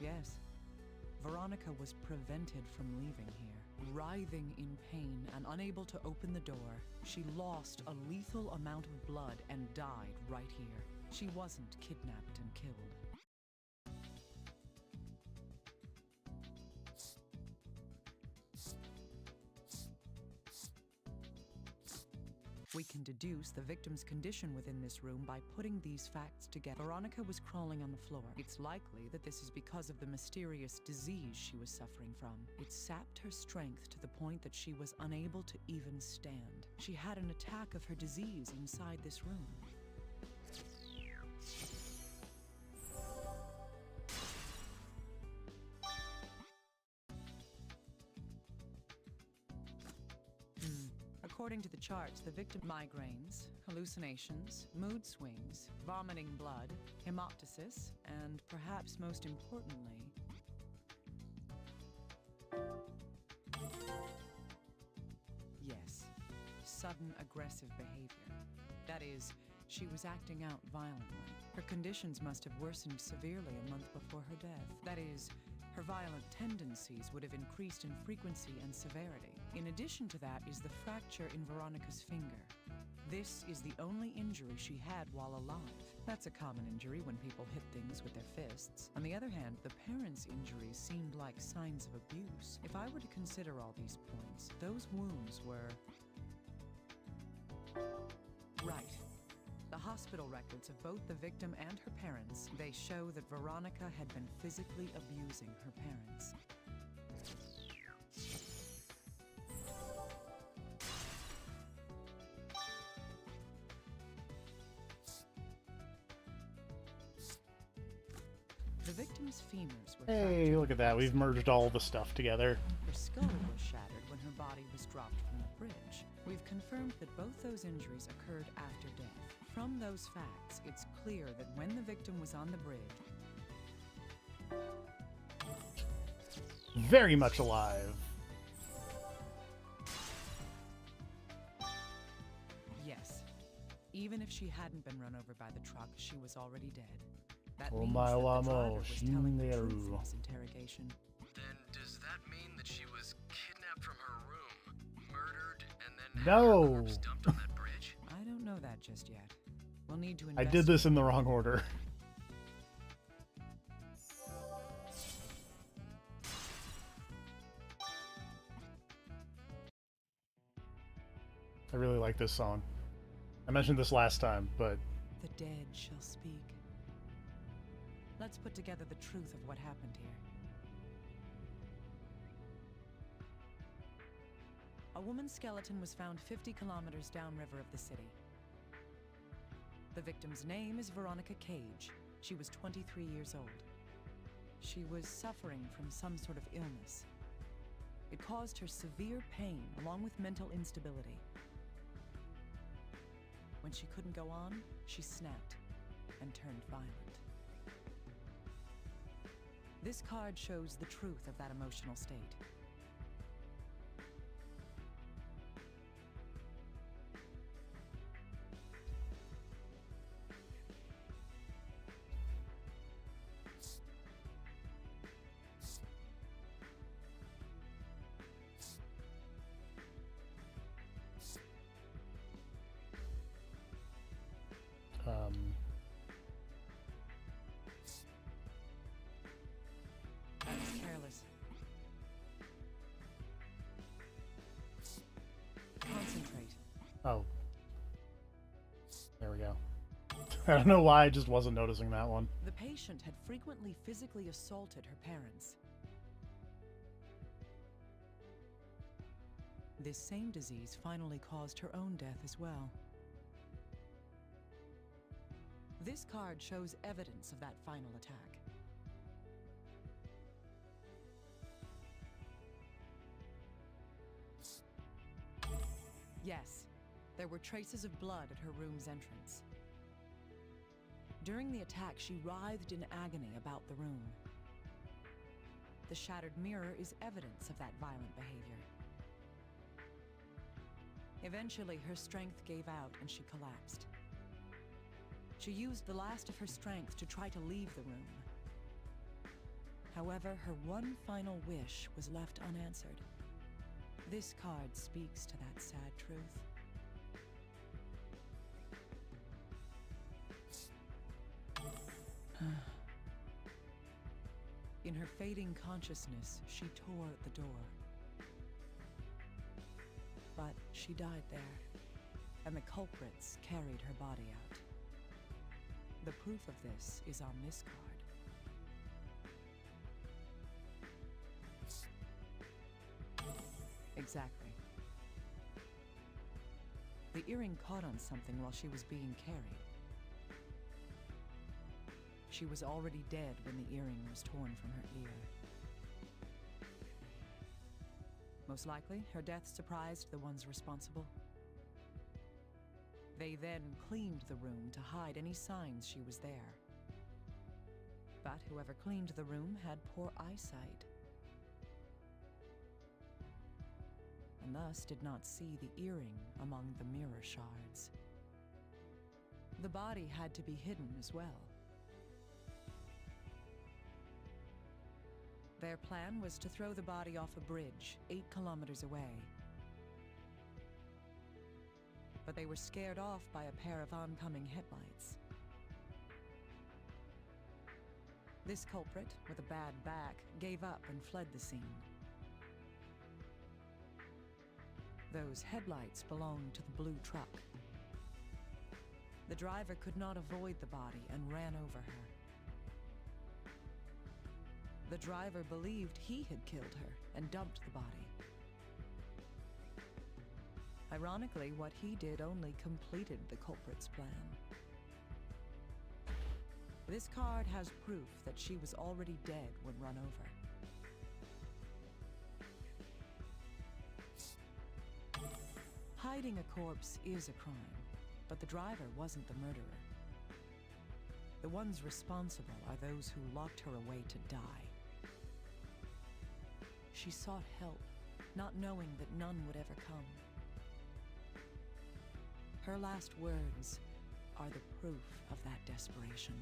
Yes, Veronica was prevented from leaving here. Writhing in pain and unable to open the door, she lost a lethal amount of blood and died right here. She wasn't kidnapped and killed. We can deduce the victim's condition within this room by putting these facts together. Veronica was crawling on the floor. It's likely that this is because of the mysterious disease she was suffering from. It sapped her strength to the point that she was unable to even stand. She had an attack of her disease inside this room. According to the charts, the victim migraines, hallucinations, mood swings, vomiting blood, hemoptysis, and perhaps most importantly... Yes, sudden aggressive behavior. That is, she was acting out violently. Her conditions must have worsened severely a month before her death. That is, her violent tendencies would have increased in frequency and severity. In addition to that is the fracture in Veronica's finger. This is the only injury she had while alive. That's a common injury when people hit things with their fists. On the other hand, the parents' injuries seemed like signs of abuse. If I were to consider all these points, those wounds were... right. The hospital records of both the victim and her parents, they show that Veronica had been physically abusing her parents. The victim's femurs were
Hey, look at that. We've merged all the stuff together.
Her skull was shattered when her body was dropped from the bridge. We've confirmed that both those injuries occurred after death. From those facts, it's clear that when the victim was on the bridge,
Very much alive.
yes, even if she hadn't been run over by the truck, she was already dead. That
Oh
means
my
that the
wamo,
driver was telling the truth in
Shinderu.
this interrogation.
Then does that mean that she was kidnapped from her room, murdered, and then
No.
dumped on that bridge?
I don't know that just yet. We'll need to
I
investigate.
did this in the wrong order. I really like this song. I mentioned this last time, but
The dead shall speak. Let's put together the truth of what happened here. A woman's skeleton was found 50 kilometers downriver of the city. The victim's name is Veronica Cage. She was 23 years old. She was suffering from some sort of illness. It caused her severe pain along with mental instability. When she couldn't go on, she snapped and turned violent. This card shows the truth of that emotional state. That was careless. Concentrate.
oh. There we go. I don't know why I just wasn't noticing that one.
The patient had frequently physically assaulted her parents. This same disease finally caused her own death as well. This card shows evidence of that final attack. Yes, there were traces of blood at her room's entrance. During the attack, she writhed in agony about the room. The shattered mirror is evidence of that violent behavior. Eventually, her strength gave out and she collapsed. She used the last of her strength to try to leave the room. However, her one final wish was left unanswered. This card speaks to that sad truth. In her fading consciousness, she tore at the door. But she died there, and the culprits carried her body out. The proof of this is on this card. Exactly. The earring caught on something while she was being carried. She was already dead when the earring was torn from her ear. Most likely, her death surprised the ones responsible. They then cleaned the room to hide any signs she was there. But whoever cleaned the room had poor eyesight, and thus did not see the earring among the mirror shards. The body had to be hidden as well. Their plan was to throw the body off a bridge 8 kilometers away. But they were scared off by a pair of oncoming headlights. This culprit, with a bad back, gave up and fled the scene. Those headlights belonged to the blue truck. The driver could not avoid the body and ran over her. The driver believed he had killed her and dumped the body. Ironically, what he did only completed the culprit's plan. This card has proof that she was already dead when run over. Hiding a corpse is a crime, but the driver wasn't the murderer. The ones responsible are those who locked her away to die. She sought help, not knowing that none would ever come. Her last words are the proof of that desperation.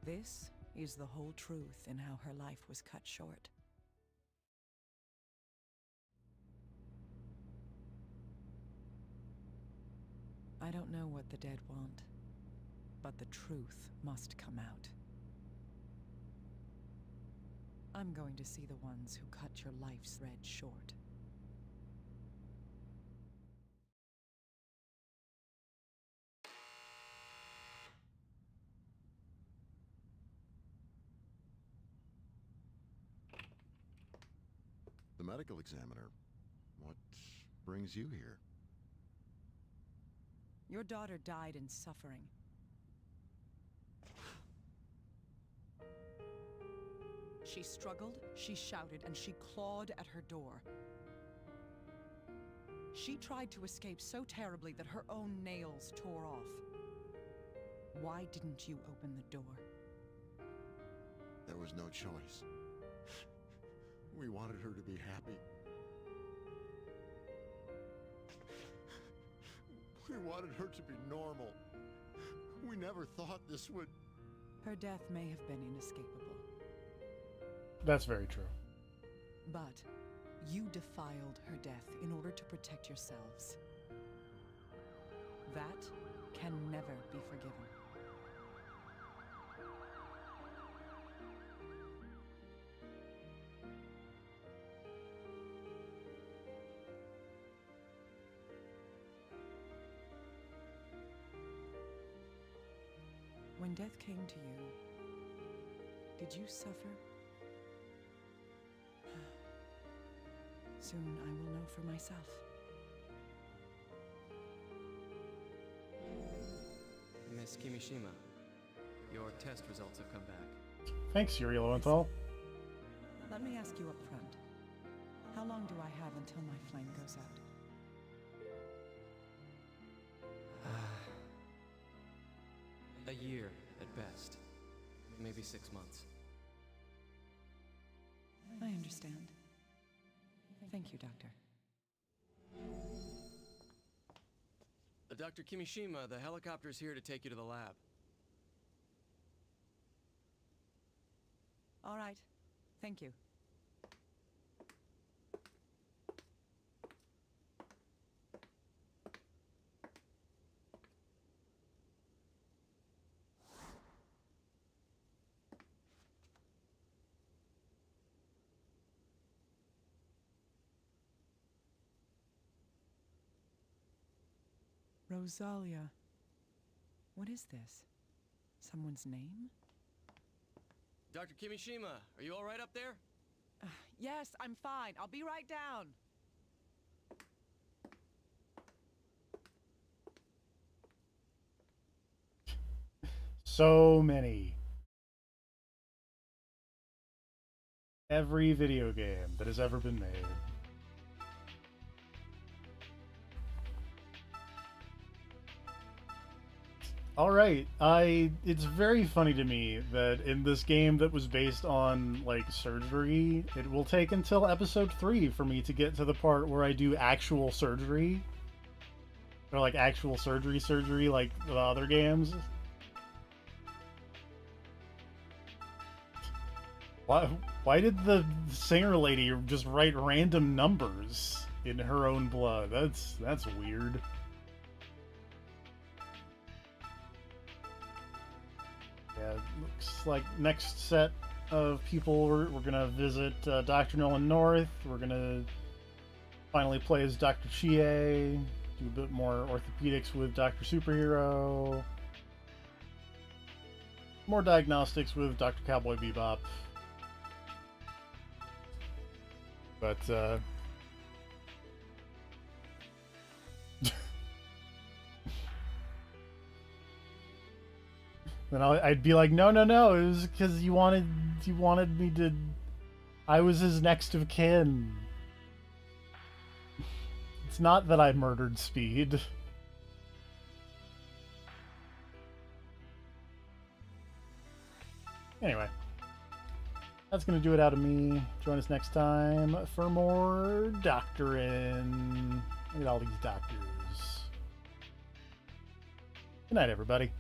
This is the whole truth in how her life was cut short. I don't know what the dead want, but the truth must come out. I'm going to see the ones who cut your life's thread short.
The medical examiner. What brings you here?
Your daughter died in suffering. She struggled, she shouted, and she clawed at her door. She tried to escape so terribly that her own nails tore off. Why didn't you open the door?
There was no choice. We wanted her to be happy. We wanted her to be normal. We never thought this would...
Her death may have been inescapable.
That's very true.
But you defiled her death in order to protect yourselves. That can never be forgiven. When death came to you, did you suffer? Soon I will know for myself.
Miss Kimishima, your test results have come back.
Thanks, Yuri Lowenthal.
Let me ask you up front. How long do I have until my flame goes out?
A year at best. Maybe 6 months.
I understand. Thank you, Doctor.
Dr. Kimishima, the helicopter's here to take you to the lab.
All right. Thank you. Rosalia. What is this? Someone's name?
Dr. Kimishima, are you all right up there?
Yes, I'm fine. I'll be right down.
So many. Every video game that has ever been made. Alright, it's very funny to me that in this game that was based on, like, surgery, it will take until episode 3 for me to get to the part where I do actual surgery. Or, like, actual surgery, like the other games. Why did the singer lady just write random numbers in her own blood? That's weird. Yeah, looks like next set of people we're gonna visit Dr. Nolan North. We're gonna finally play as Dr. Chie, do a bit more orthopedics with Dr. Superhero. More diagnostics with Dr. Cowboy Bebop. But, then I'd be like, no, it was because you wanted me to... I was his next of kin. It's not that I murdered Speed. Anyway. That's going to do it out of me. Join us next time for more doctoring. Look at all these doctors. Good night, everybody.